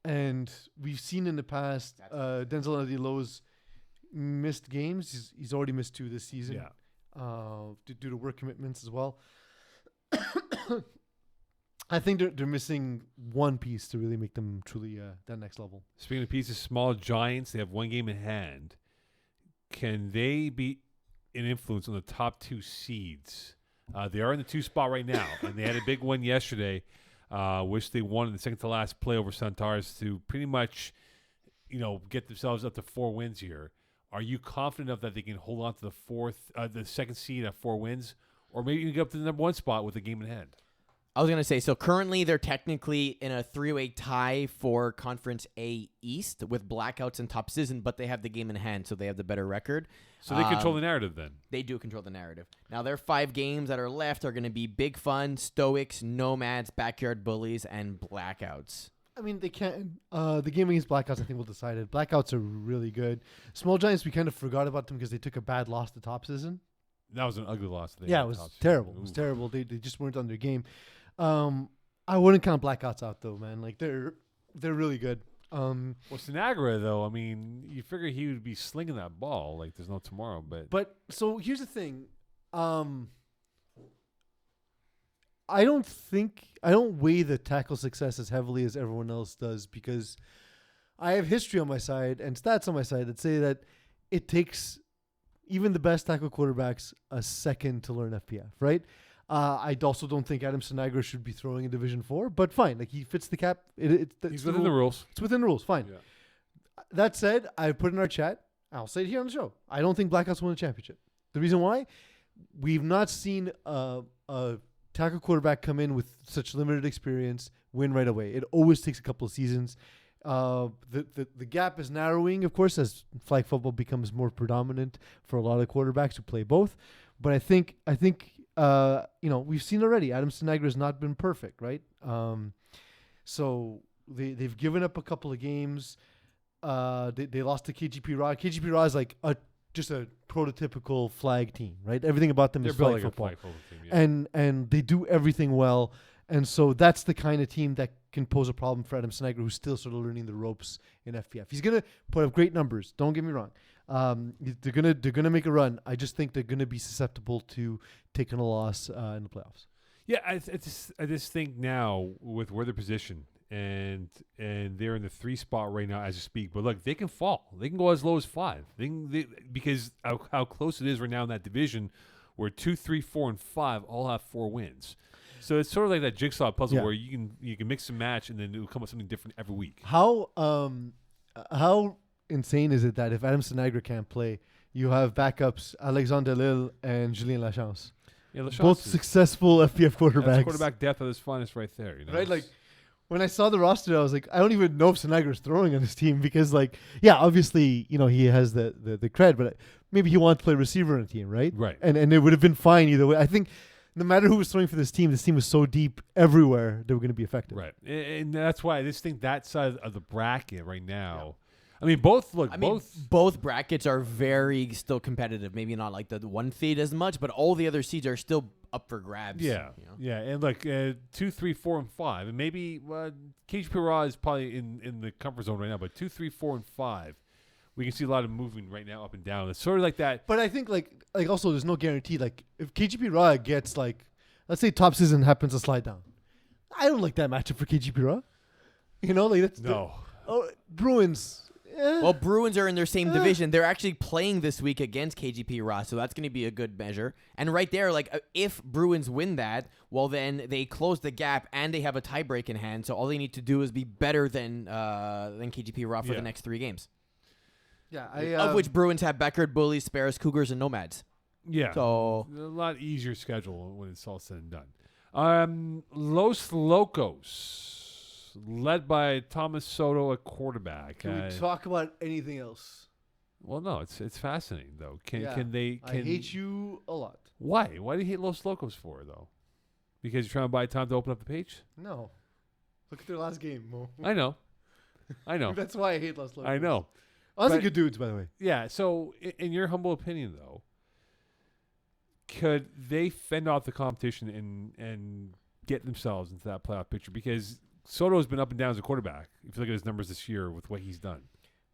Speaker 2: And we've seen in the past, Denzel Adilo's missed games. He's already missed 2 this season.
Speaker 1: Yeah.
Speaker 2: Due to work commitments as well. I think they're missing one piece to really make them truly that next level.
Speaker 1: Speaking of pieces, small giants, they have one game in hand. Can they be an influence on the top 2 seeds? They are in the 2 spot right now, and they had a big win yesterday, which they won in the second to last play over Centaurs to pretty much, get themselves up to 4 wins here. Are you confident enough that they can hold on to the second seed at 4 wins, or maybe even get up to the number 1 spot with a game in hand?
Speaker 3: I was going to say, so currently they're technically in a 3-way tie for Conference A East with Blackouts and Top Season, but they have the game in hand, so they have the better record.
Speaker 1: So they control the narrative then.
Speaker 3: They do control the narrative. Now, their 5 games that are left are going to be Big Fun, Stoics, Nomads, Backyard Bullies, and Blackouts.
Speaker 2: I mean, they can't. The game against Blackouts, I think, will decide it. Blackouts are really good. Small Giants, we kind of forgot about them because they took a bad loss to Top Season.
Speaker 1: That was an ugly loss.
Speaker 2: Yeah, it was terrible. It was terrible. They just weren't on their game. I wouldn't count Blackouts out though, man. Like they're really good.
Speaker 1: Well, Sinagra, though, I mean, you figure he would be slinging that ball like there's no tomorrow. But
Speaker 2: so here's the thing. I don't weigh the tackle success as heavily as everyone else does because I have history on my side and stats on my side that say that it takes even the best tackle quarterbacks a second to learn FPF, right? I also don't think Adam Sinagra should be throwing in Division 4, but fine. Like he fits the cap.
Speaker 1: he's within the rules.
Speaker 2: It's within the rules. Fine.
Speaker 1: Yeah.
Speaker 2: That said, I put in our chat, I'll say it here on the show. I don't think Blackouts win a championship. The reason why? We've not seen a tackle quarterback come in with such limited experience win right away. It always takes a couple of seasons. The gap is narrowing, of course, as flag football becomes more predominant for a lot of quarterbacks who play both. But I think we've seen already Adam Sinagra has not been perfect, right? So they've given up a couple of games. They lost to KGP Raw. KGP Raw is like just a prototypical flag team, right? Everything about them is flag football.
Speaker 1: Flag football team, yeah.
Speaker 2: And they do everything well. And so that's the kind of team that can pose a problem for Adam Sinagra, who's still sort of learning the ropes in FPF. He's gonna put up great numbers. Don't get me wrong. They're gonna make a run. I just think they're gonna be susceptible to taking a loss in the playoffs.
Speaker 1: Yeah, I just think now with where they're positioned and they're in the 3 spot right now as you speak. But look, they can fall. They can go as low as 5. Because how close it is right now in that division, where 2, 3, 4, and 5 all have 4 wins. So it's sort of like that jigsaw puzzle where you can mix and match, and then it will come with something different every week.
Speaker 2: How insane is it that if Adam Sinagra can't play, you have backups Alexandre Lille and Julien Lachance?
Speaker 1: Yeah, Lachance
Speaker 2: both successful FPF quarterbacks.
Speaker 1: That's quarterback depth at his finest right there. You know?
Speaker 2: Right, like when I saw the roster, I was like, I don't even know if Sinagra's throwing on his team because, like, yeah, obviously, he has the cred, but maybe he wants to play receiver on a team, right?
Speaker 1: Right.
Speaker 2: And it would have been fine either way. I think no matter who was throwing for this team was so deep everywhere they were going to be effective.
Speaker 1: Right, and that's why I just think that side of the bracket right now. I mean, both
Speaker 3: brackets are very still competitive. Maybe not like the 1 seed as much, but all the other seeds are still up for grabs.
Speaker 1: Yeah, yeah, and look, 2, 3, 4, and 5, and maybe KGP Raw is probably in the comfort zone right now. But 2, 3, 4, and 5, we can see a lot of movement right now up and down. It's sort of like that.
Speaker 2: But I think like also there's no guarantee. Like if KGP Raw gets like, let's say top season happens to slide down, I don't like that matchup for KGP Raw. Like that's Bruins.
Speaker 3: Well, Bruins are in their same division. They're actually playing this week against KGP Raw, so that's going to be a good measure. And right there, like if Bruins win that, well, then they close the gap and they have a tiebreak in hand. So all they need to do is be better than KGP Raw for the next 3 games.
Speaker 2: Yeah,
Speaker 3: of which Bruins have Beckert, Bullies, Sparrows, Cougars, and Nomads.
Speaker 1: Yeah,
Speaker 3: so
Speaker 1: a lot easier schedule when it's all said and done. Los Locos. Led by Thomas Soto at quarterback.
Speaker 2: Can we talk about anything else?
Speaker 1: Well, no, it's fascinating though. Can
Speaker 2: I hate you a lot.
Speaker 1: Why? Why do you hate Los Locos for though? Because you're trying to buy time to open up the page?
Speaker 2: No. Look at their last game, Mo.
Speaker 1: I know.
Speaker 2: That's why I hate Los Locos.
Speaker 1: I know.
Speaker 2: Lots of good dudes, by the way.
Speaker 1: Yeah. So, in your humble opinion, though, could they fend off the competition and get themselves into that playoff picture? Because Soto's been up and down as a quarterback. If you look at his numbers this year with what he's done,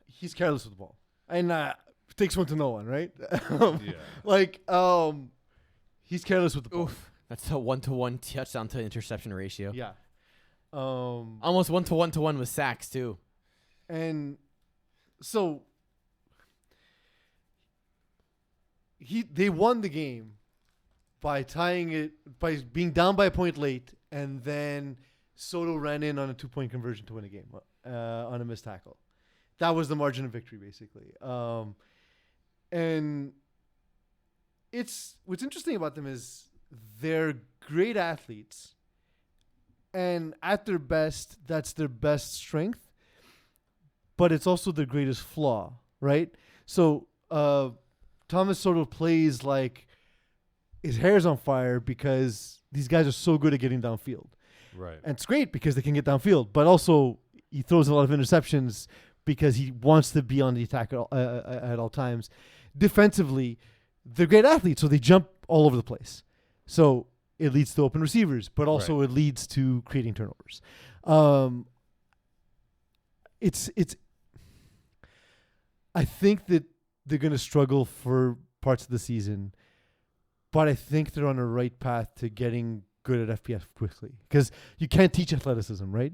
Speaker 2: he's careless with the ball, and it takes one to know one, right? He's careless with the ball.
Speaker 3: Oof, that's a 1-to-1 touchdown to interception ratio.
Speaker 2: Yeah,
Speaker 3: almost 1-to-1 with sacks too,
Speaker 2: and so they won the game by tying it by being down by a point late, and then Soto ran in on a 2-point conversion to win a game on a missed tackle. That was the margin of victory, basically. And what's interesting about them is they're great athletes, and at their best, that's their best strength. But it's also their greatest flaw, right? So Thomas Soto plays like his hair's on fire because these guys are so good at getting downfield.
Speaker 1: right?
Speaker 2: And it's great because they can get downfield, but also he throws a lot of interceptions because he wants to be on the attack at all times. Defensively, they're great athletes, so they jump all over the place. So it leads to open receivers, but also it leads to creating turnovers. I think that they're going to struggle for parts of the season, but I think they're on the right path to getting good at FPF quickly, because you can't teach athleticism, right?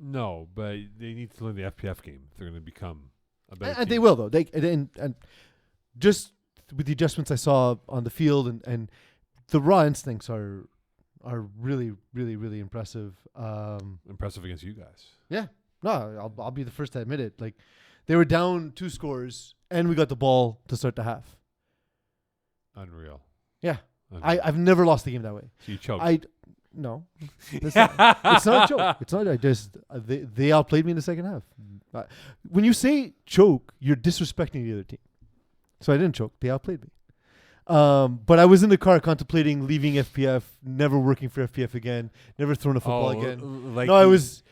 Speaker 1: No, but they need to learn the FPF game if they're going to become a better team.
Speaker 2: And they will, though. And just with the adjustments I saw on the field, and the raw instincts are really, really, really impressive.
Speaker 1: Impressive against you guys.
Speaker 2: Yeah. No, I'll be the first to admit it. Like, they were down 2 scores, and we got the ball to start the half.
Speaker 1: Unreal.
Speaker 2: Yeah.
Speaker 1: Unreal.
Speaker 2: I've never lost the game that way.
Speaker 1: So you choked.
Speaker 2: No, it's not a joke. It's not. I just they outplayed me in the second half. When you say choke, you're disrespecting the other team. So I didn't choke. They outplayed me. But I was in the car contemplating leaving FPF, never working for FPF again, never throwing a football again.
Speaker 1: Like
Speaker 2: No, it was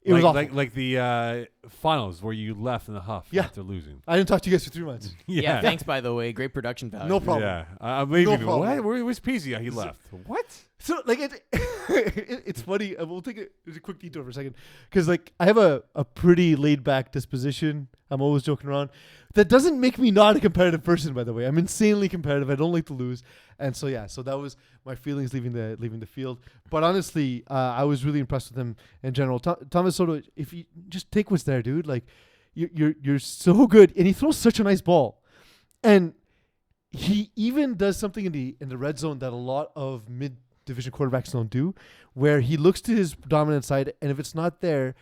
Speaker 2: awful.
Speaker 1: like the finals where you left in the huff after losing.
Speaker 2: I didn't talk to you guys for 3 months.
Speaker 3: Yeah, thanks, by the way. Great production value.
Speaker 2: No problem.
Speaker 1: Yeah, I'm leaving.
Speaker 2: No
Speaker 1: What?
Speaker 2: problem.
Speaker 1: Where's Peasy? He left. What?
Speaker 2: So like it's funny. We'll take a quick detour for a second because like I have a pretty laid back disposition. I'm always joking around. That doesn't make me not a competitive person, by the way. I'm insanely competitive. I don't like to lose, and so that was my feelings leaving the field. But honestly, I was really impressed with him in general. Thomas Soto, if you just take what's there, dude, like you're so good, and he throws such a nice ball, and he even does something in the red zone that a lot of mid-division quarterbacks don't do, where he looks to his dominant side, and if it's not there,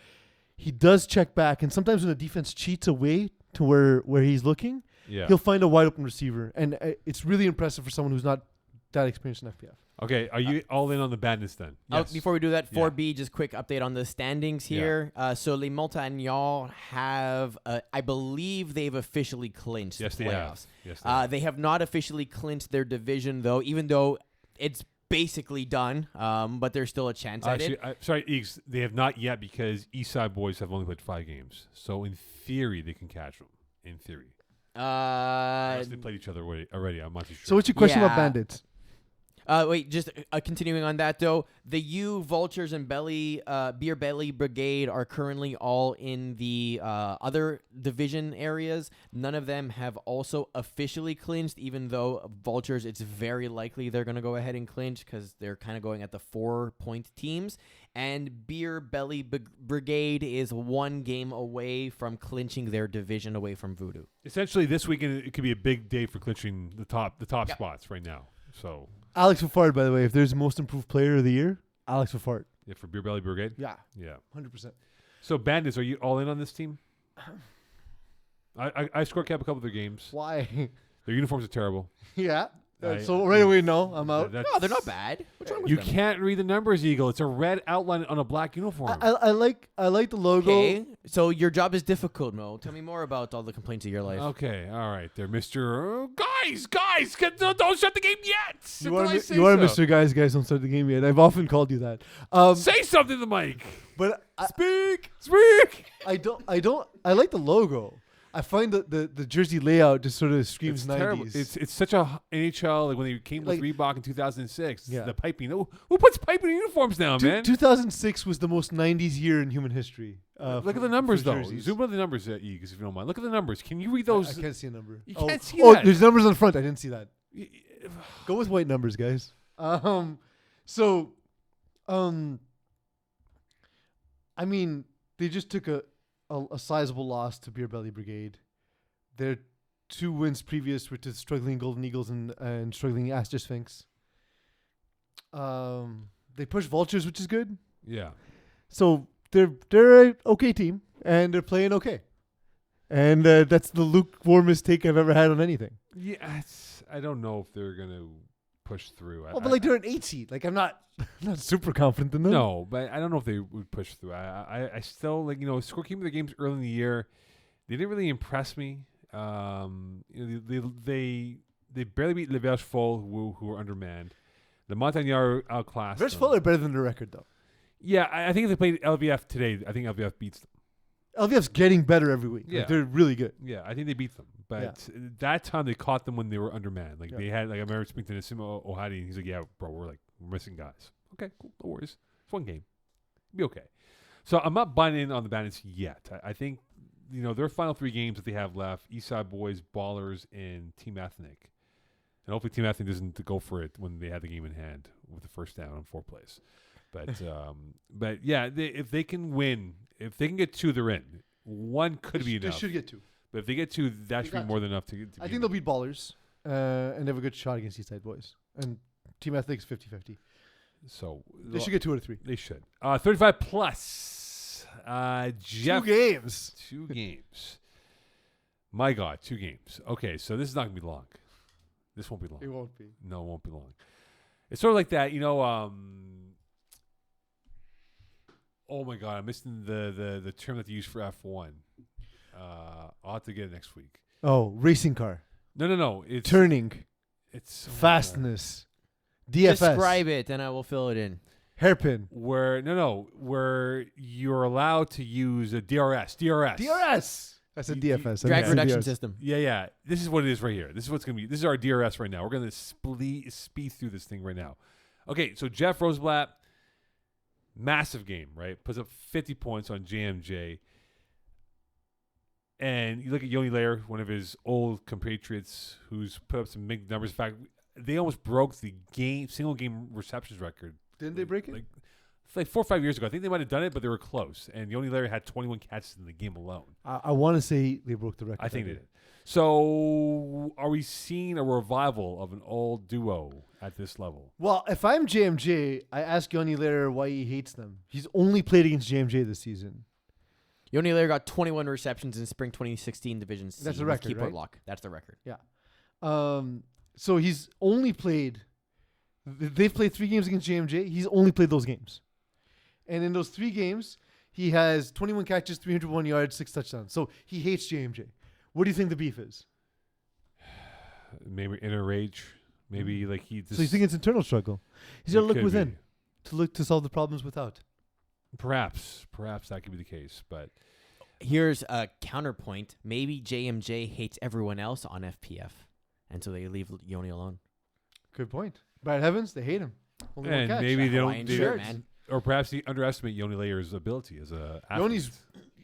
Speaker 2: he does check back, and sometimes when the defense cheats away to where he's looking, he'll find a wide open receiver, and it's really impressive for someone who's not that experienced in FPF.
Speaker 1: Okay, are you all in on the Bandits then? Yes.
Speaker 3: Before we do that, 4B, just quick update on the standings here. So Les Montagnards have, I believe they've officially clinched
Speaker 1: Yes, they
Speaker 3: playoffs.
Speaker 1: have. Yes, they have.
Speaker 3: They have not officially clinched their division, though, even though it's basically done, but there's still a chance at it.
Speaker 1: Sorry, Eeks, they have not yet because Eastside Boys have only played 5 games. So in theory, they can catch them. In theory. Unless they played each other already. I'm not too sure.
Speaker 2: So what's your question about Bandits?
Speaker 3: Wait, just continuing on that, though. The U, Vultures, and Beer Belly Brigade are currently all in the other division areas. None of them have also officially clinched, even though Vultures, it's very likely they're going to go ahead and clinch because they're kind of going at the 4-point teams. And Beer Belly Brigade is 1 game away from clinching their division away from Voodoo.
Speaker 1: Essentially, this weekend, it could be a big day for clinching the top spots right now. So
Speaker 2: Alex Fafard, by the way, if there's most improved player of the year, Alex Fafard.
Speaker 1: Yeah, for Beer Belly Brigade?
Speaker 2: Yeah.
Speaker 1: Yeah.
Speaker 2: 100%.
Speaker 1: So Bandits, are you all in on this team? I score cap a couple of their games.
Speaker 2: Why?
Speaker 1: Their uniforms are terrible.
Speaker 2: Yeah. So right away, no, I'm out.
Speaker 3: No, they're not bad. What's wrong with
Speaker 1: You
Speaker 3: them?
Speaker 1: can't read the numbers, Eagle. It's a red outline on a black uniform.
Speaker 2: I like the logo.
Speaker 3: Okay, so your job is difficult, Mo. Tell me more about all the complaints of your life.
Speaker 1: Okay, all right. They're Mr. Guys, don't shut the game yet.
Speaker 2: You are Mr. Guys, don't start the game yet. I've often called you that.
Speaker 1: Say something to the mic.
Speaker 2: But
Speaker 1: Speak.
Speaker 2: I like the logo. I find that the jersey layout just sort of screams
Speaker 1: It's
Speaker 2: 90s.
Speaker 1: terrible. It's such a NHL, like when they came with
Speaker 2: Like-
Speaker 1: Reebok in 2006.
Speaker 2: Yeah.
Speaker 1: The piping. Who puts piping in uniforms now, man?
Speaker 2: 2006 was the most 90s year in human history.
Speaker 1: Look at the numbers, though.
Speaker 2: jerseys.
Speaker 1: Zoom on the numbers, Eagles, if you don't mind. Look at the numbers. Can you read
Speaker 2: I
Speaker 1: those?
Speaker 2: can't see a number.
Speaker 1: You can't see
Speaker 2: Oh,
Speaker 1: that.
Speaker 2: there's numbers on the front. I didn't see that. Go with white numbers, guys. I mean, they just took a sizable loss to Beer Belly Brigade. Their 2 wins previous were to struggling Golden Eagles and struggling Aster Sphinx. They pushed Vultures, which is good.
Speaker 1: Yeah.
Speaker 2: So they're an okay team, and they're playing okay. And that's the lukewarmest take I've ever had on anything.
Speaker 1: Yeah, I don't know if they're going to push through.
Speaker 2: But they're an 8 seed. Like I'm not super confident in them.
Speaker 1: No, but I don't know if they would push through. I still scorekeeping the games early in the year. They didn't really impress me. They barely beat Le Verge-Fol, who were undermanned. The Montagnard outclassed them.
Speaker 2: Verge-Fol are better than the record though.
Speaker 1: Yeah, I think if they played LVF today, I think LVF beats them.
Speaker 2: LVF's getting better every week.
Speaker 1: Yeah.
Speaker 2: Like, they're really good.
Speaker 1: Yeah, I think they beat them. But that time they caught them when they were undermanned. Like they had, I remember speaking to Nasimo Ohadi, and he's like, "Yeah, bro, we're missing guys." Okay, cool, no worries. It's 1 game, be okay. So I'm not buying in on the Bandits yet. I think their final 3 games that they have left: Eastside Boys, Ballers, and Team Ethnic. And hopefully Team Ethnic doesn't go for it when they had the game in hand with the first down on 4 plays. But yeah, if they can win, if they can get 2, they're in. 1 could be enough.
Speaker 2: They should get 2.
Speaker 1: But if they get 2, that should be more than enough to get.
Speaker 2: I think they'll beat Ballers, and they have a good shot against Eastside Boys. And Team Ethnic's 50-50.
Speaker 1: So
Speaker 2: They should get 2 out of 3.
Speaker 1: They should. 35 plus. Jeff.
Speaker 2: 2 games.
Speaker 1: 2 games. My God, 2 games. Okay, so this is not gonna be long. This won't be long.
Speaker 2: It won't be.
Speaker 1: No, it won't be long. It's sort of like that, Oh my god, I'm missing the term that they use for F1. I'll have to get it next week.
Speaker 2: Oh, racing car.
Speaker 1: No. It's
Speaker 2: Turning.
Speaker 1: It's so
Speaker 2: Fastness. DFS.
Speaker 3: Describe it, and I will fill it in.
Speaker 2: Hairpin.
Speaker 1: where you're allowed to use a DRS.
Speaker 2: DRS. I said DFS.
Speaker 3: Drag
Speaker 2: I said
Speaker 3: reduction
Speaker 2: DRS.
Speaker 3: system.
Speaker 1: Yeah. This is what it is right here. This is what's gonna be. This is our DRS right now. We're gonna speed through this thing right now. Okay, so Jeff Rosenblatt, massive game, right? Puts up 50 points on JMJ. And you look at Yoni Lair, one of his old compatriots, who's put up some big numbers. In fact, they almost broke the single game receptions record.
Speaker 2: Didn't they break it?
Speaker 1: Like 4 or 5 years ago. I think they might have done it, but they were close. And Yoni Lair had 21 catches in the game alone.
Speaker 2: I want to say they broke the record.
Speaker 1: I think they did. So, are we seeing a revival of an old duo at this level?
Speaker 2: Well, if I'm JMJ, I ask Yoni later why he hates them. He's only played against JMJ this season.
Speaker 3: Yoni Lair got 21 receptions in spring 2016 Division C.
Speaker 2: That's the
Speaker 3: with
Speaker 2: record,
Speaker 3: Keyboard
Speaker 2: right?
Speaker 3: Lock. That's the record.
Speaker 2: Yeah. So he's only played. They've played 3 games against JMJ. He's only played those games, and in those 3 games, he has 21 catches, 301 yards, 6 touchdowns. So he hates JMJ. What do you think the beef is?
Speaker 1: Maybe inner rage. Maybe like he. Just,
Speaker 2: So you think it's internal struggle? He's got to look within to solve the problems without.
Speaker 1: Perhaps that could be the case, but
Speaker 3: Here's a counterpoint. Maybe JMJ hates everyone else on FPF, and so they leave Yoni alone.
Speaker 2: Good point. Brad Evans, they hate him. Only one
Speaker 1: and
Speaker 2: catch.
Speaker 1: maybe they
Speaker 3: Hawaiian
Speaker 1: don't.
Speaker 3: shirt,
Speaker 1: They,
Speaker 3: man.
Speaker 1: or perhaps they underestimate Yoni Layer's ability as a.
Speaker 2: Yoni's,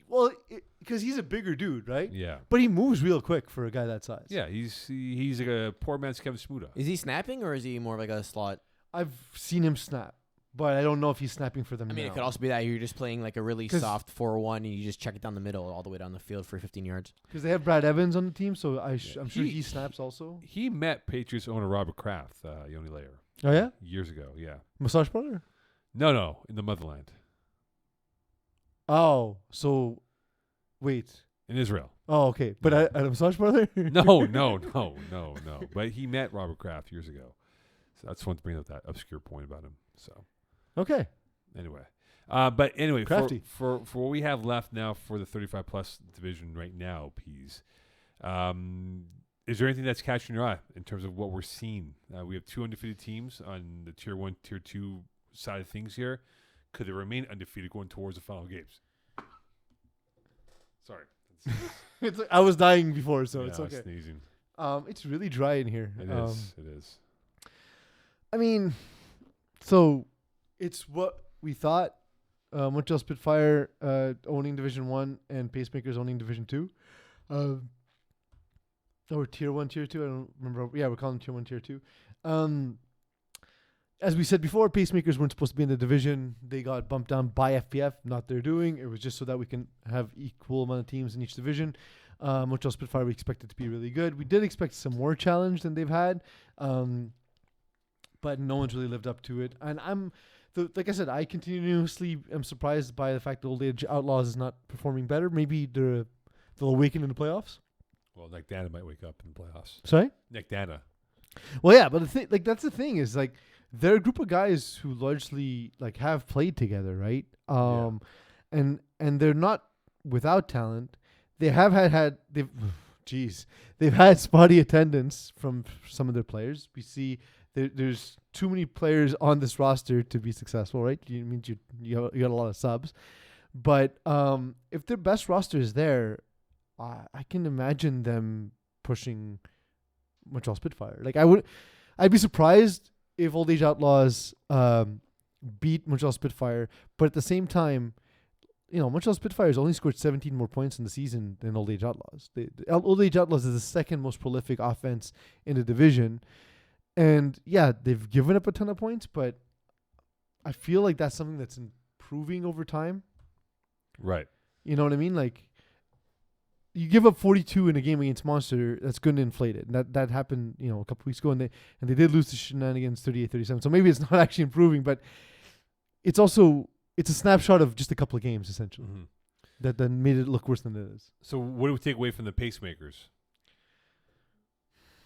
Speaker 2: well, because he's a bigger dude, right?
Speaker 1: Yeah.
Speaker 2: But he moves real quick for a guy that size.
Speaker 1: Yeah, he's like a poor man's Kevin Smuda.
Speaker 3: Is he snapping, or is he more like a slot?
Speaker 2: I've seen him snap, but I don't know if he's snapping for them
Speaker 3: I mean,
Speaker 2: now.
Speaker 3: it could also be that you're just playing like a really
Speaker 2: 'Cause-
Speaker 3: soft 4-1, and you just check it down the middle all the way down the field for 15 yards.
Speaker 2: Because they have Brad Evans on the team, so I'm sure
Speaker 1: He-
Speaker 2: he snaps also.
Speaker 1: He met Patriots owner Robert Kraft, Yoni Layer,
Speaker 2: Oh, yeah?
Speaker 1: years ago. Yeah.
Speaker 2: Massage parlor?
Speaker 1: No, in the motherland,
Speaker 2: Oh, so wait.
Speaker 1: in Israel.
Speaker 2: Oh, okay. But at a massage parlor?
Speaker 1: No. But he met Robert Kraft years ago. So I just wanted to bring up that obscure point about him. So
Speaker 2: Okay.
Speaker 1: anyway, but anyway,
Speaker 2: Crafty.
Speaker 1: for what we have left now for the 35 plus division right now, Peas. Is there anything that's catching your eye in terms of what we're seeing? We have 2 undefeated teams on the tier 1, tier 2 side of things here. Could they remain undefeated going towards the final games? Sorry.
Speaker 2: It's like, I was dying before, so
Speaker 1: Yeah,
Speaker 2: it's okay.
Speaker 1: Sneezing.
Speaker 2: It's really dry in here.
Speaker 1: It is. It is.
Speaker 2: I mean, so it's what we thought. Montreal Spitfire owning Division 1 and Pacemakers owning Division 2. Or Tier 1, Tier 2. I don't remember. Yeah, we're calling them Tier 1, Tier 2. As we said before, Pacemakers weren't supposed to be in the division. They got bumped down by FPF. Not their doing. It was just so that we can have equal amount of teams in each division. Montreal Spitfire, we expected to be really good. We did expect some more challenge than they've had. But no one's really lived up to it. And like I said, I continuously am surprised by the fact that Old Age Outlaws is not performing better. Maybe they'll awaken in the playoffs.
Speaker 1: Well, Nick Dana might wake up in the playoffs.
Speaker 2: Sorry?
Speaker 1: Nick Dana.
Speaker 2: Well, yeah, but that's the thing is like they're a group of guys who largely like have played together, right? And they're not without talent. They have they've had spotty attendance from some of their players. We see there's too many players on this roster to be successful, right? You got a lot of subs, but if their best roster is there, I can imagine them pushing Montreal Spitfire. Like I'd be surprised if Old Age Outlaws beat Montreal Spitfire, but at the same time, Montreal Spitfires only scored 17 more points in the season than Old Age Outlaws. Old Age Outlaws is the second most prolific offense in the division. And yeah, they've given up a ton of points, but I feel like that's something that's improving over time.
Speaker 1: Right.
Speaker 2: You know what I mean? Like, you give up 42 in a game against Monster, that's going to inflate it. And that happened, a couple weeks ago, and they did lose to Shenanigans 38-37. So maybe it's not actually improving, but it's a snapshot of just a couple of games, essentially, that then made it look worse than it is.
Speaker 1: So what do we take away from the Pacemakers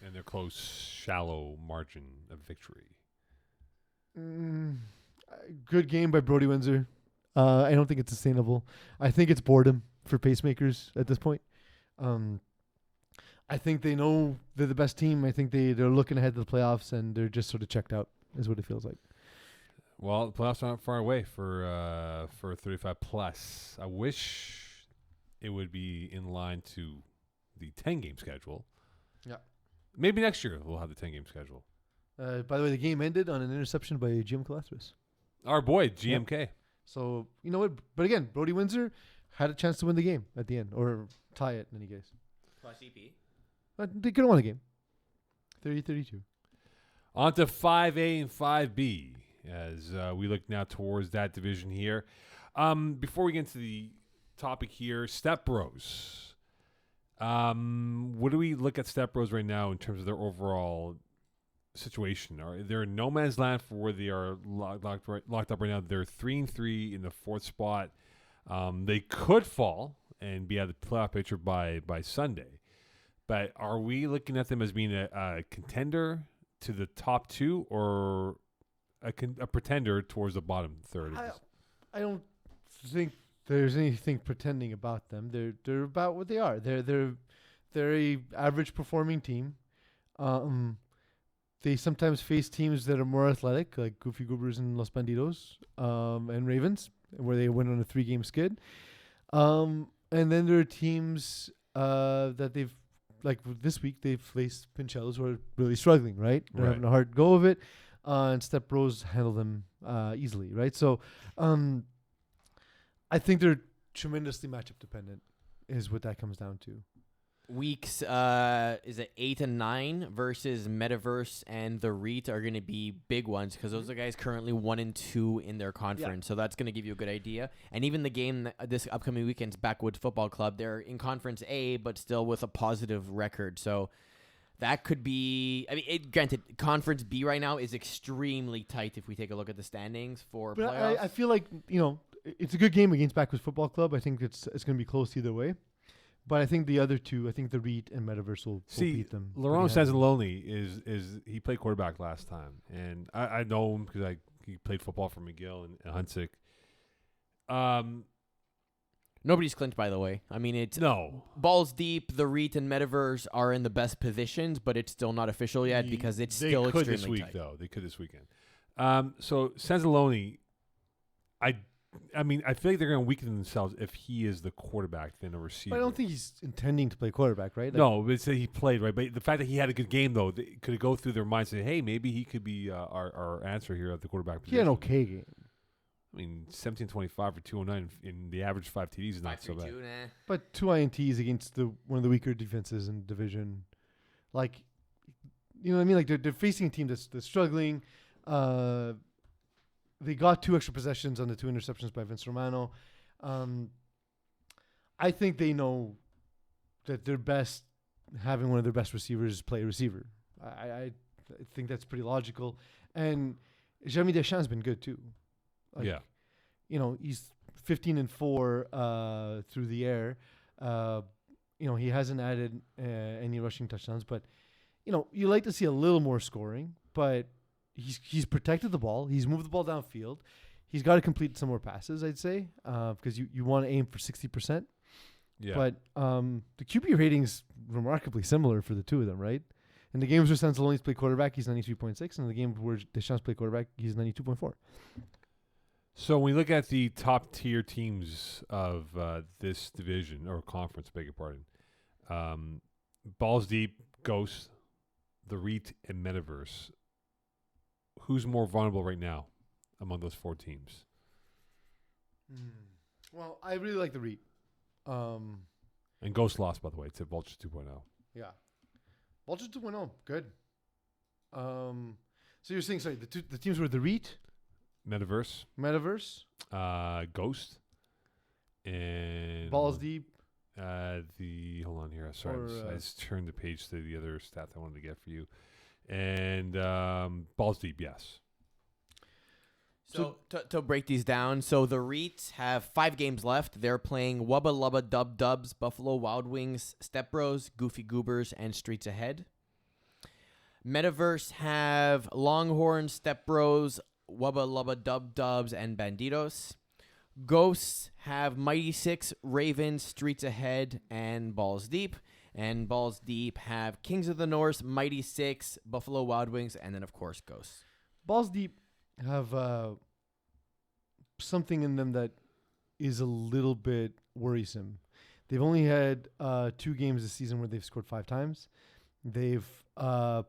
Speaker 1: and their close, shallow margin of victory?
Speaker 2: Good game by Brody Windsor. I don't think it's sustainable. I think it's boredom for pacemakers at this point. I think they know they're the best team. I think they're looking ahead to the playoffs, and they're just sort of checked out, is what it feels like.
Speaker 1: Well, the playoffs aren't far away for 35 plus. I wish it would be in line to the 10-game schedule.
Speaker 2: Yeah.
Speaker 1: Maybe next year we'll have the 10-game schedule.
Speaker 2: By the way, the game ended on an interception by Jim Calastris.
Speaker 1: Our boy, GMK.
Speaker 2: So, you know what? But again, Brody Windsor had a chance to win the game at the end, or tie it in any case.
Speaker 3: Plus EP.
Speaker 2: But they could have won the game. 30-32.
Speaker 1: On to 5A and 5B as we look now towards that division here. Before we get into the topic here, Step Bros. What do we look at Step Bros right now in terms of their overall situation? Are they in no man's land for where they are locked up right now? They're 3-3 in the 4th spot. They could fall and be out of the playoff picture by Sunday. But are we looking at them as being a contender to the top 2 or a pretender towards the bottom third?
Speaker 2: I don't think there's anything pretending about them. They're about what they are. They're a average performing team. They sometimes face teams that are more athletic, like Goofy Goobers and Los Bandidos, and Ravens, where they win on a 3-game skid. And then there are teams that they've, like this week, they've faced Pinchellos who are really struggling, right? They're having a hard go of it. And Step Bros handle them easily, right? So I think they're tremendously matchup dependent, is what that comes down to.
Speaker 3: Weeks is it 8 and 9 versus Metaverse and the REIT are going to be big ones because those are guys currently 1 and 2 in their conference. So that's going to give you a good idea. And even the game this upcoming weekend's Backwoods Football Club, they're in Conference A but still with a positive record. So that could be. I mean, granted, Conference B right now is extremely tight if we take a look at the standings for playoffs.
Speaker 2: I feel like it's a good game against Backwoods Football Club. I think it's going to be close either way. But I think the other two, I think the REIT and Metaverse will beat them.
Speaker 1: Laurent Sanzaloni is he played quarterback last time, and I know him because he played football for McGill and Huntsick.
Speaker 3: Nobody's clinched, by the way. I mean, it's balls deep. The REIT and Metaverse are in the best positions, but it's still not official yet because it's still extremely
Speaker 1: this week,
Speaker 3: tight.
Speaker 1: Though they could this weekend. So Sanzaloni, I mean, I feel like they're going to weaken themselves if he is the quarterback than a receiver.
Speaker 2: But I don't think he's intending to play quarterback, right?
Speaker 1: No, but he played, right? But the fact that he had a good game, though, could it go through their minds and say, hey, maybe he could be our answer here at the quarterback position?
Speaker 2: He had an okay game.
Speaker 1: I mean, 17-25 for 209 in the average 5 TDs is not so bad.
Speaker 2: But 2 INTs against one of the weaker defenses in the division. Like, you know what I mean? Like, they're facing a team that's struggling. They got 2 extra possessions on the 2 interceptions by Vince Romano. I think they know that they're best having one of their best receivers play receiver. I think that's pretty logical. And Jeremy Deschamps has been good too. Like,
Speaker 1: yeah.
Speaker 2: He's 15-4 through the air. He hasn't added any rushing touchdowns, but you like to see a little more scoring, but he's protected the ball. He's moved the ball downfield. He's got to complete some more passes, I'd say, because you want to aim for 60%.
Speaker 1: Yeah.
Speaker 2: But the QB rating's remarkably similar for the two of them, right? In the games where Sanzaloni's played quarterback, he's 93.6, and in the game where Deschamps played quarterback, he's 92.4.
Speaker 1: So when we look at the top tier teams of this division or conference, beg your pardon, Balls Deep, Ghost, the REIT, and Metaverse. Who's more vulnerable right now among those 4 teams?
Speaker 2: Well, I really like the REIT.
Speaker 1: And Ghost lost, by the way, to Vulture 2.0.
Speaker 2: Yeah. Vulture 2.0, good. So you're saying, sorry, the teams were the REIT,
Speaker 1: Metaverse,
Speaker 2: Ghost,
Speaker 1: and
Speaker 2: Balls Deep.
Speaker 1: Hold on here. Sorry,
Speaker 2: or,
Speaker 1: I just turned the page to the other stat I wanted to get for you. And Balls Deep, yes.
Speaker 3: So to break these down, so the REITs have 5 games left. They're playing Wubba Lubba Dub Dubs, Buffalo Wild Wings, Step Bros, Goofy Goobers, and Streets Ahead. Metaverse have Longhorns, Step Bros, Wubba Lubba Dub Dubs, and Bandidos. Ghosts have Mighty Six, Ravens, Streets Ahead, and Balls Deep. And Balls Deep have Kings of the North, Mighty Six, Buffalo Wild Wings, and then, of course, Ghosts.
Speaker 2: Balls Deep have something in them that is a little bit worrisome. They've only had 2 games this season where they've scored 5 times. They've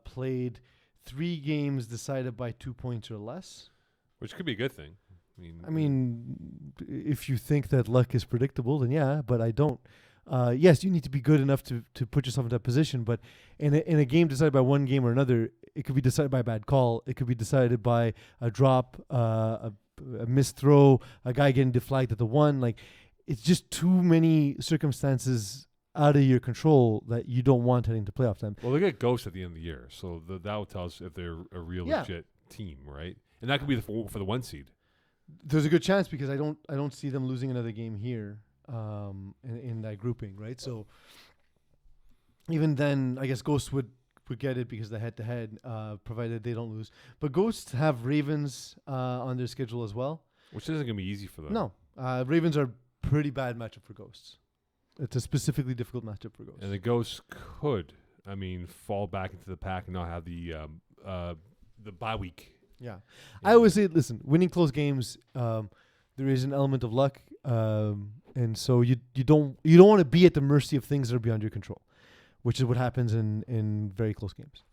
Speaker 2: played 3 games decided by 2 points or less.
Speaker 1: Which could be a good thing.
Speaker 2: I mean, if you think that luck is predictable, then yeah, but I don't. Yes, you need to be good enough to put yourself in that position, but in a game decided by one game or another, it could be decided by a bad call. It could be decided by a drop, a missed throw, a guy getting deflagged at the 1. Like, it's just too many circumstances out of your control that you don't want heading to playoff time.
Speaker 1: Well, they get Ghosts at the end of the year, so that will tell us if they're a real legit team, right? And that could be for the 1 seed.
Speaker 2: There's a good chance because I don't see them losing another game here in that grouping, right? So even then, I guess Ghosts would get it because of the head-to-head, provided they don't lose. But Ghosts have Ravens on their schedule as well.
Speaker 1: Which isn't going to be easy for them.
Speaker 2: No. Ravens are pretty bad matchup for Ghosts. It's a specifically difficult matchup for Ghosts.
Speaker 1: And the Ghosts could, fall back into the pack and not have the bye week.
Speaker 2: Yeah. I always say, listen, winning close games, there is an element of luck, and so you don't want to be at the mercy of things that are beyond your control, which is what happens in very close games.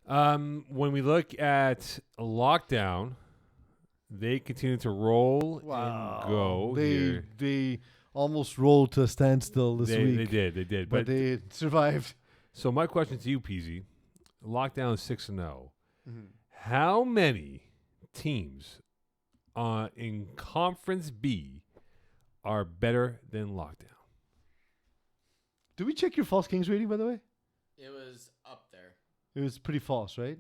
Speaker 1: When we look at Lockdown, they continue to roll and go.
Speaker 2: They almost rolled to a standstill this week.
Speaker 1: They did.
Speaker 2: But they survived.
Speaker 1: So my question to you, PZ, Lockdown is 6-0.
Speaker 2: Mm-hmm.
Speaker 1: How many teams in Conference B are better than Lockdown?
Speaker 2: Did we check your false Kings rating, by the way?
Speaker 3: It was up there.
Speaker 2: It was pretty false, right?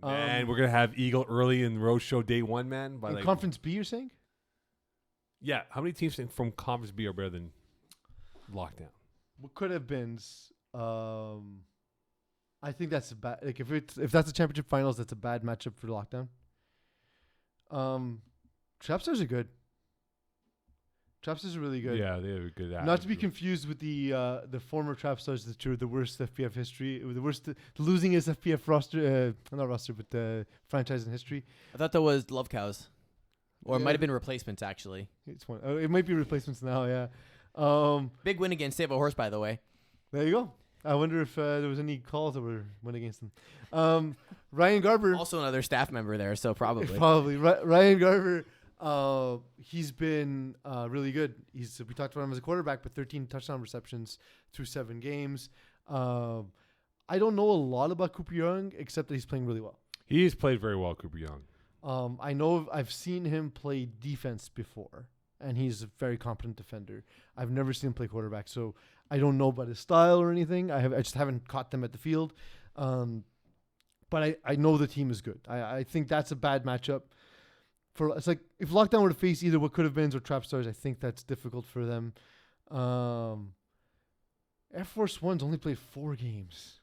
Speaker 1: Man, we're going to have Eagle early in Road Show day 1, man.
Speaker 2: In Conference B, you're saying?
Speaker 1: Yeah. How many teams from Conference B are better than Lockdown?
Speaker 2: What could have been... I think that's a bad. Like if that's the championship finals, that's a bad matchup for Lockdown. Trapstars are good. Trapstars are really good.
Speaker 1: Yeah, they have a good.
Speaker 2: Not to be confused with the former Trapstars that are the worst FPF history, the worst, the losingest FPF roster, not roster, but franchise in history.
Speaker 3: I thought that was Love Cows, or it might have been Replacements actually.
Speaker 2: It's one. It might be Replacements now. Yeah.
Speaker 3: Big win against Save a Horse, by the way.
Speaker 2: There you go. I wonder if there was any calls that went against them. Ryan Garber.
Speaker 3: Also another staff member there, so probably.
Speaker 2: Probably. Ryan Garber, he's been really good. We talked about him as a quarterback, but 13 touchdown receptions through 7 games. I don't know a lot about Cooper Young, except that he's playing really well.
Speaker 1: He's played very well, Cooper Young.
Speaker 2: I know I've seen him play defense before, and he's a very competent defender. I've never seen him play quarterback, so I don't know about his style or anything. I just haven't caught them at the field. But I know the team is good. I think that's a bad matchup. It's like if Lockdown were to face either what could have been or Trapstars, I think that's difficult for them. Air Force One's only played 4 games.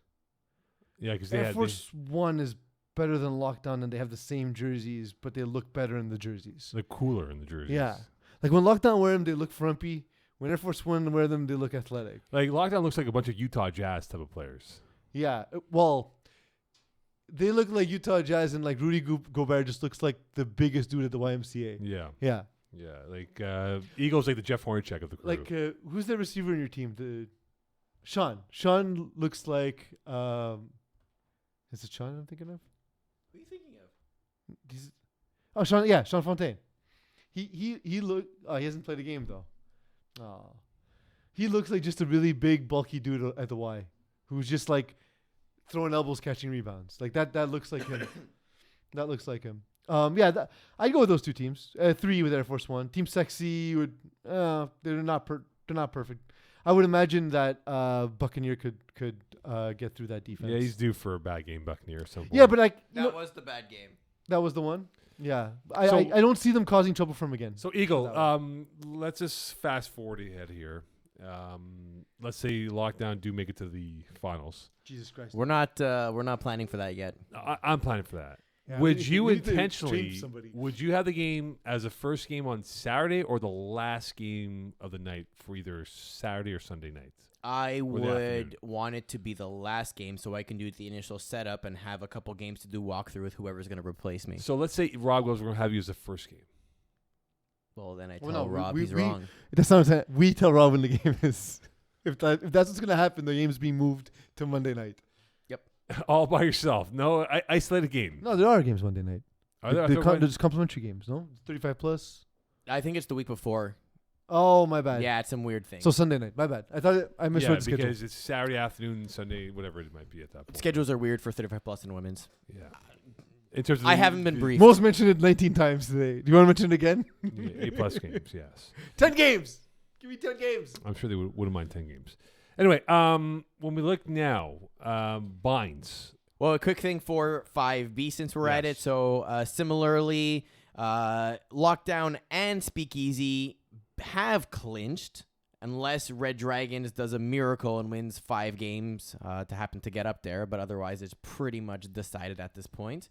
Speaker 1: Yeah, because
Speaker 2: Air Force One is better than Lockdown, and they have the same jerseys, but they look better in the jerseys.
Speaker 1: They're cooler in the jerseys.
Speaker 2: Yeah. Like when Lockdown wear them, they look frumpy. When Air Force One wear them, they look athletic.
Speaker 1: Like Lockdown looks like a bunch of Utah Jazz type of players.
Speaker 2: Yeah. Well, they look like Utah Jazz, and like Rudy Gobert just looks like the biggest dude at the YMCA.
Speaker 1: Yeah.
Speaker 2: Yeah.
Speaker 1: Yeah. Like Eagles like the Jeff Hornacek of the crew.
Speaker 2: Like who's the receiver in your team? Sean. Sean looks like is it Sean I'm thinking of?
Speaker 3: What are you thinking of?
Speaker 2: Sean. Yeah, Sean Fontaine. He look. He hasn't played a game though. He looks like just a really big, bulky dude at the Y, who's just like throwing elbows, catching rebounds. Like that looks like him. That looks like him. I'd go with those 2 teams. 3 with Air Force One. Team Sexy would. They're not perfect. I would imagine that Buccaneer could get through that defense.
Speaker 1: Yeah, he's due for a bad game, Buccaneer. Or something.
Speaker 2: Yeah, but like
Speaker 3: That was the bad game.
Speaker 2: that was the one. Yeah, I don't see them causing trouble for him again.
Speaker 1: So Eagle, let's just fast forward ahead here. Let's say Lockdown do make it to the finals.
Speaker 2: Jesus Christ.
Speaker 3: We're not planning for that yet.
Speaker 1: I'm planning for that.
Speaker 2: Yeah,
Speaker 1: would
Speaker 2: we-
Speaker 1: you
Speaker 2: we need to
Speaker 1: intentionally?
Speaker 2: change somebody.
Speaker 1: Would you have the game as a first game on Saturday or the last game of the night for either Saturday or Sunday night?
Speaker 3: I
Speaker 1: the
Speaker 3: would
Speaker 1: afternoon.
Speaker 3: want it to be the last game so I can do the initial setup and have a couple games to do walkthrough with whoever's going to replace me.
Speaker 1: So let's say Rob goes, we're gonna have you as the first game.
Speaker 3: Well, then I tell
Speaker 2: Well, no,
Speaker 3: Rob
Speaker 2: we-
Speaker 3: he's
Speaker 2: we-
Speaker 3: wrong.
Speaker 2: That's not what I'm saying. We tell Rob when the game is. If that's what's gonna happen, the game's being moved to Monday night.
Speaker 1: All by yourself. No, isolated game.
Speaker 2: No, there are games Monday night.
Speaker 1: Are there? I thought one-
Speaker 2: There's complimentary games. No, 35 plus.
Speaker 3: I think it's the week before.
Speaker 2: Oh, my bad.
Speaker 3: Yeah, it's some weird thing.
Speaker 2: So Sunday night. My bad. I thought I misread
Speaker 1: yeah,
Speaker 2: the schedule.
Speaker 1: because it's Saturday afternoon, Sunday, whatever it might be at that point.
Speaker 3: Schedules are weird for 35 plus and women's.
Speaker 1: Yeah. In terms of
Speaker 3: I haven't been briefed.
Speaker 2: Most mentioned it 19 times today. Do you want to mention it again?
Speaker 1: Yeah, A+ games, yes.
Speaker 2: 10 games. Give me 10 games.
Speaker 1: I'm sure they wouldn't mind 10 games. Anyway, when we look now, binds.
Speaker 3: Well, a quick thing for 5B since we're at
Speaker 1: Yes.
Speaker 3: it. So similarly, Lockdown and Speakeasy have clinched unless Red Dragons does a miracle and wins 5 games to happen to get up there. But otherwise, it's pretty much decided at this point.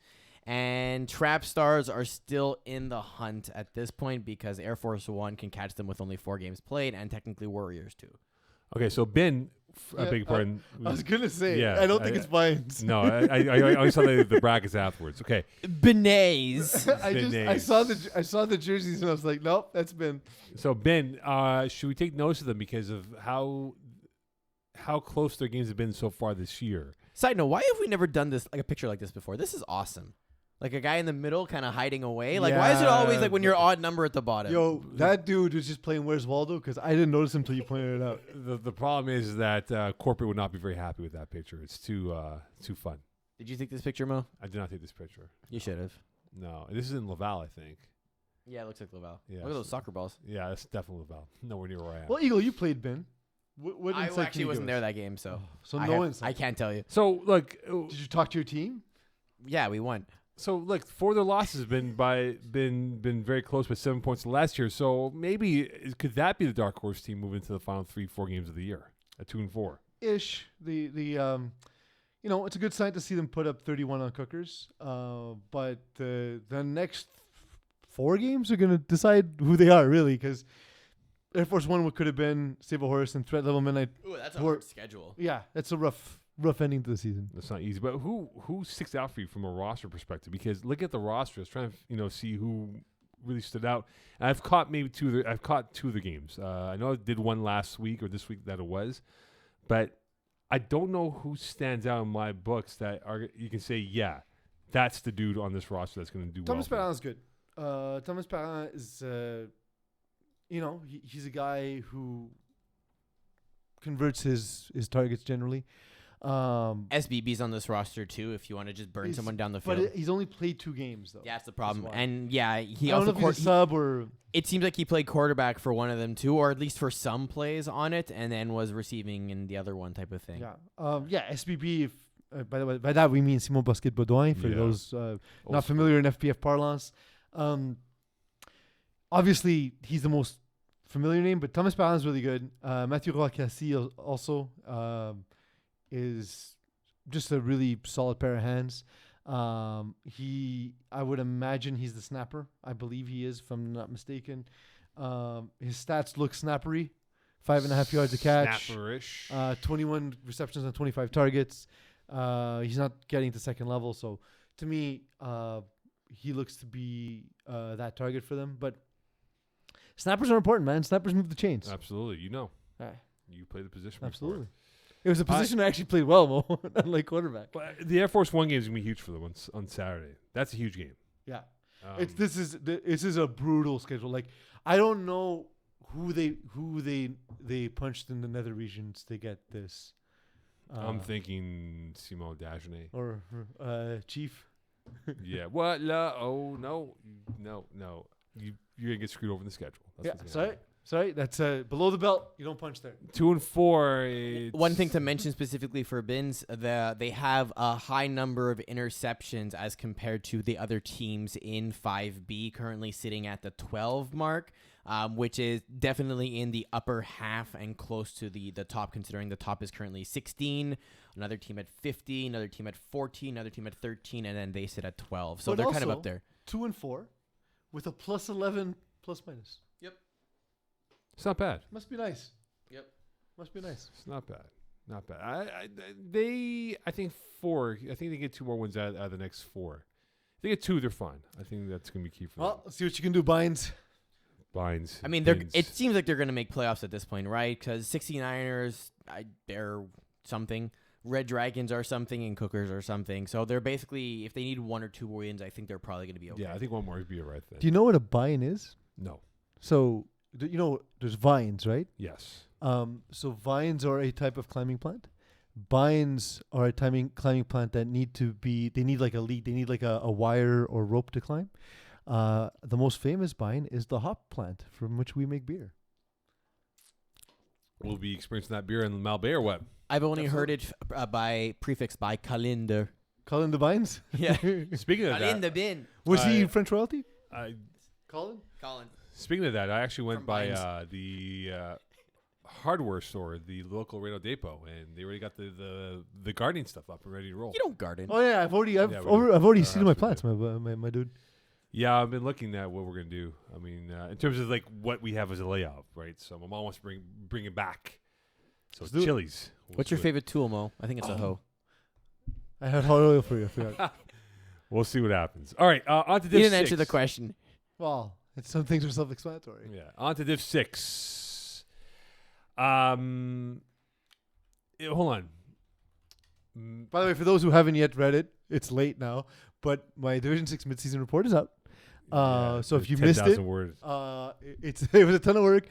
Speaker 3: And Trap Stars are still in the hunt at this point because Air Force One can catch them with only 4 games played, and technically Warriors too.
Speaker 1: Okay, so Ben, I
Speaker 2: Yeah,
Speaker 1: beg your pardon.
Speaker 2: I was going to say,
Speaker 1: Yeah,
Speaker 2: I don't think it's Vines.
Speaker 1: No, I always saw the brackets afterwards. Okay.
Speaker 3: Benays.
Speaker 2: I saw the jerseys and I was like, nope, that's been.
Speaker 1: So Ben, should we take notice of them because of how close their games have been so far this year?
Speaker 3: Side note, why have we never done this, like a picture like this before? This is awesome. Like a guy in the middle kind of hiding away. Like, why is it always like when you're odd number at the bottom?
Speaker 2: Yo, that dude was just playing Where's Waldo because I didn't notice him until you pointed it out.
Speaker 1: The problem is that corporate would not be very happy with that picture. It's too fun.
Speaker 3: Did you take this picture, Mo?
Speaker 1: I did not take this picture.
Speaker 3: You should have.
Speaker 1: No, this is in Laval, I think.
Speaker 3: Yeah, it looks like Laval.
Speaker 1: Yeah,
Speaker 3: Look at those soccer balls.
Speaker 1: Yeah, that's definitely Laval. Nowhere near where I am.
Speaker 2: Well, Eagle, you played Ben. What
Speaker 3: I
Speaker 2: insight can
Speaker 3: actually
Speaker 2: you
Speaker 3: wasn't
Speaker 2: give
Speaker 3: there
Speaker 2: us?
Speaker 3: that game, so
Speaker 2: So
Speaker 3: I
Speaker 2: no
Speaker 3: have-
Speaker 2: insight.
Speaker 3: I can't tell you.
Speaker 1: So look,
Speaker 2: Did you talk to your team?
Speaker 3: Yeah, we won.
Speaker 1: so look, 4 of their losses have been very close by 7 points last year. So maybe could that be the dark horse team moving into the final 3-4 games of the year at 2-4?
Speaker 2: Ish. It's a good sign to see them put up 31 on Cookers. But the next 4 games are going to decide who they are, really, because Air Force One could have been Save a Horse and Threat Level Midnight.
Speaker 3: Ooh, that's a
Speaker 2: We're-
Speaker 3: hard schedule.
Speaker 2: Yeah, that's a rough ending to the season.
Speaker 1: That's not easy. But who sticks out for you from a roster perspective? Because look at the roster. I was trying to see who really stood out. And I've caught two of the games. I know I did one last week or this week that it was, but I don't know who stands out in my books that you can say, yeah, that's the dude on this roster that's going to do
Speaker 2: Thomas
Speaker 1: well.
Speaker 2: Parent is good. Thomas Parent is, he's a guy who converts his targets generally.
Speaker 3: SBB's on this roster too. If you want to just burn
Speaker 2: He's-
Speaker 3: someone down the field,
Speaker 2: But he's only played 2 games, though.
Speaker 3: yeah, that's the problem.
Speaker 2: why.
Speaker 3: And yeah, he
Speaker 2: I don't
Speaker 3: also
Speaker 2: know if he's a sub or...
Speaker 3: it seems like he played quarterback for one of them too, or at least for some plays on it, and then was receiving in the other one type of thing.
Speaker 2: Yeah. SBB, if, by the way, by that we mean Simon Bosquet-Baudouin, for
Speaker 1: Yeah.
Speaker 2: those
Speaker 1: Old
Speaker 2: not familiar in FPF parlance. Obviously, he's the most familiar name, but Thomas Parent is really good. Mathieu Roacassi also is just a really solid pair of hands. I would imagine he's the snapper. I believe he is, if I'm not mistaken. His stats look snappery. 5.5 yards a catch.
Speaker 1: Snapperish.
Speaker 2: 21 receptions on 25 targets. He's not getting to second level, so to me, he looks to be that target for them. But snappers are important, man. Snappers move the chains.
Speaker 1: Absolutely. You know.
Speaker 2: Yeah.
Speaker 1: You play the position before.
Speaker 2: Absolutely. It was a position I actually played well, Mo, unlike quarterback.
Speaker 1: But the Air Force One game is going to be huge for them on Saturday. That's a huge game.
Speaker 2: Yeah.
Speaker 1: Um,
Speaker 2: This is a brutal schedule. Like, I don't know who they punched in the nether regions to get this.
Speaker 1: I'm thinking Simon Dagenet.
Speaker 2: Or Chief.
Speaker 1: Yeah. What? Oh, no. You're going to get screwed over in the schedule. That's
Speaker 2: Yeah.
Speaker 1: what's gonna
Speaker 2: Sorry.
Speaker 1: happen.
Speaker 2: Sorry, that's below the belt. You don't punch there.
Speaker 1: 2 and 4.
Speaker 3: One thing to mention specifically for Bins, they have a high number of interceptions as compared to the other teams in 5B, currently sitting at the 12 mark, which is definitely in the upper half and close to the top, considering the top is currently 16, another team at 50, another team at 14, another team at 13, and then they sit at 12. So
Speaker 2: But
Speaker 3: they're kind of
Speaker 2: also,
Speaker 3: up there.
Speaker 2: 2 and 4, with a plus 11 plus minus.
Speaker 1: It's not bad.
Speaker 2: Must be nice.
Speaker 3: Yep.
Speaker 2: Must be nice.
Speaker 1: It's not bad. Not bad. I think 4. I think they get 2 more wins out of the next 4. If they get 2, they're fine. I think that's going to be key for
Speaker 2: Well, let's see what you can do, Bynes.
Speaker 1: Binds.
Speaker 3: I mean,
Speaker 1: Bins.
Speaker 3: it seems like they're going to make playoffs at this point, right? Because 69ers, they're something. Red Dragons are something, and Cookers are something. So they're basically, if they need 1 or 2 wins, I think they're probably going to be okay.
Speaker 1: Yeah, I think one more would be right then.
Speaker 2: Do you know what a Byne is?
Speaker 1: No.
Speaker 2: So, you know, there's vines, right?
Speaker 1: Yes.
Speaker 2: So vines are a type of climbing plant. Bines are a climbing plant that they need like a lead. They need like a wire or rope to climb. The most famous vine is the hop plant from which we make beer.
Speaker 1: We'll be experiencing that beer in Malbay or what?
Speaker 3: I've only heard it prefixed by Kalinder.
Speaker 2: Colin the Vines?
Speaker 3: Yeah.
Speaker 1: Speaking of that,
Speaker 3: Kalinder bin.
Speaker 2: Was he
Speaker 1: I-
Speaker 2: French royalty?
Speaker 3: Colin.
Speaker 1: speaking of that, I actually went
Speaker 3: From
Speaker 1: by
Speaker 3: Binds.
Speaker 1: the hardware store, the local Reno Depot, and they already got the gardening stuff up and ready to roll.
Speaker 3: You don't garden.
Speaker 2: Oh yeah, I've already
Speaker 1: Yeah,
Speaker 2: seeded my plants, my dude.
Speaker 1: Yeah, I've been looking at what we're gonna do. I mean, in terms of like what we have as a layout, right? So my mom wants to bring it back. So
Speaker 2: Let's
Speaker 1: it's
Speaker 2: do it.
Speaker 1: chilies.
Speaker 3: What's your favorite tool, Mo? I think it's a hoe.
Speaker 2: I had hot oil for you. I forgot.
Speaker 1: We'll see what happens. All right, on to
Speaker 3: You
Speaker 1: Div 6.
Speaker 3: didn't answer the question.
Speaker 2: Well, some things are self-explanatory.
Speaker 1: Yeah, on to Div 6. Hold on.
Speaker 2: By the way, for those who haven't yet read it, it's late now, but my Division 6 midseason report is out. So if you missed it,
Speaker 1: 10,000 words.
Speaker 2: it was a ton of work.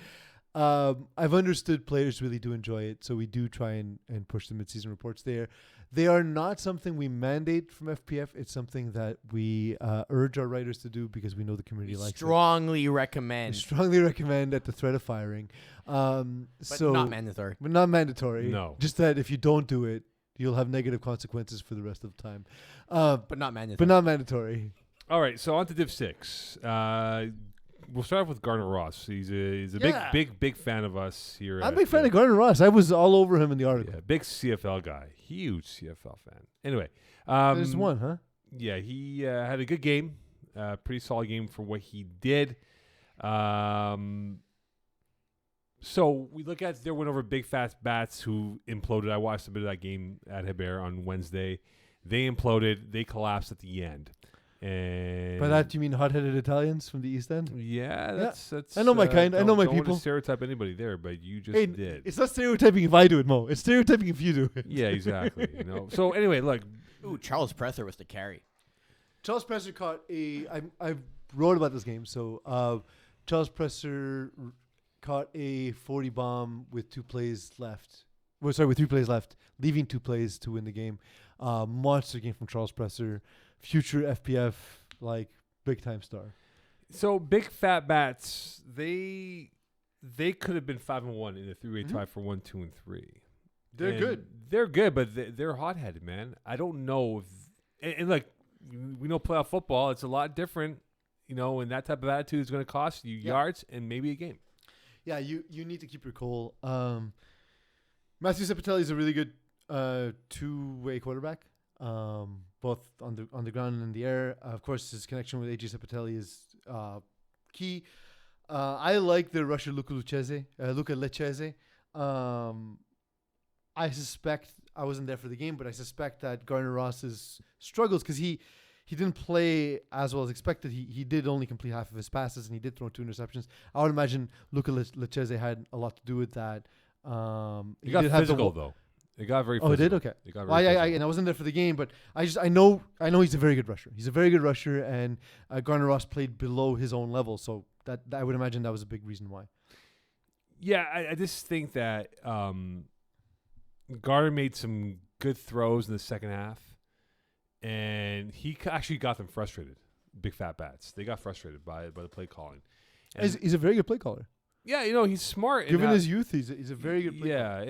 Speaker 2: I've understood players really do enjoy it, so we do try and push the midseason reports there. They are not something we mandate from FPF. It's something that we urge our writers to do because we know the community likes it.
Speaker 3: Strongly
Speaker 2: We
Speaker 3: recommend,
Speaker 2: strongly recommend at the threat of firing.
Speaker 3: but
Speaker 2: So
Speaker 3: not mandatory.
Speaker 2: but not mandatory.
Speaker 1: No.
Speaker 2: Just that if you don't do it, you'll have negative consequences for the rest of the time.
Speaker 3: But not mandatory.
Speaker 2: But not mandatory.
Speaker 1: All right, so on to Div 6. We'll start off with Gardner Ross. He's a
Speaker 2: Yeah.
Speaker 1: big fan of us here.
Speaker 2: I'm a big fan of Gardner Ross. I was all over him in the article.
Speaker 1: Yeah, big CFL guy. Huge CFL fan. Anyway.
Speaker 2: There's one, huh?
Speaker 1: Yeah, he had a good game. Pretty solid game for what he did. So we look at their win over Big Fat Bats, who imploded. I watched a bit of that game at Hebert on Wednesday. They imploded. They collapsed at the end. And
Speaker 2: By that, you mean hot-headed Italians from the East End?
Speaker 1: yeah, that's.
Speaker 2: I know my kind. I know my
Speaker 1: don't
Speaker 2: people.
Speaker 1: want to stereotype anybody there, but you just
Speaker 2: Hey,
Speaker 1: did.
Speaker 2: It's not stereotyping if I do it, Mo. It's stereotyping if you do it.
Speaker 1: Yeah, exactly. So anyway, look.
Speaker 3: Ooh, Charles Presser was the carry.
Speaker 2: Charles Presser caught I wrote about this game. So Charles Presser caught a 40 bomb with 2 plays left. With 3 plays left, leaving 2 plays to win the game. Monster game from Charles Presser. Future FPF, like, big-time star.
Speaker 1: So Big Fat Bats, they could have been 5-1 in a 3-way tie for 1, 2, and 3.
Speaker 2: They're
Speaker 1: And
Speaker 2: good.
Speaker 1: They're good, but they're hot-headed, man. I don't know if and look, we know playoff football. It's a lot different, and that type of attitude is going to cost you yards and maybe a game.
Speaker 2: Yeah, you need to keep your cool. Matthew Cepatelli is a really good 2-way quarterback, both on the ground and in the air. Of course, his connection with AJ Cepatelli is key. I like the rusher Luca Lecchese. I suspect I wasn't there for the game, but I suspect that Gardner Ross's struggles because he didn't play as well as expected. He did only complete half of his passes, and he did throw 2 interceptions. I would imagine Luca Lecchese had a lot to do with that.
Speaker 1: He got physical though. It got very.
Speaker 2: Oh, it did?
Speaker 1: physical.
Speaker 2: Okay.
Speaker 1: It got
Speaker 2: Well,
Speaker 1: very
Speaker 2: I
Speaker 1: physical.
Speaker 2: wasn't there for the game, but I know he's a very good rusher. He's a very good rusher, and Gardner Ross played below his own level, so that I would imagine that was a big reason why.
Speaker 1: Yeah, I just think that Gardner made some good throws in the second half, and he actually got them frustrated. Big Fat Bats. They got frustrated by the play calling. And
Speaker 2: He's a very good play caller.
Speaker 1: Yeah, he's smart.
Speaker 2: Given
Speaker 1: and,
Speaker 2: his youth, he's a very good player.
Speaker 1: Yeah,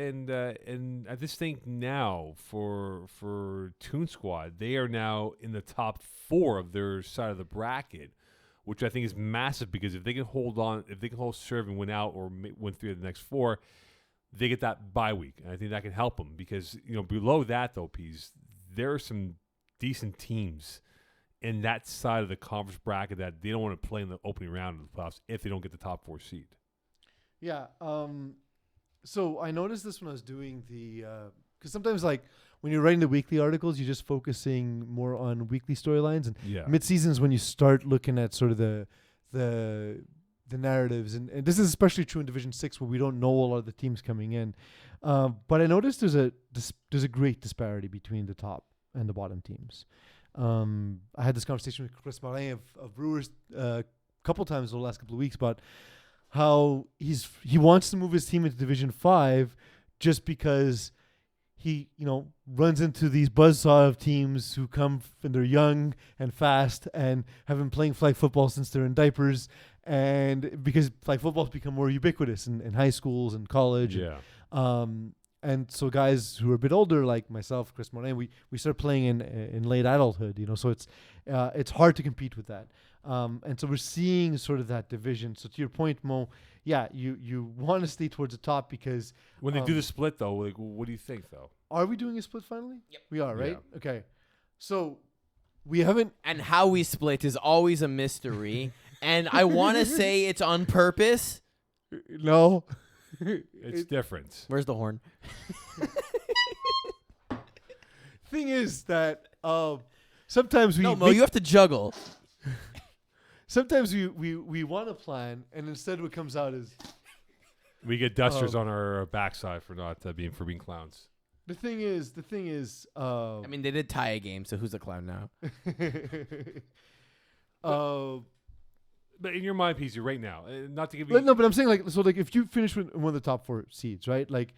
Speaker 1: and I just think now for Toon Squad, they are now in the top 4 of their side of the bracket, which I think is massive because if they can hold serve and win out or win 3 of the next 4, they get that bye week, and I think that can help them because below that though, Pease, there are some decent teams in that side of the conference bracket that they don't want to play in the opening round of the playoffs if they don't get the top 4 seed.
Speaker 2: Yeah. So I noticed this when I was doing the because sometimes like when you're writing the weekly articles, you're just focusing more on weekly storylines, and mid-season is when you start looking at sort of the narratives, and this is especially true in Division 6 where we don't know a lot of the teams coming in. But I noticed there's a great disparity between the top and the bottom teams. I had this conversation with Chris Marin of Brewers a couple times over the last couple of weeks about how he wants to move his team into Division 5 just because he runs into these buzzsaw of teams who come and they're young and fast and have been playing flag football since they're in diapers, and because flag football's become more ubiquitous in high schools and college.
Speaker 1: Yeah.
Speaker 2: And so guys who are a bit older, like myself, Chris Morin, we start playing in late adulthood, so it's hard to compete with that. And so we're seeing sort of that division. So to your point, Mo, yeah, you want to stay towards the top because
Speaker 1: when they do the split though, like, what do you think though?
Speaker 2: Are we doing a split finally?
Speaker 3: Yep.
Speaker 2: We are, right?
Speaker 1: Yeah.
Speaker 2: Okay. So we haven't.
Speaker 3: And how we split is always a mystery. And I want to say it's on purpose.
Speaker 2: No.
Speaker 1: It's different.
Speaker 3: Where's the horn?
Speaker 2: Thing is that sometimes we
Speaker 3: No, Mo, you have to juggle.
Speaker 2: sometimes we want to plan, and instead what comes out is
Speaker 1: We get dusters on our backside for not being clowns.
Speaker 2: the thing is.
Speaker 3: I mean, they did tie a game, so who's the clown now?
Speaker 1: But in your mind, PC, right now, not to give you
Speaker 2: No, but I'm saying like if you finish with one of the top 4 seeds, right? Like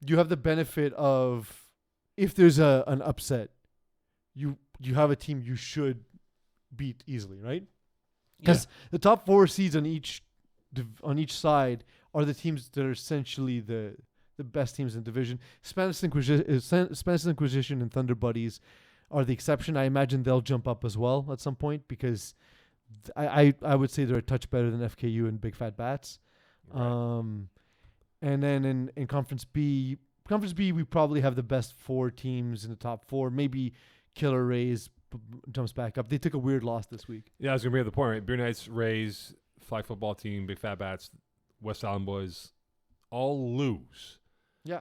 Speaker 2: you have the benefit of if there's an upset, you have a team you should beat easily, right? Because the top 4 seeds on each side are the teams that are essentially the best teams in the division. Spanish Inquisition and Thunder Buddies are the exception. I imagine they'll jump up as well at some point because I would say they're a touch better than FKU and Big Fat Bats.
Speaker 1: Right.
Speaker 2: And then in Conference B, we probably have the best 4 teams in the top 4. Maybe Killer Rays jumps back up. They took a weird loss this week.
Speaker 1: Yeah, I was gonna bring up the point. Right? Beer Knights, Rays, Flag Football Team, Big Fat Bats, West Island Boys, all lose.
Speaker 2: Yeah.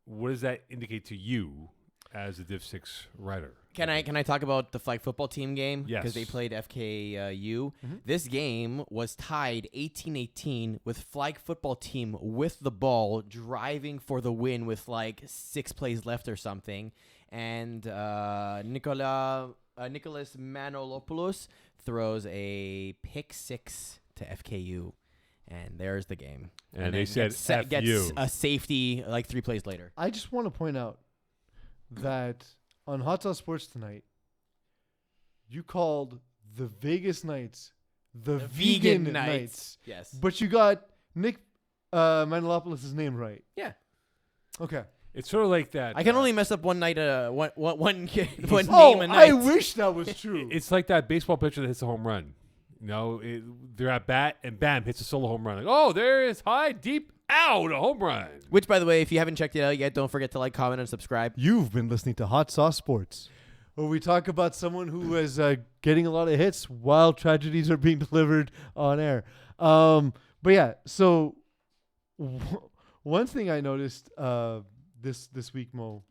Speaker 1: What does that indicate to you as a Div 6 writer?
Speaker 3: Can I talk about the flag football team game?
Speaker 1: Yes.
Speaker 3: Because they played FKU.
Speaker 2: Mm-hmm.
Speaker 3: This game was tied 18-18 with flag football team with the ball driving for the win with like 6 plays left or something. And Nicholas Manolopoulos throws a pick 6 to FKU. And there's the game.
Speaker 1: And they said
Speaker 3: gets a safety like 3 plays later.
Speaker 2: I just want to point out that on Hot Sauce Sports tonight, you called the Vegas Knights the Vegan Knights.
Speaker 3: Yes.
Speaker 2: But you got Nick Manolopoulos' name right.
Speaker 3: Yeah.
Speaker 2: Okay.
Speaker 1: It's sort of like that.
Speaker 3: I can only mess up one night, one name
Speaker 2: Oh,
Speaker 3: a night.
Speaker 2: I wish that was true.
Speaker 1: It's like that baseball pitcher that hits a home run. They're at bat and bam, hits a solo home run. Like, oh, there is high, deep, out, a home run.
Speaker 3: Which, by the way, if you haven't checked it out yet, don't forget to like, comment, and subscribe.
Speaker 2: You've been listening to Hot Sauce Sports, where we talk about someone who is getting a lot of hits while tragedies are being delivered on air. But yeah, so one thing I noticed this week, Mo,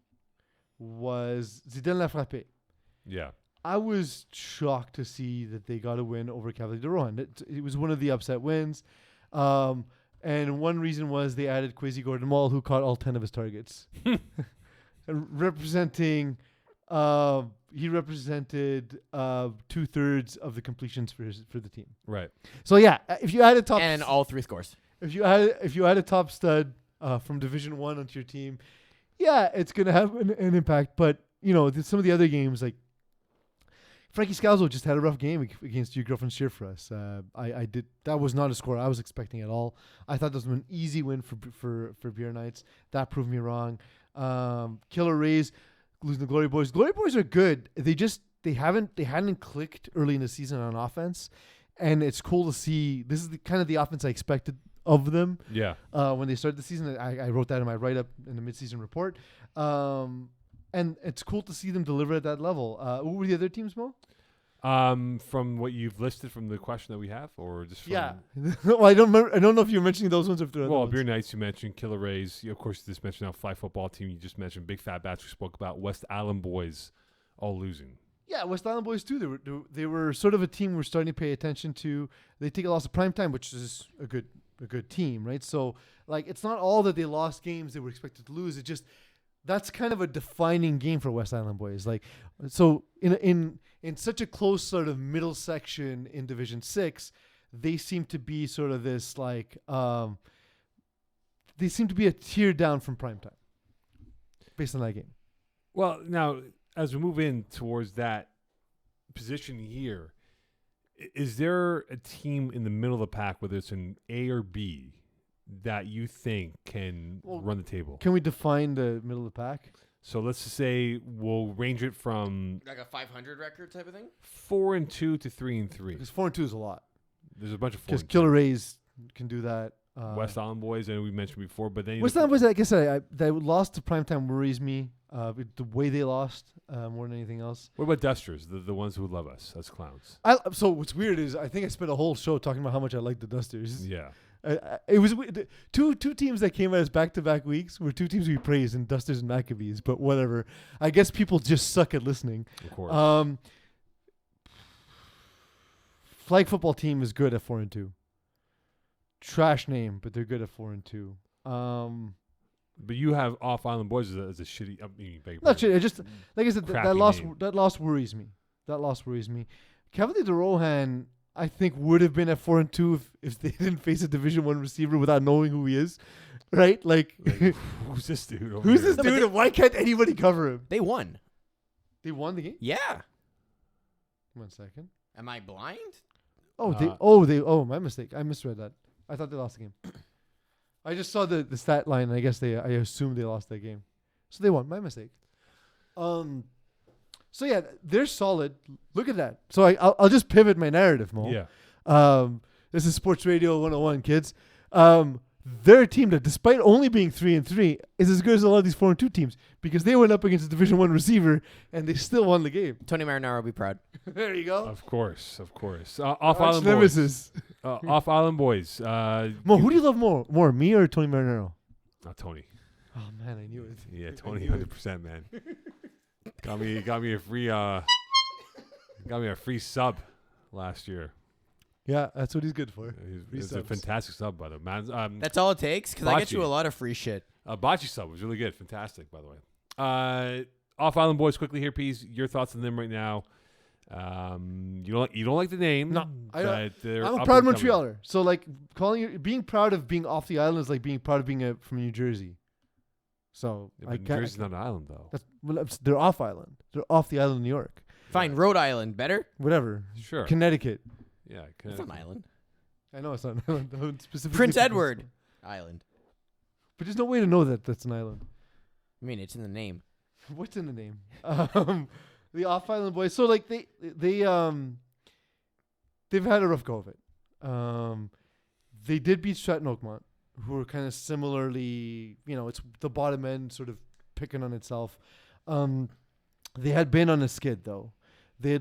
Speaker 2: was Zidane Lafrappé.
Speaker 1: Yeah.
Speaker 2: I was shocked to see that they got a win over Cavalier de Rohan. It was one of the upset wins. And one reason was they added Kwesi Gordon-Mall, who caught all 10 of his targets. Representing, he represented 2/3 of the completions for the team.
Speaker 1: Right.
Speaker 2: So yeah, if you add a top
Speaker 3: And all 3 scores.
Speaker 2: if you add a top stud from Division 1 onto your team, yeah, it's gonna have an impact. But some of the other games, like Frankie Scalzo just had a rough game against your girlfriend's cheer for us. That was not a score I was expecting at all. I thought this was an easy win for Beer Knights. That proved me wrong. Killer Rays losing the Glory Boys. Glory Boys are good. They hadn't clicked early in the season on offense, and it's cool to see. This is kind of the offense I expected of them.
Speaker 1: Yeah.
Speaker 2: When they started the season, I wrote that in my write-up in the midseason report. And it's cool to see them deliver at that level. What were the other teams, Mo?
Speaker 1: From what you've listed from the question that we have, or just from
Speaker 2: well, I don't know if you're mentioning those ones or if they're other ones.
Speaker 1: Beer Knights, you mentioned Killer Rays. You, of course, you just mentioned our flag football team. You just mentioned Big Fat Bats. We spoke about West Island Boys, all losing.
Speaker 2: Yeah, West Island Boys too. They were sort of a team we're starting to pay attention to. They take a loss of primetime, which is a good team, right? So like, it's not all that they lost games they were expected to lose. It just that's kind of a defining game for West Island Boys. Like, so in such a close sort of middle section in Division 6, they seem to be sort of this like they seem to be a tier down from primetime based on that game.
Speaker 1: Well, now as we move in towards that position here, is there a team in the middle of the pack, whether it's an A or B, that you think can run the table?
Speaker 2: Can we define the middle of the pack?
Speaker 1: So let's just say we'll range it from
Speaker 3: Like a 500 record type of thing?
Speaker 1: 4-2 to 3-3.
Speaker 2: Because 4-2 is a lot.
Speaker 1: There's a bunch of 4.
Speaker 2: Because Killer Rays can do that.
Speaker 1: West Island Boys, and we mentioned before, but then
Speaker 2: West Island Boys, like I said, that loss to primetime worries me. The way they lost more than anything else.
Speaker 1: What about Dusters, the ones who love us as clowns?
Speaker 2: So what's weird is I think I spent a whole show talking about how much I like the Dusters.
Speaker 1: Yeah.
Speaker 2: It was two teams that came at us back-to-back weeks were two teams we praised, in Dusters and Maccabees, but whatever. I guess people just suck at listening.
Speaker 1: Of course.
Speaker 2: Flag football team is good at 4-2. Trash name, but they're good at 4-2.
Speaker 1: But you have Off Island Boys as a shitty. I mean,
Speaker 2: Not shitty. I just like I said,
Speaker 1: Crappy name.
Speaker 2: that loss worries me. Cavalier de Rohan, I think, would have been at 4-2 if they didn't face a Division 1 receiver without knowing who he is, right? Like
Speaker 1: who's this dude?
Speaker 2: who's this dude, and why can't anybody cover him?
Speaker 3: They won.
Speaker 2: They won the game.
Speaker 3: Yeah.
Speaker 2: 1 second.
Speaker 3: Am I blind?
Speaker 2: My mistake. I misread that. I thought they lost the game. I just saw the stat line, and I guess I assumed they lost that game. So they won. My mistake. So yeah, they're solid. Look at that. So I'll just pivot my narrative, Mo.
Speaker 1: Yeah.
Speaker 2: This is Sports Radio 101, kids. They're a team that, despite only being 3-3, is as good as a lot of these 4-2 teams because they went up against a Division 1 receiver and they still won the game.
Speaker 3: Tony Marinaro will be proud.
Speaker 2: There you go.
Speaker 1: Of course. Off Island Boys. Off Island Boys.
Speaker 2: Mo, who do you love more, me or Tony Marinaro?
Speaker 1: Not Tony.
Speaker 2: Oh man, I knew it.
Speaker 1: Yeah, Tony, 100%, man. got me a free sub last year.
Speaker 2: Yeah, that's what he's good for.
Speaker 1: It's a fantastic sub, by the way. Man,
Speaker 3: That's all it takes because I get you
Speaker 1: Bocce.
Speaker 3: a lot of free shit.
Speaker 1: Bocce sub was really good. Fantastic, by the way. Off Island Boys, quickly here, Pease. Your thoughts on them right now. You don't like the name.
Speaker 2: No,
Speaker 1: I'm
Speaker 2: a proud Montrealer. So like being proud of being off the island is like being proud of being from New Jersey. So
Speaker 1: Yeah, but New Jersey's not an island, though.
Speaker 2: They're off island. They're off the island of New York.
Speaker 3: Fine, Rhode Island, better?
Speaker 2: Whatever.
Speaker 1: Sure.
Speaker 2: Connecticut.
Speaker 1: Yeah,
Speaker 3: It's not an island.
Speaker 2: I know it's not an island. Specifically
Speaker 3: Prince Edward Island.
Speaker 2: But there's no way to know that that's an island.
Speaker 3: I mean, it's in the name.
Speaker 2: What's in the name? The off island boys. So like they've had a rough go of it. They did beat Stratton Oakmont, who were kind of similarly, it's the bottom end sort of picking on itself. They had been on a skid though. They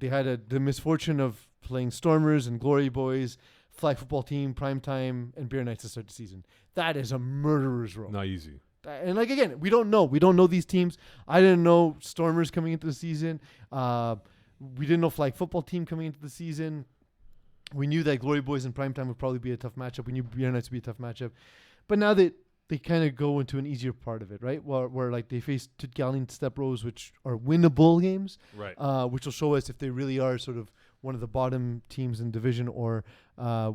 Speaker 2: had the misfortune of playing Stormers and Glory Boys, flag football team, primetime, and Beer Knights to start the season. That is a murderer's row.
Speaker 1: Not easy.
Speaker 2: And like again, we don't know. We don't know these teams. I didn't know Stormers coming into the season. We didn't know flag football team coming into the season. We knew that Glory Boys in primetime would probably be a tough matchup. We knew Beer Knights would be a tough matchup. But now that they kind of go into an easier part of it, right? Where like they face Tutgallion Step Rose, which are winnable games,
Speaker 1: Right.
Speaker 2: which will show us if they really are sort of one of the bottom teams in the division or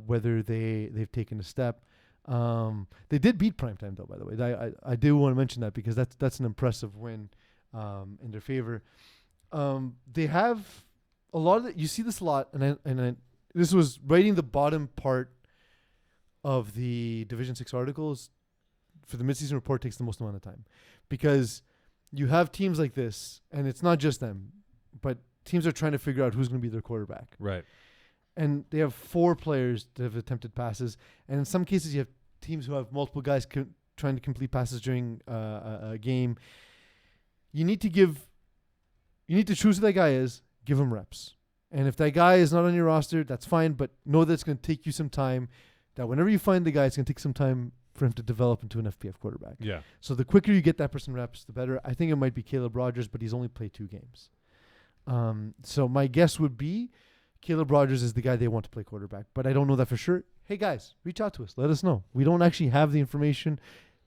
Speaker 2: whether they've taken a step. They did beat primetime though, by the way. I do want to mention that because that's an impressive win in their favor. They have a lot of you see this a lot, this was writing the bottom part of the Division 6 articles for the midseason report takes the most amount of time, because you have teams like this, and it's not just them, but teams are trying to figure out who's going to be their quarterback.
Speaker 1: Right.
Speaker 2: And they have 4 players that have attempted passes, and in some cases you have teams who have multiple guys trying to complete passes during a game. You need to choose who that guy is, give him reps. And if that guy is not on your roster, that's fine, but know that it's going to take you some time, that whenever you find the guy, it's going to take some time for him to develop into an FPF quarterback.
Speaker 1: Yeah.
Speaker 2: So the quicker you get that person reps, the better. I think it might be Caleb Rogers, but he's only played 2 games. So my guess would be Caleb Rogers is the guy they want to play quarterback, but I don't know that for sure. Hey guys, reach out to us. Let us know. We don't actually have the information.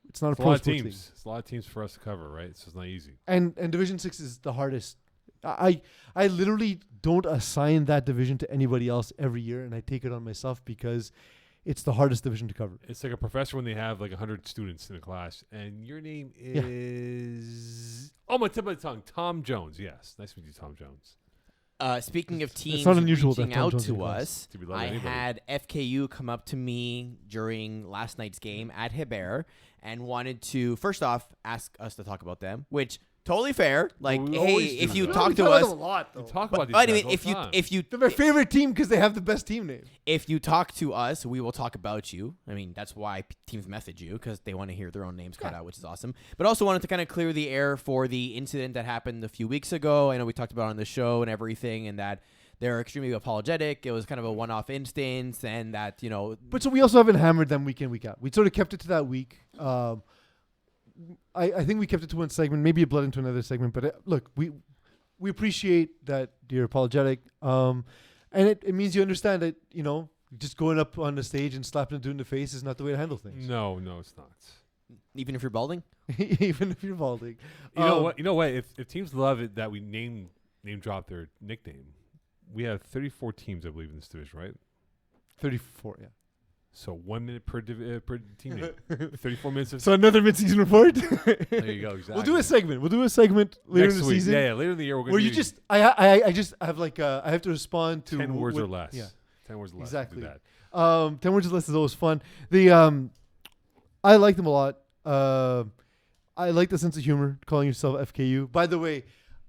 Speaker 2: It's not a pro
Speaker 1: lot of
Speaker 2: sports
Speaker 1: teams.
Speaker 2: league.
Speaker 1: It's a lot of teams for us to cover, right? So it's not easy.
Speaker 2: And Division 6 is the hardest. I literally don't assign that division to anybody else every year, and I take it on myself because it's the hardest division to cover.
Speaker 1: It's like a professor when they have like 100 students in a class, and your name is my tip of the tongue, Tom Jones. Yes, nice to meet you, Tom Jones.
Speaker 3: Speaking of teams
Speaker 2: not unusual to
Speaker 3: reaching
Speaker 2: have Tom
Speaker 3: out
Speaker 2: Jones in
Speaker 3: to
Speaker 2: class.
Speaker 3: us,
Speaker 1: To be loved
Speaker 3: I
Speaker 1: anybody.
Speaker 3: had FKU come up to me during last night's game at Hebert and wanted to, first off, ask us to talk about them, which totally fair. Like,
Speaker 1: we
Speaker 3: hey,
Speaker 1: always
Speaker 3: if
Speaker 1: do
Speaker 3: you
Speaker 1: that.
Speaker 3: talk
Speaker 2: We
Speaker 3: to
Speaker 2: talk
Speaker 3: us,
Speaker 2: a lot,
Speaker 1: We
Speaker 2: though.
Speaker 1: talk about these
Speaker 3: but I
Speaker 1: guys
Speaker 3: mean,
Speaker 1: all
Speaker 3: if
Speaker 1: the
Speaker 3: you
Speaker 1: time.
Speaker 3: if you
Speaker 2: They're my favorite team because they have the best team name.
Speaker 3: if you talk to us, we will talk about you. I mean, that's why teams message you, because they want to hear their own names called out, which is awesome. But also wanted to kind of clear the air for the incident that happened a few weeks ago. I know we talked about it on the show and everything, and that they're extremely apologetic. It was kind of a one-off instance, and that, you know.
Speaker 2: But so we also haven't hammered them week in, week out. We sort of kept it to that week. I think we kept it to one segment. Maybe it bled into another segment. But look, we appreciate that you're apologetic. And it means you understand that, you know, just going up on the stage and slapping a dude in the face is not the way to handle things.
Speaker 1: No, it's not.
Speaker 3: Even if you're balding?
Speaker 2: Even if you're balding.
Speaker 1: You know what? You know what? If teams love it that we name drop their nickname, we have 34 teams, I believe, in this division, right?
Speaker 2: 34, yeah.
Speaker 1: So 1 minute per team name. 34 minutes of.
Speaker 2: So another mid-season report.
Speaker 1: There you go. Exactly.
Speaker 2: We'll do a segment. We'll do a segment later
Speaker 1: next
Speaker 2: in the
Speaker 1: week.
Speaker 2: season.
Speaker 1: Yeah, later in the year we're going
Speaker 2: Where
Speaker 1: to
Speaker 2: you just, I just have like, I have to respond to
Speaker 1: 10 words or
Speaker 2: what-
Speaker 1: less.
Speaker 2: Yeah.
Speaker 1: 10 words or less.
Speaker 2: Exactly.
Speaker 1: We'll do that.
Speaker 2: 10 words or less is always fun. I like them a lot. I like the sense of humor, calling yourself FKU. By the way,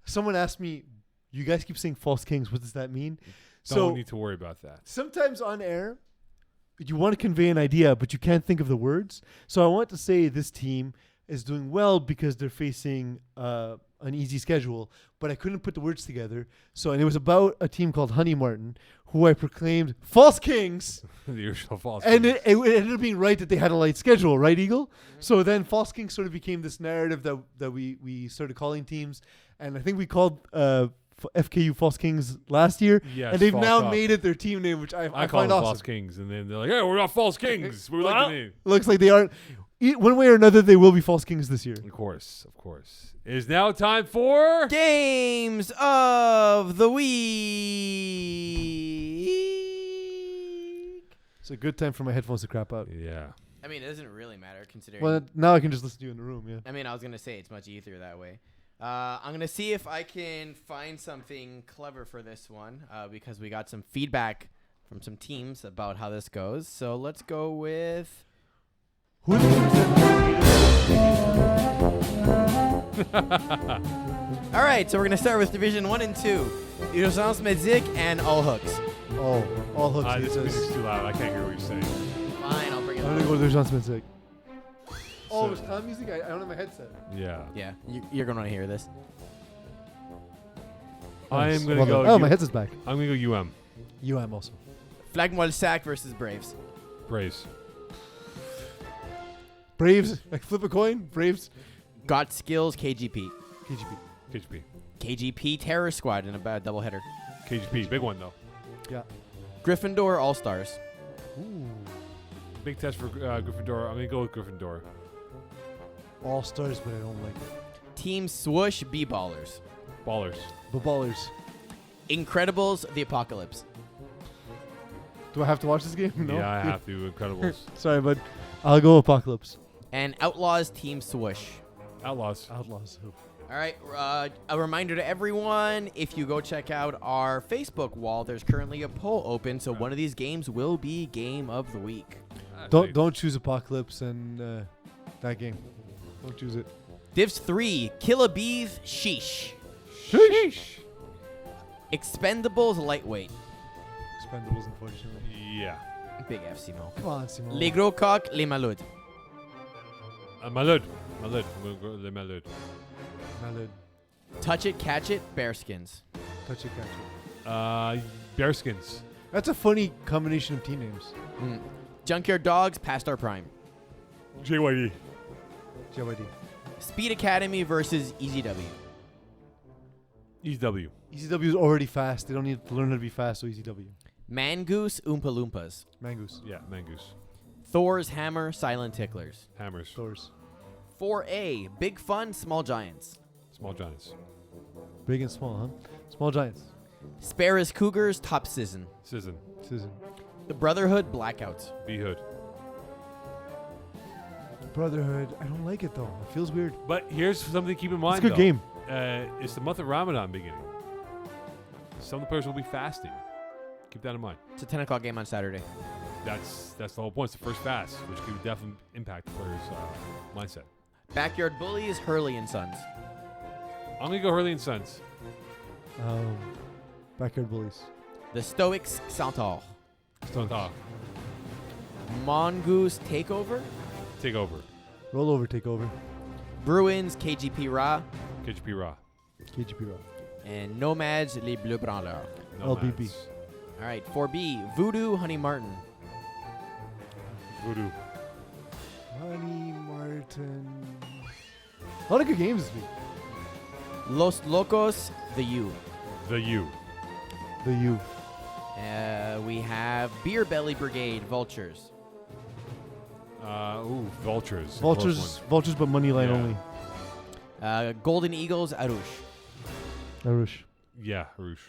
Speaker 2: someone asked me, you guys keep saying false kings. What does that mean?
Speaker 1: Don't need to worry about that.
Speaker 2: Sometimes on air, you want to convey an idea, but you can't think of the words. So I want to say this team is doing well because they're facing an easy schedule, but I couldn't put the words together. And it was about a team called Honey Martin, who I proclaimed false kings.
Speaker 1: The usual false
Speaker 2: And
Speaker 1: kings.
Speaker 2: it ended up being right that they had a light schedule, right, Eagle? So then False Kings sort of became this narrative that we started calling teams. And I think we called FKU False Kings last year.
Speaker 1: Yes,
Speaker 2: and they've
Speaker 1: false
Speaker 2: now
Speaker 1: up.
Speaker 2: made it their team name, which I
Speaker 1: I call
Speaker 2: find
Speaker 1: them
Speaker 2: awesome.
Speaker 1: false kings, and then they're like, "Yeah, we're not false kings. We like
Speaker 2: Well,
Speaker 1: the name."
Speaker 2: looks like they aren't. One way or another, they will be False Kings this year.
Speaker 1: Of course. It is now time for
Speaker 3: Games of the week.
Speaker 2: It's a good time for my headphones to crap out.
Speaker 1: Yeah.
Speaker 3: I mean, it doesn't really matter considering.
Speaker 2: Well, now I can just listen to you in the room, yeah.
Speaker 3: I mean, I was going to say it's much easier that way. I'm going to see if I can find something clever for this one because we got some feedback from some teams about how this goes. So let's go with...
Speaker 2: Who are the teams
Speaker 3: All right, so we're going to start with Division 1 and 2. Urgence Medic and All Hooks.
Speaker 2: Oh, all hooks.
Speaker 1: This
Speaker 2: it
Speaker 1: music's
Speaker 2: says.
Speaker 1: too loud. I can't hear what you're saying.
Speaker 3: Fine, I'll bring it
Speaker 2: I'm
Speaker 3: up.
Speaker 2: going to go to the Jean Smith music. Oh,
Speaker 1: So-
Speaker 2: it's clown music? I don't have my headset.
Speaker 1: Yeah.
Speaker 3: Yeah, you're going to want to hear this.
Speaker 1: I am gonna
Speaker 2: Well
Speaker 1: go.
Speaker 2: done. Oh, my headset's back.
Speaker 1: I'm gonna go UM.
Speaker 2: UM also.
Speaker 3: Flagmoil Sac versus Braves.
Speaker 1: Braves.
Speaker 2: Braves. Like flip a coin. Braves.
Speaker 3: Got Skills KGP.
Speaker 2: KGB.
Speaker 1: KGP.
Speaker 3: KGP Terror Squad in a bad doubleheader.
Speaker 1: KGP. Big one though.
Speaker 2: Yeah.
Speaker 3: Gryffindor All Stars.
Speaker 2: Ooh.
Speaker 1: Big test for Gryffindor. I'm gonna go with Gryffindor.
Speaker 2: All stars, but I don't like it.
Speaker 3: Team Swoosh B-Ballers.
Speaker 1: Ballers.
Speaker 2: The ballers.
Speaker 3: Incredibles The Apocalypse.
Speaker 2: Do I have to watch this game? No.
Speaker 1: Yeah, I have to. Incredibles.
Speaker 2: Sorry, bud. I'll go Apocalypse.
Speaker 3: And Outlaws Team Swoosh.
Speaker 1: Outlaws.
Speaker 2: Outlaws. Who?
Speaker 3: All right. A reminder to everyone, if you go check out our Facebook wall, there's currently a poll open, so one of these games will be Game of the Week.
Speaker 2: Don't choose Apocalypse and that game. Don't choose it.
Speaker 3: Divs 3, Kill a Bees, Sheesh.
Speaker 1: Sheesh.
Speaker 3: Expendables, Lightweight.
Speaker 2: Expendables, unfortunately.
Speaker 1: Yeah.
Speaker 3: Big F, Simon.
Speaker 2: Come on, Simon.
Speaker 3: Les Gros Coq, Les Malouds.
Speaker 1: Malud. Malud. Le Malud.
Speaker 2: Malud.
Speaker 3: Touch It, Catch It, Bearskins.
Speaker 2: Touch it, catch it.
Speaker 1: Bearskins.
Speaker 2: That's a funny combination of team names.
Speaker 3: Junkyard Dogs, Past Our Prime.
Speaker 1: JYD.
Speaker 2: JYD.
Speaker 3: Speed Academy versus EZW.
Speaker 1: EW.
Speaker 2: ECW is already fast. They don't need to learn how to be fast, so ECW.
Speaker 3: Mangoose, Oompa Loompas.
Speaker 2: Mangoose.
Speaker 1: Yeah, Mangoose.
Speaker 3: Thor's Hammer, Silent Ticklers.
Speaker 1: Hammers.
Speaker 2: Stores.
Speaker 3: 4A, Big Fun, Small Giants.
Speaker 1: Small Giants.
Speaker 2: Big and small, huh? Small Giants.
Speaker 3: Sparrows Cougars, Top Season.
Speaker 1: Sizzin.
Speaker 2: Season.
Speaker 3: The Brotherhood, Blackouts.
Speaker 1: B-Hood.
Speaker 2: Brotherhood. I don't like it, though. It feels weird.
Speaker 1: But here's something to keep in mind,
Speaker 2: It's a good game.
Speaker 1: It's the month of Ramadan beginning. Some of the players will be fasting. Keep that in mind.
Speaker 3: It's a 10 o'clock game on Saturday.
Speaker 1: That's the whole point. It's the first fast, which could definitely impact the players' mindset.
Speaker 3: Backyard Bullies, Hurley and Sons.
Speaker 1: I'm going to go Hurley and Sons.
Speaker 2: Backyard Bullies.
Speaker 3: The Stoics, Centaur.
Speaker 1: Stone Talk.
Speaker 3: Mongoose, Takeover.
Speaker 1: Take over.
Speaker 2: Roll over, take over.
Speaker 3: Bruins, KGP Ra.
Speaker 1: KGP Raw.
Speaker 2: KGP Raw.
Speaker 3: And Nomads, Les Bleus Branleurs.
Speaker 2: LBB.
Speaker 1: Nomads.
Speaker 3: All right, 4B, Voodoo, Honey Martin.
Speaker 1: Voodoo.
Speaker 2: Honey Martin. A lot of good games this week.
Speaker 3: Los Locos, The U.
Speaker 1: The U.
Speaker 2: The U.
Speaker 3: We have Beer Belly Brigade, Vultures.
Speaker 1: Vultures.
Speaker 2: Vultures, Vultures, but money line
Speaker 1: Yeah.
Speaker 2: only.
Speaker 3: Golden Eagles, Arush.
Speaker 2: Arush.
Speaker 1: Yeah, Rouge.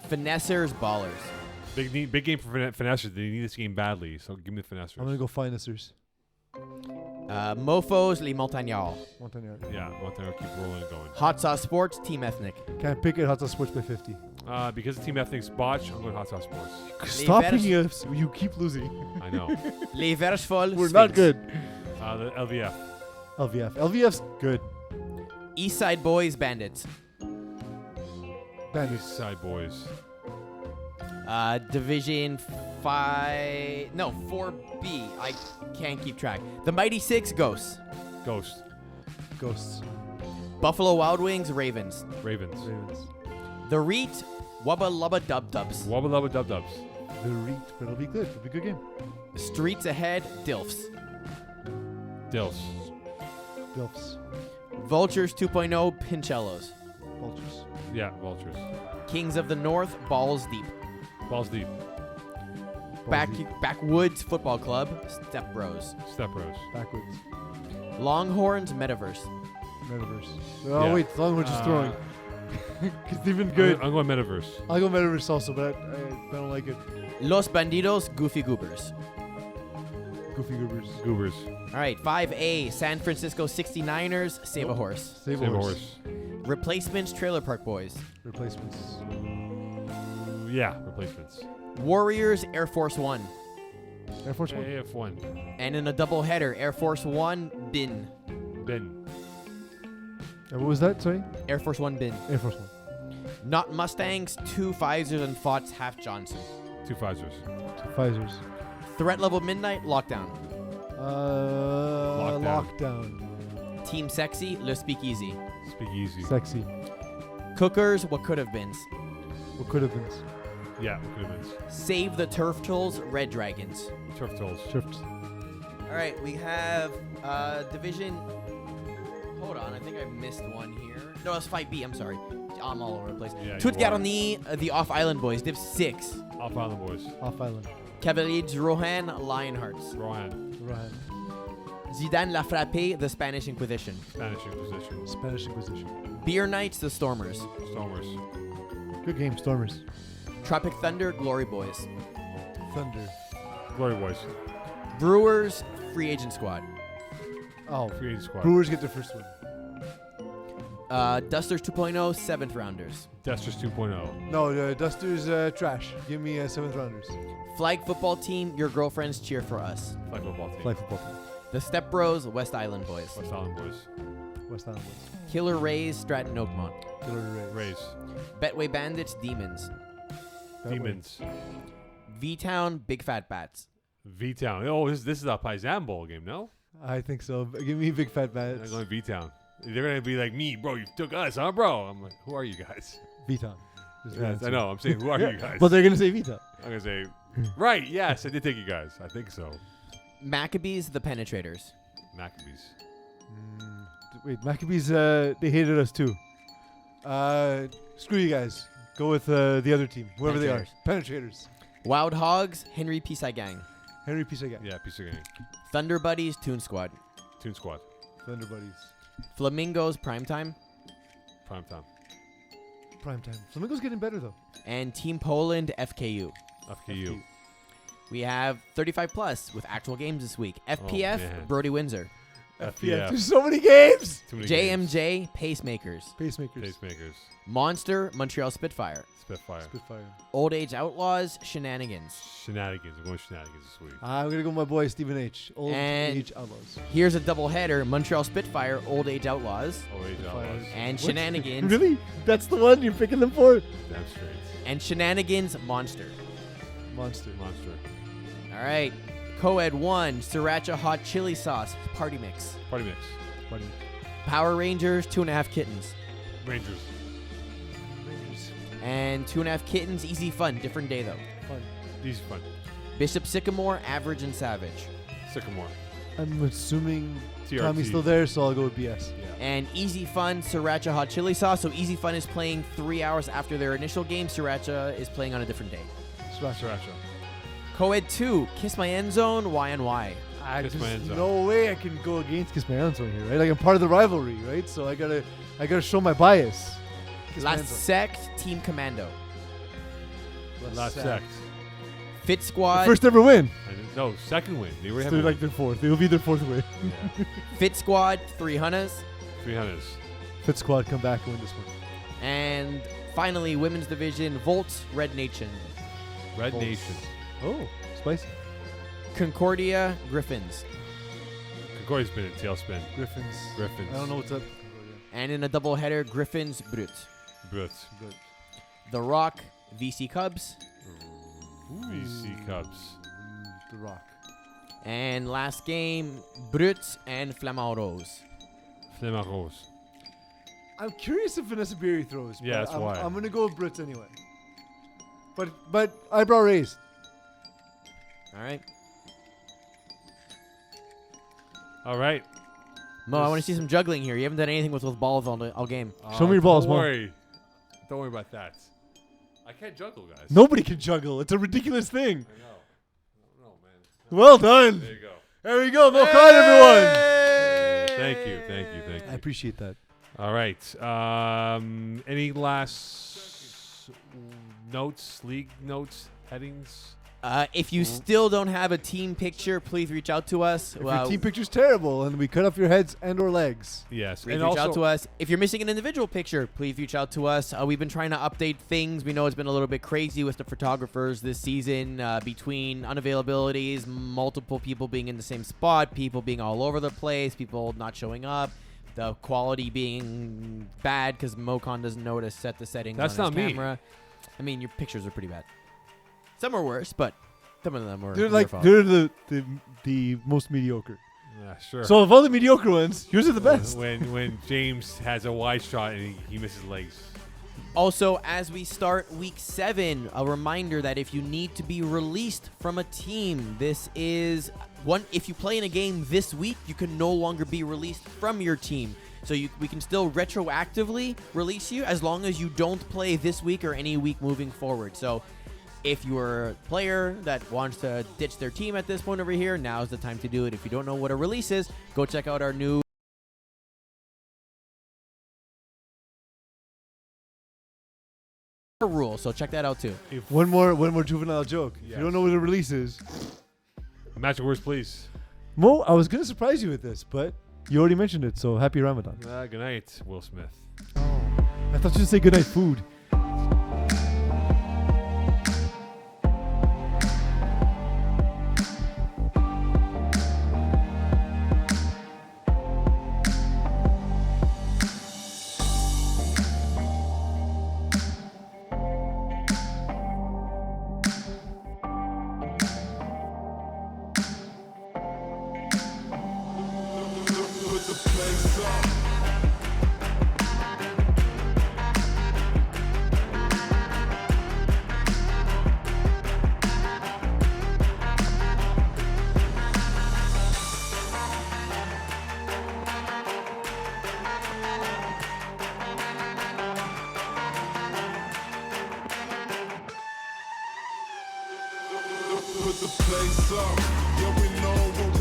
Speaker 3: Finessers, Ballers.
Speaker 1: Big game for finessers. They need this game badly, so give me the finessers.
Speaker 2: I'm gonna go finessers.
Speaker 3: Mofos, Les Montagnards.
Speaker 2: Montagnard.
Speaker 1: Yeah, want to keep rolling and going.
Speaker 3: Hot Sauce Sports, Team Ethnic.
Speaker 2: Can't pick it. Hot Sauce Sports by 50.
Speaker 1: Because the Team Ethnic's botch, I'm going Hot Sauce Sports.
Speaker 2: Stop
Speaker 3: Vers-
Speaker 2: picking us. You keep losing.
Speaker 1: I know.
Speaker 3: Les Versfol,
Speaker 2: We're
Speaker 3: Sphinx.
Speaker 2: not good.
Speaker 1: The LVF.
Speaker 2: LVF. LVF's good.
Speaker 3: East Side Boys, Bandits.
Speaker 2: Bandits.
Speaker 1: East Side Boys.
Speaker 3: Division 5. No, 4B. I can't keep track. The Mighty Six, Ghosts.
Speaker 1: Ghost.
Speaker 2: Ghosts.
Speaker 3: Buffalo Wild Wings, Ravens.
Speaker 1: Ravens.
Speaker 2: Ravens.
Speaker 3: The Reet, Wubba Lubba Dub Dubs.
Speaker 1: Wubba Lubba Dub Dubs.
Speaker 2: The Reet. But it'll be good. It'll be a good game.
Speaker 3: Streets Ahead, Dilfs.
Speaker 1: Dills.
Speaker 2: Dilfs.
Speaker 3: Vultures 2.0, Pinchellos.
Speaker 2: Vultures.
Speaker 1: Yeah, Vultures.
Speaker 3: Kings of the North, Balls Deep.
Speaker 1: Balls Deep.
Speaker 3: Backwoods Football Club, Step Bros.
Speaker 1: Step Bros.
Speaker 2: Backwards.
Speaker 3: Longhorns, Metaverse.
Speaker 2: Metaverse. Oh,
Speaker 1: Yeah.
Speaker 2: wait. Longhorns just throwing. Because they've been good.
Speaker 1: I'm going Metaverse.
Speaker 2: I'll go Metaverse also, but I don't like it.
Speaker 3: Los Bandidos, Goofy Goobers.
Speaker 2: Goofy Goobers.
Speaker 1: Goobers.
Speaker 3: All right, 5A, San Francisco 69ers, Save a Horse.
Speaker 2: Save
Speaker 1: Save
Speaker 2: a
Speaker 1: a
Speaker 2: horse.
Speaker 3: Replacements, Trailer Park Boys.
Speaker 2: Replacements.
Speaker 1: Yeah, replacements.
Speaker 3: Warriors, Air Force One.
Speaker 2: Air Force One.
Speaker 1: AF1.
Speaker 3: And in a doubleheader, Air Force One, Bin.
Speaker 1: Ben.
Speaker 2: What was that? Sorry?
Speaker 3: Air Force One, Bin.
Speaker 2: Air Force One.
Speaker 3: Not Mustangs, 2 Pfizers and Fots, Half Johnson.
Speaker 1: 2 Pfizers.
Speaker 2: Pfizer's.
Speaker 3: Threat Level Midnight, Lockdown.
Speaker 2: Lockdown.
Speaker 3: Team Sexy, Le Speakeasy.
Speaker 1: Speak easy.
Speaker 2: Sexy.
Speaker 3: Cookers, What Could Have Beens.
Speaker 2: What could have been?
Speaker 1: Yeah, what could have been.
Speaker 3: Save the Turf Trolls, Red Dragons.
Speaker 1: Turf Tolls.
Speaker 2: Shift.
Speaker 3: All right, we have Division. Hold on, I think I missed one here. No, it's 5B. I'm sorry. I'm all over the place.
Speaker 1: Yeah,
Speaker 3: Tout
Speaker 1: you are.
Speaker 3: Garni, the Off Island Boys, Div 6.
Speaker 1: Off Island Boys.
Speaker 2: Off Island.
Speaker 3: Cavaliers Rohan, Lionhearts.
Speaker 1: Rohan.
Speaker 2: Rohan.
Speaker 3: Zidane La Frappe, the Spanish Inquisition.
Speaker 1: Spanish Inquisition.
Speaker 2: Spanish Inquisition.
Speaker 3: Beer Knights, the Stormers.
Speaker 1: Stormers.
Speaker 2: Good game, Stormers.
Speaker 3: Tropic Thunder, Glory Boys.
Speaker 2: Thunder.
Speaker 1: Glory Boys.
Speaker 3: Brewers, Free Agent Squad.
Speaker 2: Oh,
Speaker 1: Free Agent Squad.
Speaker 2: Brewers get their first win.
Speaker 3: Dusters 2.0, 7th rounders.
Speaker 1: Dusters 2.0.
Speaker 2: No, Dusters trash. Give me 7th rounders.
Speaker 3: Flag football team, your girlfriends cheer for us.
Speaker 1: Flag football team.
Speaker 2: Flag football team.
Speaker 3: The Step Bros, West Island boys.
Speaker 1: West Island boys.
Speaker 2: West Island boys.
Speaker 3: Killer Rays, Stratton Oakmont.
Speaker 2: Killer Rays.
Speaker 1: Rays.
Speaker 3: Betway Bandits, Demons.
Speaker 1: Demons.
Speaker 3: V-Town, Big Fat Bats.
Speaker 1: V-Town. Oh, this is a Paisan Bowl game, no?
Speaker 2: I think so. Give me big fat
Speaker 1: I'm
Speaker 2: bats.
Speaker 1: going V-Town. They're going to be like, me, bro, you took us, huh, bro? I'm like, who are you guys?
Speaker 2: V-Town.
Speaker 1: Yes, I know. I'm saying, who are you guys?
Speaker 2: But they're gonna say V-Town.
Speaker 1: I'm going to say, right, yes, I did take you guys. I think so.
Speaker 3: Maccabees, The Penetrators.
Speaker 1: Maccabees.
Speaker 2: Wait, Maccabees. They hated us too. Screw you guys. Go with the other team, whoever they are. Penetrators.
Speaker 3: Wild Hogs, Henry Pisai Gang.
Speaker 2: Henry Pisa Gang.
Speaker 1: Yeah, piece of gang.
Speaker 3: Thunder Buddies, Toon Squad.
Speaker 1: Toon Squad.
Speaker 2: Thunder Buddies.
Speaker 3: Flamingos, Primetime.
Speaker 1: Prime time.
Speaker 2: Primetime. Flamingo's getting better though.
Speaker 3: And Team Poland, FKU.
Speaker 1: FKU.
Speaker 3: We have 35 plus with actual games this week. FPF,
Speaker 1: man.
Speaker 3: Brody Windsor.
Speaker 1: FPF.
Speaker 2: There's so many games.
Speaker 1: Too many games.
Speaker 3: JMJ, Pacemakers.
Speaker 2: Pacemakers.
Speaker 1: Pacemakers.
Speaker 3: Monster, Montreal Spitfire.
Speaker 1: Spitfire.
Speaker 2: Spitfire.
Speaker 3: Old Age Outlaws, Shenanigans.
Speaker 1: Shenanigans. I'm going shenanigans this week.
Speaker 2: I'm gonna go with my boy Stephen H. Old
Speaker 3: And-
Speaker 2: Age Outlaws.
Speaker 3: Here's a double header, Montreal Spitfire, Old Age Outlaws.
Speaker 1: Oh, age
Speaker 2: Spitfire.
Speaker 1: outlaws.
Speaker 3: And
Speaker 2: What?
Speaker 3: Shenanigans.
Speaker 2: Really? That's the one you're picking them for?
Speaker 1: Damn straight.
Speaker 3: And Shenanigans, Monster.
Speaker 2: Monster.
Speaker 1: Monster.
Speaker 3: All right. Coed 1, Sriracha Hot Chili Sauce, Party Mix.
Speaker 1: Party mix.
Speaker 2: Buddy.
Speaker 3: Power Rangers, 2.5 Kittens.
Speaker 1: Rangers.
Speaker 2: Rangers.
Speaker 3: And 2.5 Kittens, Easy Fun, different day though.
Speaker 2: Fun.
Speaker 1: Easy fun.
Speaker 3: Bishop Sycamore, Average and Savage.
Speaker 1: Sycamore.
Speaker 2: I'm assuming
Speaker 1: TRT.
Speaker 2: Tommy's still there, so I'll go with BS.
Speaker 1: Yeah.
Speaker 3: And Easy Fun, Sriracha Hot Chili Sauce. So Easy Fun is playing 3 hours after their initial game. Sriracha is playing on a different day.
Speaker 2: Sriracha.
Speaker 1: Sriracha.
Speaker 3: Coed 2, Kiss My End Zone, Y&Y.
Speaker 1: Kiss My End Zone.
Speaker 2: No way I can go against Kiss My End Zone here, right? Like I'm part of the rivalry, right? So I gotta show my bias. Kiss My
Speaker 3: Last
Speaker 2: End Zone.
Speaker 3: Sect, Team Commando.
Speaker 1: Last sect.
Speaker 3: Fit Squad,
Speaker 2: First ever win.
Speaker 1: No, second win. They were
Speaker 2: So
Speaker 1: having
Speaker 2: they're like their fourth. It'll be their fourth win.
Speaker 1: yeah.
Speaker 3: Fit Squad, 3 Hunas.
Speaker 1: 300s.
Speaker 2: Fit Squad come back and win this one.
Speaker 3: And finally, Women's Division, Volts, Red Nation.
Speaker 1: Red
Speaker 2: Bulls.
Speaker 1: Nation.
Speaker 2: Oh, spicy.
Speaker 3: Concordia, Griffins.
Speaker 1: Concordia's been in tailspin.
Speaker 2: Griffins.
Speaker 1: Griffins.
Speaker 2: I don't know what's up.
Speaker 3: And in a doubleheader, Griffins, Brut.
Speaker 1: Brut.
Speaker 2: Good.
Speaker 3: The Rock, VC Cubs.
Speaker 1: VC Cubs.
Speaker 2: The Rock.
Speaker 3: And last game, Brut and Flamand Rose.
Speaker 1: Flamand Rose.
Speaker 2: I'm curious if Vanessa Beery throws.
Speaker 1: Yeah,
Speaker 2: but
Speaker 1: that's why.
Speaker 2: I'm gonna go with Brits anyway. But eyebrow raised.
Speaker 3: All right.
Speaker 1: All right.
Speaker 3: Mo, I want to see some juggling here. You haven't done anything with balls all game.
Speaker 2: Show me your balls,
Speaker 1: Don't
Speaker 2: Mo.
Speaker 1: worry. Don't worry about that. I can't juggle, guys.
Speaker 2: Nobody can juggle. It's a ridiculous thing.
Speaker 1: I know. I don't know, man.
Speaker 2: Well done.
Speaker 1: There you go.
Speaker 2: There we go. Mo card, everyone.
Speaker 1: Thank you. Thank you. Thank
Speaker 2: I
Speaker 1: you.
Speaker 2: appreciate that.
Speaker 1: All right. Any last notes, league notes, headings?
Speaker 3: If you still don't have a team picture, please reach out to us.
Speaker 2: If your team picture's terrible and we cut off your heads and or legs.
Speaker 1: Yes.
Speaker 3: Please
Speaker 1: And
Speaker 3: reach
Speaker 1: also,
Speaker 3: out to us. If you're missing an individual picture, please reach out to us. We've been trying to update things. We know it's been a little bit crazy with the photographers this season between unavailabilities, multiple people being in the same spot, people being all over the place, people not showing up, the quality being bad because Mocon doesn't know how to set the settings
Speaker 1: That's
Speaker 3: on his
Speaker 1: not me.
Speaker 3: camera. I mean, your pictures are pretty bad. Some are worse, but some of them were
Speaker 2: They're
Speaker 3: your
Speaker 2: like
Speaker 3: fault.
Speaker 2: they're the most mediocre.
Speaker 1: yeah, sure.
Speaker 2: So of all the mediocre ones, yours are the best.
Speaker 1: When James has a wide shot and he misses legs.
Speaker 3: Also, as we start week 7, a reminder that if you need to be released from a team, this is one. If you play in a game this week, you can no longer be released from your team. So we can still retroactively release you as long as you don't play this week or any week moving forward. So if you're a player that wants to ditch their team at this point over here, now's the time to do it. If you don't know what a release is, go check out our new rule. So check that out too.
Speaker 2: One more juvenile joke.
Speaker 1: Yes.
Speaker 2: You don't know what a release is.
Speaker 1: Magic words, please.
Speaker 2: Mo, I was gonna surprise you with this, but you already mentioned it. So happy Ramadan.
Speaker 1: Good night, Will Smith.
Speaker 2: I thought you would say goodnight food.
Speaker 5: Put the place up, yeah we know what